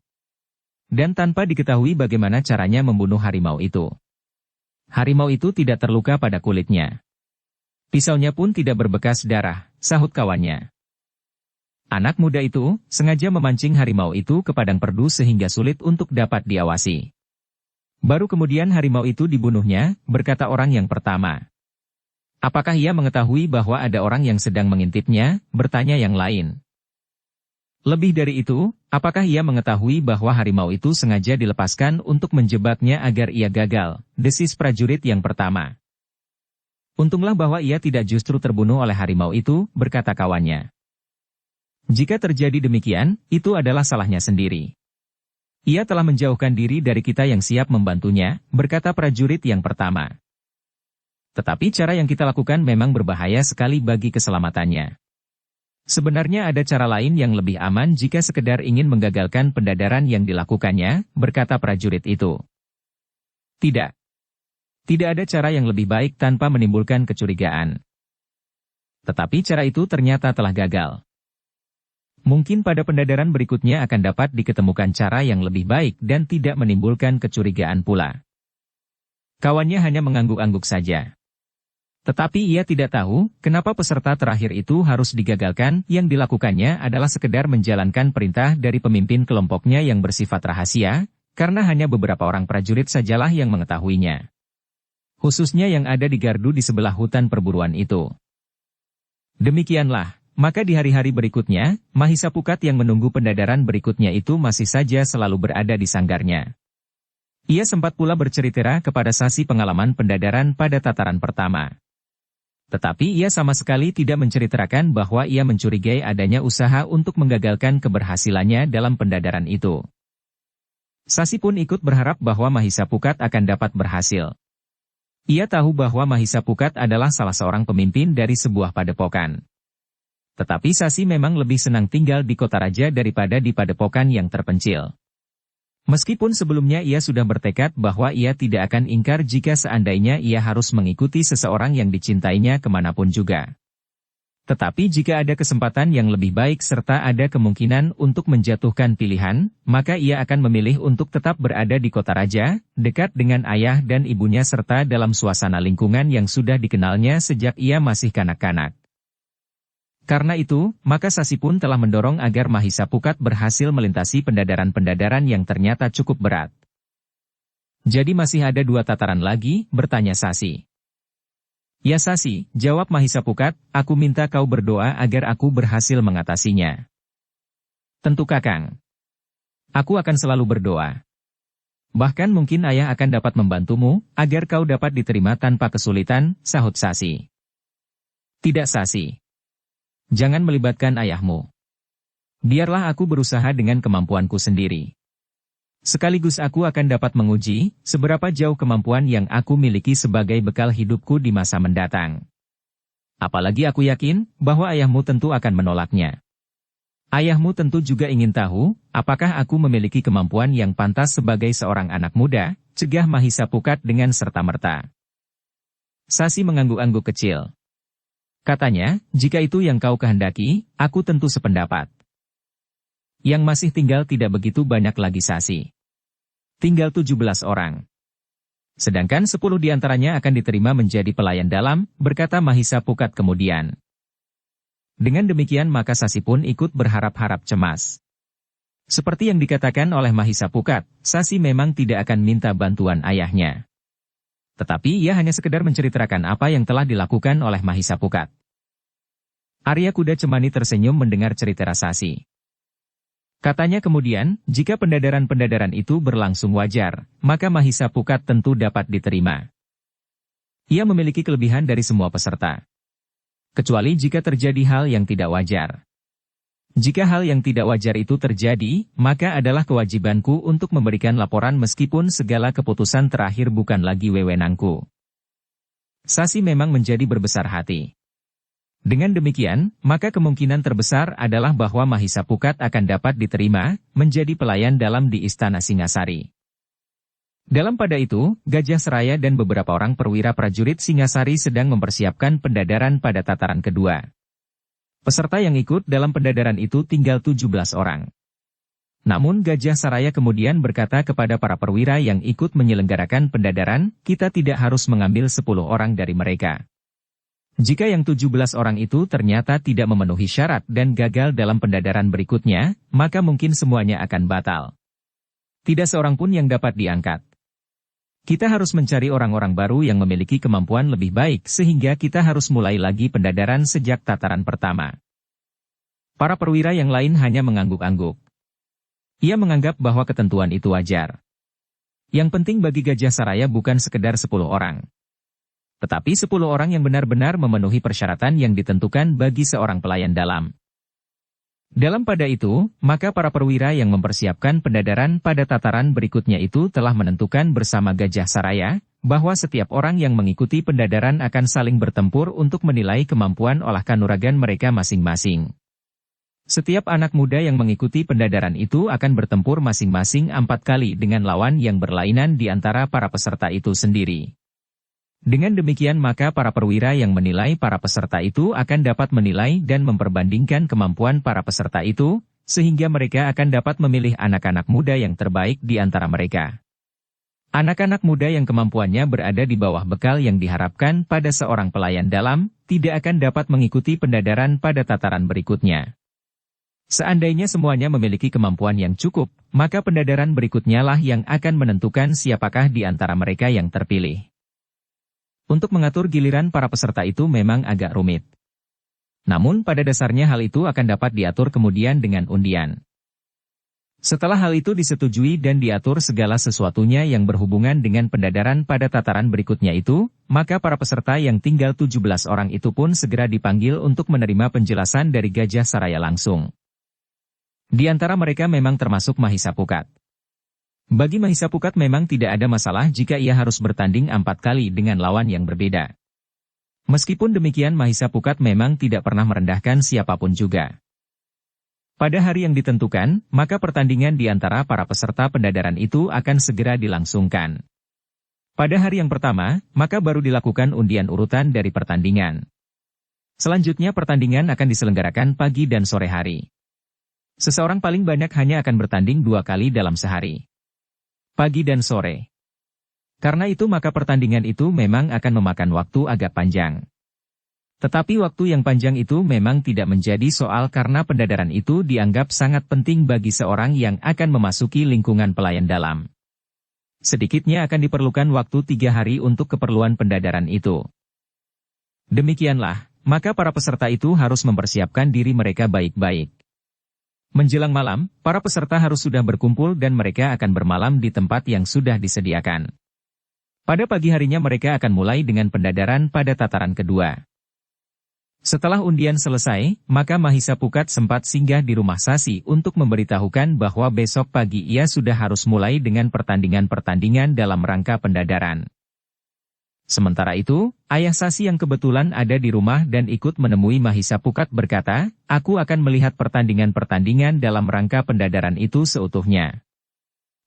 Dan tanpa diketahui bagaimana caranya membunuh harimau itu. Harimau itu tidak terluka pada kulitnya. Pisaunya pun tidak berbekas darah, sahut kawannya. Anak muda itu sengaja memancing harimau itu ke padang perdu sehingga sulit untuk dapat diawasi. Baru kemudian harimau itu dibunuhnya, berkata orang yang pertama. Apakah ia mengetahui bahwa ada orang yang sedang mengintipnya, bertanya yang lain. Lebih dari itu, apakah ia mengetahui bahwa harimau itu sengaja dilepaskan untuk menjebaknya agar ia gagal, desis prajurit yang pertama. Untunglah bahwa ia tidak justru terbunuh oleh harimau itu, berkata kawannya. Jika terjadi demikian, itu adalah salahnya sendiri. Ia telah menjauhkan diri dari kita yang siap membantunya, berkata prajurit yang pertama. Tetapi cara yang kita lakukan memang berbahaya sekali bagi keselamatannya. Sebenarnya ada cara lain yang lebih aman jika sekedar ingin menggagalkan pendadaran yang dilakukannya, berkata prajurit itu. Tidak. Tidak ada cara yang lebih baik tanpa menimbulkan kecurigaan. Tetapi cara itu ternyata telah gagal. Mungkin pada pendadaran berikutnya akan dapat diketemukan cara yang lebih baik dan tidak menimbulkan kecurigaan pula. Kawannya hanya mengangguk-angguk saja. Tetapi ia tidak tahu, kenapa peserta terakhir itu harus digagalkan, yang dilakukannya adalah sekedar menjalankan perintah dari pemimpin kelompoknya yang bersifat rahasia, karena hanya beberapa orang prajurit sajalah yang mengetahuinya. Khususnya yang ada di gardu di sebelah hutan perburuan itu. Demikianlah, maka di hari-hari berikutnya, Mahisa Pukat yang menunggu pendadaran berikutnya itu masih saja selalu berada di sanggarnya. Ia sempat pula bercerita kepada Sasi pengalaman pendadaran pada tataran pertama. Tetapi ia sama sekali tidak menceritakan bahwa ia mencurigai adanya usaha untuk menggagalkan keberhasilannya dalam pendadaran itu. Sasi pun ikut berharap bahwa Mahisa Pukat akan dapat berhasil. Ia tahu bahwa Mahisa Pukat adalah salah seorang pemimpin dari sebuah padepokan. Tetapi Sasi memang lebih senang tinggal di kota raja daripada di padepokan yang terpencil. Meskipun sebelumnya ia sudah bertekad bahwa ia tidak akan ingkar jika seandainya ia harus mengikuti seseorang yang dicintainya kemanapun juga. Tetapi jika ada kesempatan yang lebih baik serta ada kemungkinan untuk menjatuhkan pilihan, maka ia akan memilih untuk tetap berada di kota raja, dekat dengan ayah dan ibunya serta dalam suasana lingkungan yang sudah dikenalnya sejak ia masih kanak-kanak. Karena itu, maka Sasi pun telah mendorong agar Mahisa Pukat berhasil melintasi pendadaran-pendadaran yang ternyata cukup berat. Jadi masih ada 2 tataran lagi, bertanya Sasi. Ya Sasi, jawab Mahisa Pukat, aku minta kau berdoa agar aku berhasil mengatasinya. Tentu Kakang. Aku akan selalu berdoa. Bahkan mungkin ayah akan dapat membantumu, agar kau dapat diterima tanpa kesulitan, sahut Sasi. Tidak Sasi. Jangan melibatkan ayahmu. Biarlah aku berusaha dengan kemampuanku sendiri. Sekaligus aku akan dapat menguji, seberapa jauh kemampuan yang aku miliki sebagai bekal hidupku di masa mendatang. Apalagi aku yakin, bahwa ayahmu tentu akan menolaknya. Ayahmu tentu juga ingin tahu, apakah aku memiliki kemampuan yang pantas sebagai seorang anak muda, cegah Mahisa Pukat dengan serta-merta. Sasi mengangguk-angguk kecil. Katanya, jika itu yang kau kehendaki, aku tentu sependapat. Yang masih tinggal tidak begitu banyak lagi Sasi. Tinggal 17 orang. Sedangkan 10 diantaranya akan diterima menjadi pelayan dalam, berkata Mahisa Pukat kemudian. Dengan demikian maka Sasi pun ikut berharap-harap cemas. Seperti yang dikatakan oleh Mahisa Pukat, Sasi memang tidak akan minta bantuan ayahnya. Tetapi ia hanya sekedar menceritakan apa yang telah dilakukan oleh Mahisa Pukat. Arya Kuda Cemani tersenyum mendengar cerita Sasi. Katanya kemudian, jika pendadaran-pendadaran itu berlangsung wajar, maka Mahisa Pukat tentu dapat diterima. Ia memiliki kelebihan dari semua peserta. Kecuali jika terjadi hal yang tidak wajar. Jika hal yang tidak wajar itu terjadi, maka adalah kewajibanku untuk memberikan laporan meskipun segala keputusan terakhir bukan lagi wewenangku. Sasi memang menjadi berbesar hati. Dengan demikian, maka kemungkinan terbesar adalah bahwa Mahisa Pukat akan dapat diterima, menjadi pelayan dalam di Istana Singasari. Dalam pada itu, Gajah Seraya dan beberapa orang perwira prajurit Singasari sedang mempersiapkan pendadaran pada tataran kedua. Peserta yang ikut dalam pendadaran itu tinggal 17 orang. Namun Gajah Seraya kemudian berkata kepada para perwira yang ikut menyelenggarakan pendadaran, kita tidak harus mengambil 10 orang dari mereka. Jika yang 17 orang itu ternyata tidak memenuhi syarat dan gagal dalam pendadaran berikutnya, maka mungkin semuanya akan batal. Tidak seorang pun yang dapat diangkat. Kita harus mencari orang-orang baru yang memiliki kemampuan lebih baik sehingga kita harus mulai lagi pendadaran sejak tataran pertama. Para perwira yang lain hanya mengangguk-angguk. Ia menganggap bahwa ketentuan itu wajar. Yang penting bagi Gajah Seraya bukan sekedar 10 orang. Tetapi 10 orang yang benar-benar memenuhi persyaratan yang ditentukan bagi seorang pelayan dalam. Dalam pada itu, maka para perwira yang mempersiapkan pendadaran pada tataran berikutnya itu telah menentukan bersama Gajah Seraya, bahwa setiap orang yang mengikuti pendadaran akan saling bertempur untuk menilai kemampuan olah kanuragan mereka masing-masing. Setiap anak muda yang mengikuti pendadaran itu akan bertempur masing-masing 4 kali dengan lawan yang berlainan di antara para peserta itu sendiri. Dengan demikian maka para perwira yang menilai para peserta itu akan dapat menilai dan memperbandingkan kemampuan para peserta itu, sehingga mereka akan dapat memilih anak-anak muda yang terbaik di antara mereka. Anak-anak muda yang kemampuannya berada di bawah bekal yang diharapkan pada seorang pelayan dalam, tidak akan dapat mengikuti pendadaran pada tataran berikutnya. Seandainya semuanya memiliki kemampuan yang cukup, maka pendadaran berikutnya lah yang akan menentukan siapakah di antara mereka yang terpilih. Untuk mengatur giliran para peserta itu memang agak rumit. Namun pada dasarnya hal itu akan dapat diatur kemudian dengan undian. Setelah hal itu disetujui dan diatur segala sesuatunya yang berhubungan dengan pendadaran pada tataran berikutnya itu, maka para peserta yang tinggal 17 orang itu pun segera dipanggil untuk menerima penjelasan dari Gajah Seraya langsung. Di antara mereka memang termasuk Mahisa Pukat. Bagi Mahisa Pukat memang tidak ada masalah jika ia harus bertanding 4 kali dengan lawan yang berbeda. Meskipun demikian Mahisa Pukat memang tidak pernah merendahkan siapapun juga. Pada hari yang ditentukan, maka pertandingan di antara para peserta pendadaran itu akan segera dilangsungkan. Pada hari yang pertama, maka baru dilakukan undian urutan dari pertandingan. Selanjutnya pertandingan akan diselenggarakan pagi dan sore hari. Seseorang paling banyak hanya akan bertanding 2 kali dalam sehari. Pagi dan sore. Karena itu maka pertandingan itu memang akan memakan waktu agak panjang. Tetapi waktu yang panjang itu memang tidak menjadi soal karena pendadaran itu dianggap sangat penting bagi seorang yang akan memasuki lingkungan pelayan dalam. Sedikitnya akan diperlukan waktu 3 hari untuk keperluan pendadaran itu. Demikianlah, maka para peserta itu harus mempersiapkan diri mereka baik-baik. Menjelang malam, para peserta harus sudah berkumpul dan mereka akan bermalam di tempat yang sudah disediakan. Pada pagi harinya mereka akan mulai dengan pendadaran pada tataran kedua. Setelah undian selesai, maka Mahisa Pukat sempat singgah di rumah Sasi untuk memberitahukan bahwa besok pagi ia sudah harus mulai dengan pertandingan-pertandingan dalam rangka pendadaran. Sementara itu, ayah Sasi yang kebetulan ada di rumah dan ikut menemui Mahisa Pukat berkata, "Aku akan melihat pertandingan-pertandingan dalam rangka pendadaran itu seutuhnya.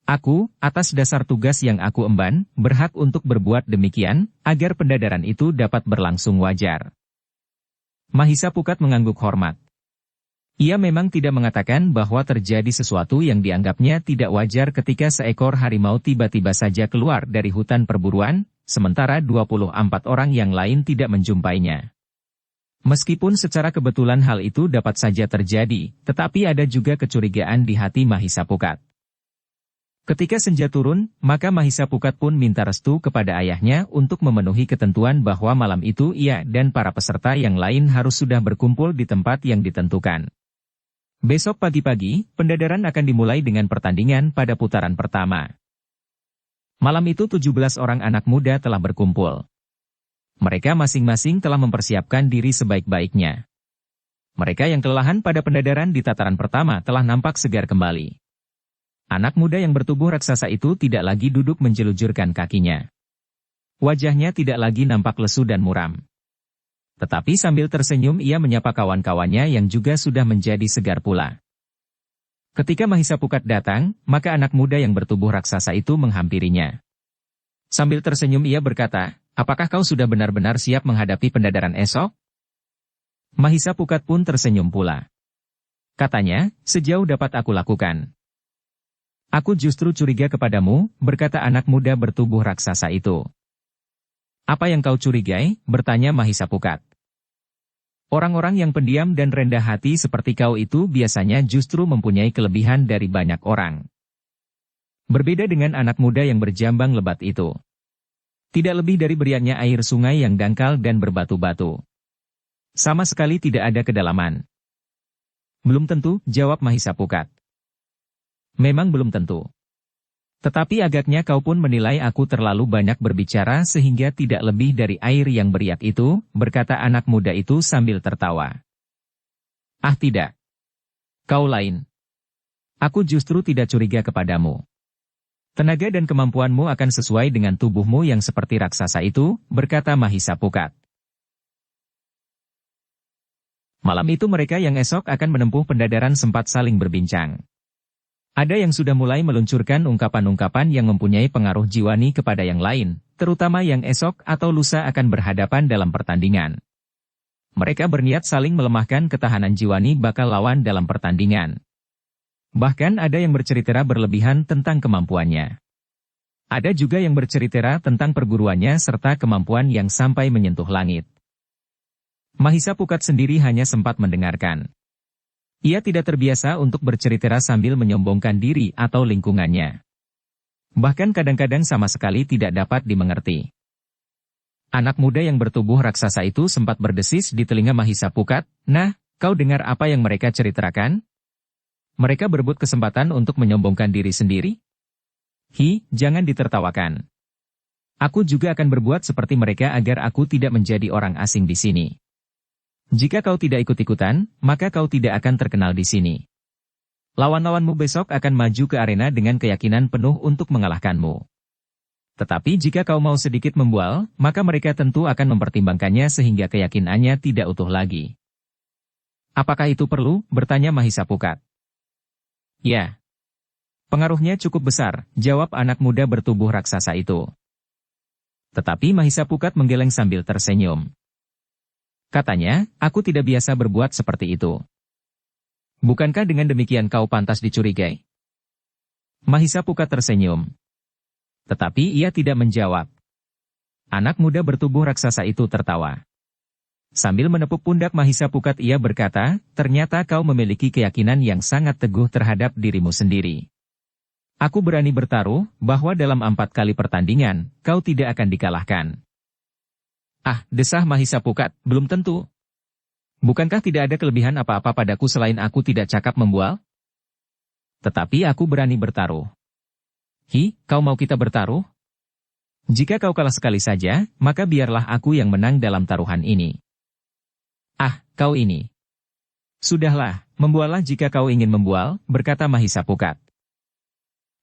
Aku, atas dasar tugas yang aku emban, berhak untuk berbuat demikian, agar pendadaran itu dapat berlangsung wajar." Mahisa Pukat mengangguk hormat. Ia memang tidak mengatakan bahwa terjadi sesuatu yang dianggapnya tidak wajar ketika seekor harimau tiba-tiba saja keluar dari hutan perburuan, sementara 24 orang yang lain tidak menjumpainya. Meskipun secara kebetulan hal itu dapat saja terjadi, tetapi ada juga kecurigaan di hati Mahisa Pukat. Ketika senja turun, maka Mahisa Pukat pun minta restu kepada ayahnya untuk memenuhi ketentuan bahwa malam itu ia dan para peserta yang lain harus sudah berkumpul di tempat yang ditentukan. Besok pagi-pagi, pendadaran akan dimulai dengan pertandingan pada putaran pertama. Malam itu 17 orang anak muda telah berkumpul. Mereka masing-masing telah mempersiapkan diri sebaik-baiknya. Mereka yang kelelahan pada pendadaran di tataran pertama telah nampak segar kembali. Anak muda yang bertubuh raksasa itu tidak lagi duduk menjelujurkan kakinya. Wajahnya tidak lagi nampak lesu dan muram. Tetapi sambil tersenyum ia menyapa kawan-kawannya yang juga sudah menjadi segar pula. Ketika Mahisa Pukat datang, maka anak muda yang bertubuh raksasa itu menghampirinya. Sambil tersenyum ia berkata, "Apakah kau sudah benar-benar siap menghadapi pendadaran esok?" Mahisa Pukat pun tersenyum pula. Katanya, "Sejauh dapat aku lakukan." "Aku justru curiga kepadamu," berkata anak muda bertubuh raksasa itu. "Apa yang kau curigai?" bertanya Mahisa Pukat. "Orang-orang yang pendiam dan rendah hati seperti kau itu biasanya justru mempunyai kelebihan dari banyak orang. Berbeda dengan anak muda yang berjambang lebat itu. Tidak lebih dari beriaknya air sungai yang dangkal dan berbatu-batu. Sama sekali tidak ada kedalaman." "Belum tentu," jawab Mahisa Pukat. "Memang belum tentu. Tetapi agaknya kau pun menilai aku terlalu banyak berbicara sehingga tidak lebih dari air yang beriak itu," berkata anak muda itu sambil tertawa. "Ah tidak. Kau lain. Aku justru tidak curiga kepadamu. Tenaga dan kemampuanmu akan sesuai dengan tubuhmu yang seperti raksasa itu," berkata Mahisa Pukat. Malam itu mereka yang esok akan menempuh pendadaran sempat saling berbincang. Ada yang sudah mulai meluncurkan ungkapan-ungkapan yang mempunyai pengaruh jiwani kepada yang lain, terutama yang esok atau lusa akan berhadapan dalam pertandingan. Mereka berniat saling melemahkan ketahanan jiwani bakal lawan dalam pertandingan. Bahkan ada yang bercerita berlebihan tentang kemampuannya. Ada juga yang bercerita tentang perguruannya serta kemampuan yang sampai menyentuh langit. Mahisa Pukat sendiri hanya sempat mendengarkan. Ia tidak terbiasa untuk bercerita sambil menyombongkan diri atau lingkungannya. Bahkan kadang-kadang sama sekali tidak dapat dimengerti. Anak muda yang bertubuh raksasa itu sempat berdesis di telinga Mahisa Pukat, "Nah, kau dengar apa yang mereka ceritakan? Mereka berebut kesempatan untuk menyombongkan diri sendiri? Hi, jangan ditertawakan. Aku juga akan berbuat seperti mereka agar aku tidak menjadi orang asing di sini. Jika kau tidak ikut-ikutan, maka kau tidak akan terkenal di sini. Lawan-lawanmu besok akan maju ke arena dengan keyakinan penuh untuk mengalahkanmu. Tetapi jika kau mau sedikit membual, maka mereka tentu akan mempertimbangkannya sehingga keyakinannya tidak utuh lagi." "Apakah itu perlu?" bertanya Mahisa Pukat. "Ya. Pengaruhnya cukup besar," jawab anak muda bertubuh raksasa itu. Tetapi Mahisa Pukat menggeleng sambil tersenyum. Katanya, "Aku tidak biasa berbuat seperti itu. Bukankah dengan demikian kau pantas dicurigai?" Mahisa Pukat tersenyum. Tetapi ia tidak menjawab. Anak muda bertubuh raksasa itu tertawa. Sambil menepuk pundak Mahisa Pukat ia berkata, "Ternyata kau memiliki keyakinan yang sangat teguh terhadap dirimu sendiri. Aku berani bertaruh bahwa dalam 4 kali pertandingan, kau tidak akan dikalahkan." Ah, desah Mahisa Pukat, belum tentu. Bukankah tidak ada kelebihan apa-apa padaku selain aku tidak cakap membual? Tetapi aku berani bertaruh. Hi, kau mau kita bertaruh? Jika kau kalah sekali saja, maka biarlah aku yang menang dalam taruhan ini. Ah, kau ini. Sudahlah, membuallah jika kau ingin membual, berkata Mahisa Pukat.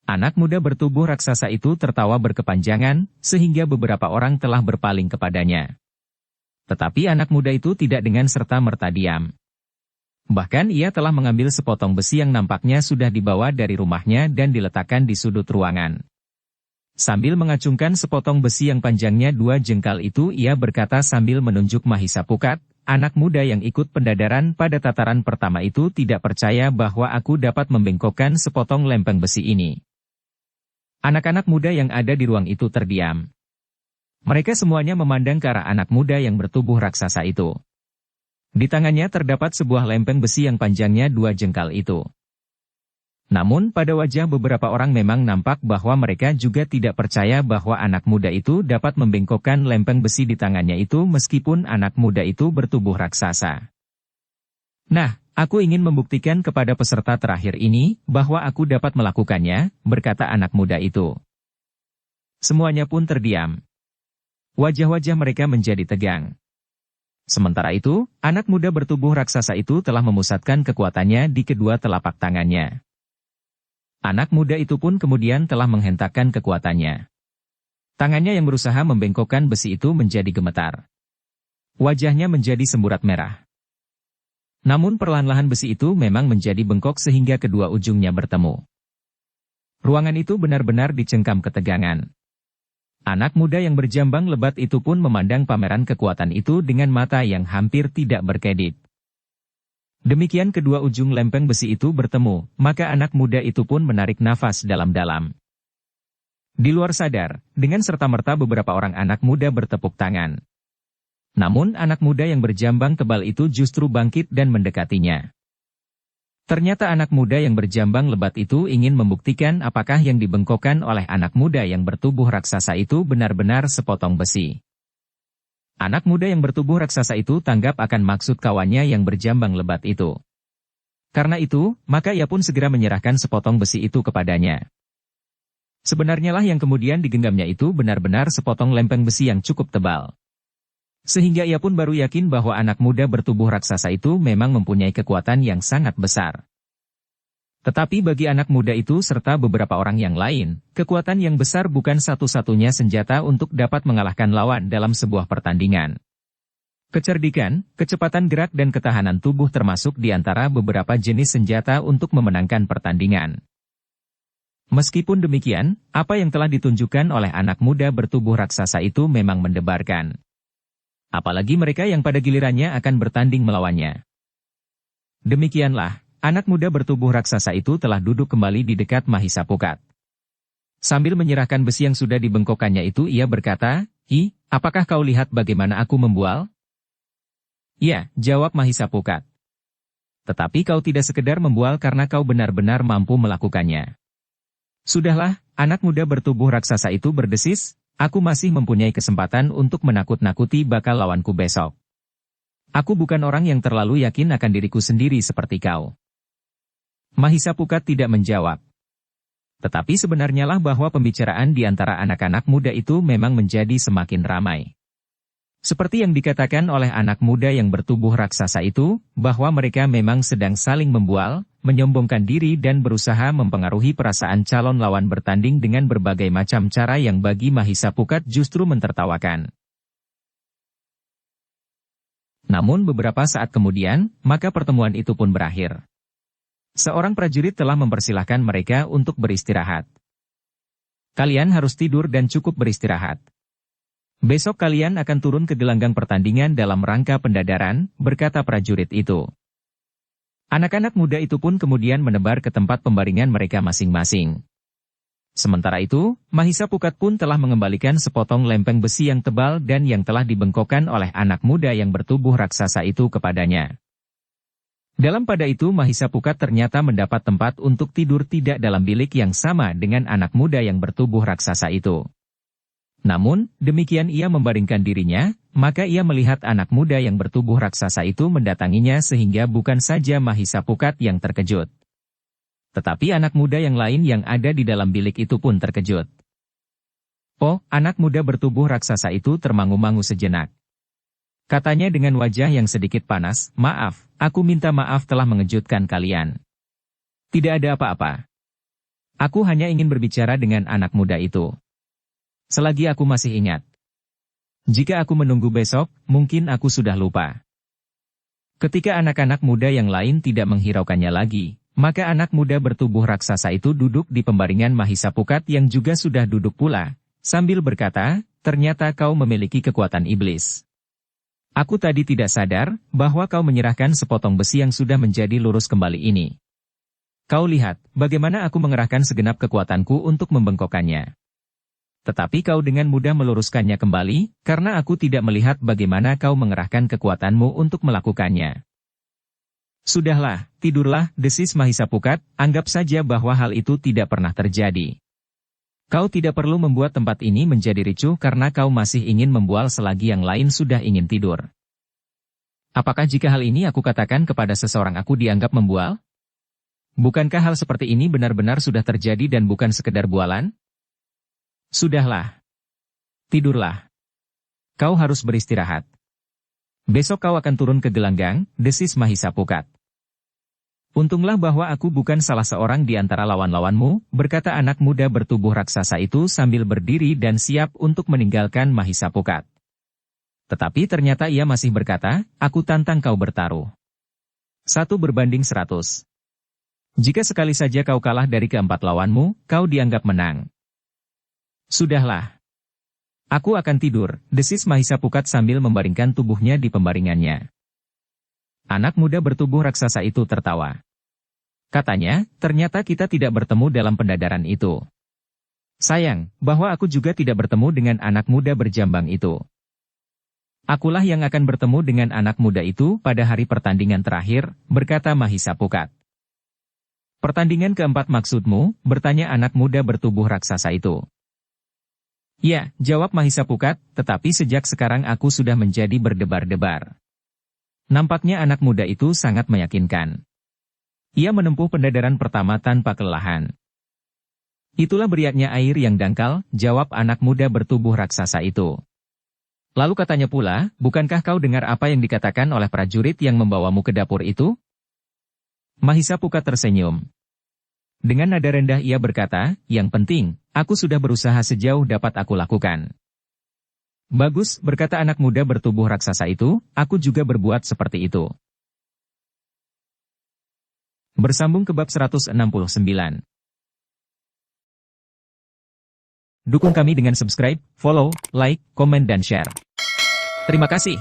Anak muda bertubuh raksasa itu tertawa berkepanjangan, sehingga beberapa orang telah berpaling kepadanya. Tetapi anak muda itu tidak dengan serta-merta diam. Bahkan ia telah mengambil sepotong besi yang nampaknya sudah dibawa dari rumahnya dan diletakkan di sudut ruangan. Sambil mengacungkan sepotong besi yang panjangnya 2 jengkal itu, ia berkata sambil menunjuk Mahisa Pukat, anak muda yang ikut pendadaran pada tataran pertama itu tidak percaya bahwa aku dapat membengkokkan sepotong lempeng besi ini. Anak-anak muda yang ada di ruang itu terdiam. Mereka semuanya memandang ke arah anak muda yang bertubuh raksasa itu. Di tangannya terdapat sebuah lempeng besi yang panjangnya 2 jengkal itu. Namun pada wajah beberapa orang memang nampak bahwa mereka juga tidak percaya bahwa anak muda itu dapat membengkokkan lempeng besi di tangannya itu meskipun anak muda itu bertubuh raksasa. Nah, aku ingin membuktikan kepada peserta terakhir ini bahwa aku dapat melakukannya, berkata anak muda itu. Semuanya pun terdiam. Wajah-wajah mereka menjadi tegang. Sementara itu, anak muda bertubuh raksasa itu telah memusatkan kekuatannya di kedua telapak tangannya. Anak muda itu pun kemudian telah menghentakkan kekuatannya. Tangannya yang berusaha membengkokkan besi itu menjadi gemetar. Wajahnya menjadi semburat merah. Namun perlahan-lahan besi itu memang menjadi bengkok sehingga kedua ujungnya bertemu. Ruangan itu benar-benar dicengkam ketegangan. Anak muda yang berjambang lebat itu pun memandang pameran kekuatan itu dengan mata yang hampir tidak berkedip. Demikian kedua ujung lempeng besi itu bertemu, maka anak muda itu pun menarik nafas dalam-dalam. Di luar sadar, dengan serta-merta beberapa orang anak muda bertepuk tangan. Namun anak muda yang berjambang tebal itu justru bangkit dan mendekatinya. Ternyata anak muda yang berjambang lebat itu ingin membuktikan apakah yang dibengkokkan oleh anak muda yang bertubuh raksasa itu benar-benar sepotong besi. Anak muda yang bertubuh raksasa itu tanggap akan maksud kawannya yang berjambang lebat itu. Karena itu, maka ia pun segera menyerahkan sepotong besi itu kepadanya. Sebenarnya lah yang kemudian digenggamnya itu benar-benar sepotong lempeng besi yang cukup tebal. Sehingga ia pun baru yakin bahwa anak muda bertubuh raksasa itu memang mempunyai kekuatan yang sangat besar. Tetapi bagi anak muda itu serta beberapa orang yang lain, kekuatan yang besar bukan satu-satunya senjata untuk dapat mengalahkan lawan dalam sebuah pertandingan. Kecerdikan, kecepatan gerak dan ketahanan tubuh termasuk di antara beberapa jenis senjata untuk memenangkan pertandingan. Meskipun demikian, apa yang telah ditunjukkan oleh anak muda bertubuh raksasa itu memang mendebarkan. Apalagi mereka yang pada gilirannya akan bertanding melawannya. Demikianlah, anak muda bertubuh raksasa itu telah duduk kembali di dekat Mahisa Pukat. Sambil menyerahkan besi yang sudah dibengkokkannya itu ia berkata, "Hi, apakah kau lihat bagaimana aku membual?" "Ya," jawab Mahisa Pukat. "Tetapi kau tidak sekedar membual karena kau benar-benar mampu melakukannya." "Sudahlah," anak muda bertubuh raksasa itu berdesis, "aku masih mempunyai kesempatan untuk menakut-nakuti bakal lawanku besok. Aku bukan orang yang terlalu yakin akan diriku sendiri seperti kau." Mahisa Pukat tidak menjawab. Tetapi sebenarnya lah bahwa pembicaraan di antara anak-anak muda itu memang menjadi semakin ramai. Seperti yang dikatakan oleh anak muda yang bertubuh raksasa itu, bahwa mereka memang sedang saling membual, menyombongkan diri dan berusaha mempengaruhi perasaan calon lawan bertanding dengan berbagai macam cara yang bagi Mahisa Pukat justru mentertawakan. Namun beberapa saat kemudian, maka pertemuan itu pun berakhir. Seorang prajurit telah mempersilahkan mereka untuk beristirahat. "Kalian harus tidur dan cukup beristirahat. Besok kalian akan turun ke gelanggang pertandingan dalam rangka pendadaran," berkata prajurit itu. Anak-anak muda itu pun kemudian menebar ke tempat pembaringan mereka masing-masing. Sementara itu, Mahisa Pukat pun telah mengembalikan sepotong lempeng besi yang tebal dan yang telah dibengkokkan oleh anak muda yang bertubuh raksasa itu kepadanya. Dalam pada itu Mahisa Pukat ternyata mendapat tempat untuk tidur tidak dalam bilik yang sama dengan anak muda yang bertubuh raksasa itu. Namun, demikian ia membaringkan dirinya, maka ia melihat anak muda yang bertubuh raksasa itu mendatanginya sehingga bukan saja Mahisa Pukat yang terkejut. Tetapi anak muda yang lain yang ada di dalam bilik itu pun terkejut. Oh, anak muda bertubuh raksasa itu termangu-mangu sejenak. Katanya dengan wajah yang sedikit panas, "Maaf, aku minta maaf telah mengejutkan kalian. Tidak ada apa-apa. Aku hanya ingin berbicara dengan anak muda itu. Selagi aku masih ingat. Jika aku menunggu besok, mungkin aku sudah lupa." Ketika anak-anak muda yang lain tidak menghiraukannya lagi, maka anak muda bertubuh raksasa itu duduk di pembaringan Mahisa Pukat yang juga sudah duduk pula, sambil berkata, "Ternyata kau memiliki kekuatan iblis. Aku tadi tidak sadar bahwa kau menyerahkan sepotong besi yang sudah menjadi lurus kembali ini. Kau lihat, bagaimana aku mengerahkan segenap kekuatanku untuk membengkokkannya. Tetapi kau dengan mudah meluruskannya kembali, karena aku tidak melihat bagaimana kau mengerahkan kekuatanmu untuk melakukannya." "Sudahlah, tidurlah," desis Mahisa Pukat, "anggap saja bahwa hal itu tidak pernah terjadi. Kau tidak perlu membuat tempat ini menjadi ricuh karena kau masih ingin membual selagi yang lain sudah ingin tidur. Apakah jika hal ini aku katakan kepada seseorang aku dianggap membual? Bukankah hal seperti ini benar-benar sudah terjadi dan bukan sekedar bualan? Sudahlah. Tidurlah. Kau harus beristirahat. Besok kau akan turun ke gelanggang," desis Mahisa Pukat. "Untunglah bahwa aku bukan salah seorang di antara lawan-lawanmu," berkata anak muda bertubuh raksasa itu sambil berdiri dan siap untuk meninggalkan Mahisa Pukat. Tetapi ternyata ia masih berkata, "Aku tantang kau bertaruh. 1 banding 100. Jika sekali saja kau kalah dari keempat lawanmu, kau dianggap menang." "Sudahlah. Aku akan tidur," desis Mahisa Pukat sambil membaringkan tubuhnya di pembaringannya. Anak muda bertubuh raksasa itu tertawa. Katanya, "Ternyata kita tidak bertemu dalam pendadaran itu. Sayang, bahwa aku juga tidak bertemu dengan anak muda berjambang itu. Akulah yang akan bertemu dengan anak muda itu pada hari pertandingan terakhir," berkata Mahisa Pukat. "Pertandingan keempat maksudmu?" bertanya anak muda bertubuh raksasa itu. "Ya," jawab Mahisa Pukat, "tetapi sejak sekarang aku sudah menjadi berdebar-debar." Nampaknya anak muda itu sangat meyakinkan. Ia menempuh pendadaran pertama tanpa kelelahan. "Itulah beriaknya air yang dangkal," jawab anak muda bertubuh raksasa itu. Lalu katanya pula, "Bukankah kau dengar apa yang dikatakan oleh prajurit yang membawamu ke dapur itu?" Mahisa Pukat tersenyum. Dengan nada rendah ia berkata, "Yang penting, aku sudah berusaha sejauh dapat aku lakukan." "Bagus," berkata anak muda bertubuh raksasa itu, "aku juga berbuat seperti itu." Bersambung ke bab 169. Dukung kami dengan subscribe, follow, like, komen dan share. Terima kasih.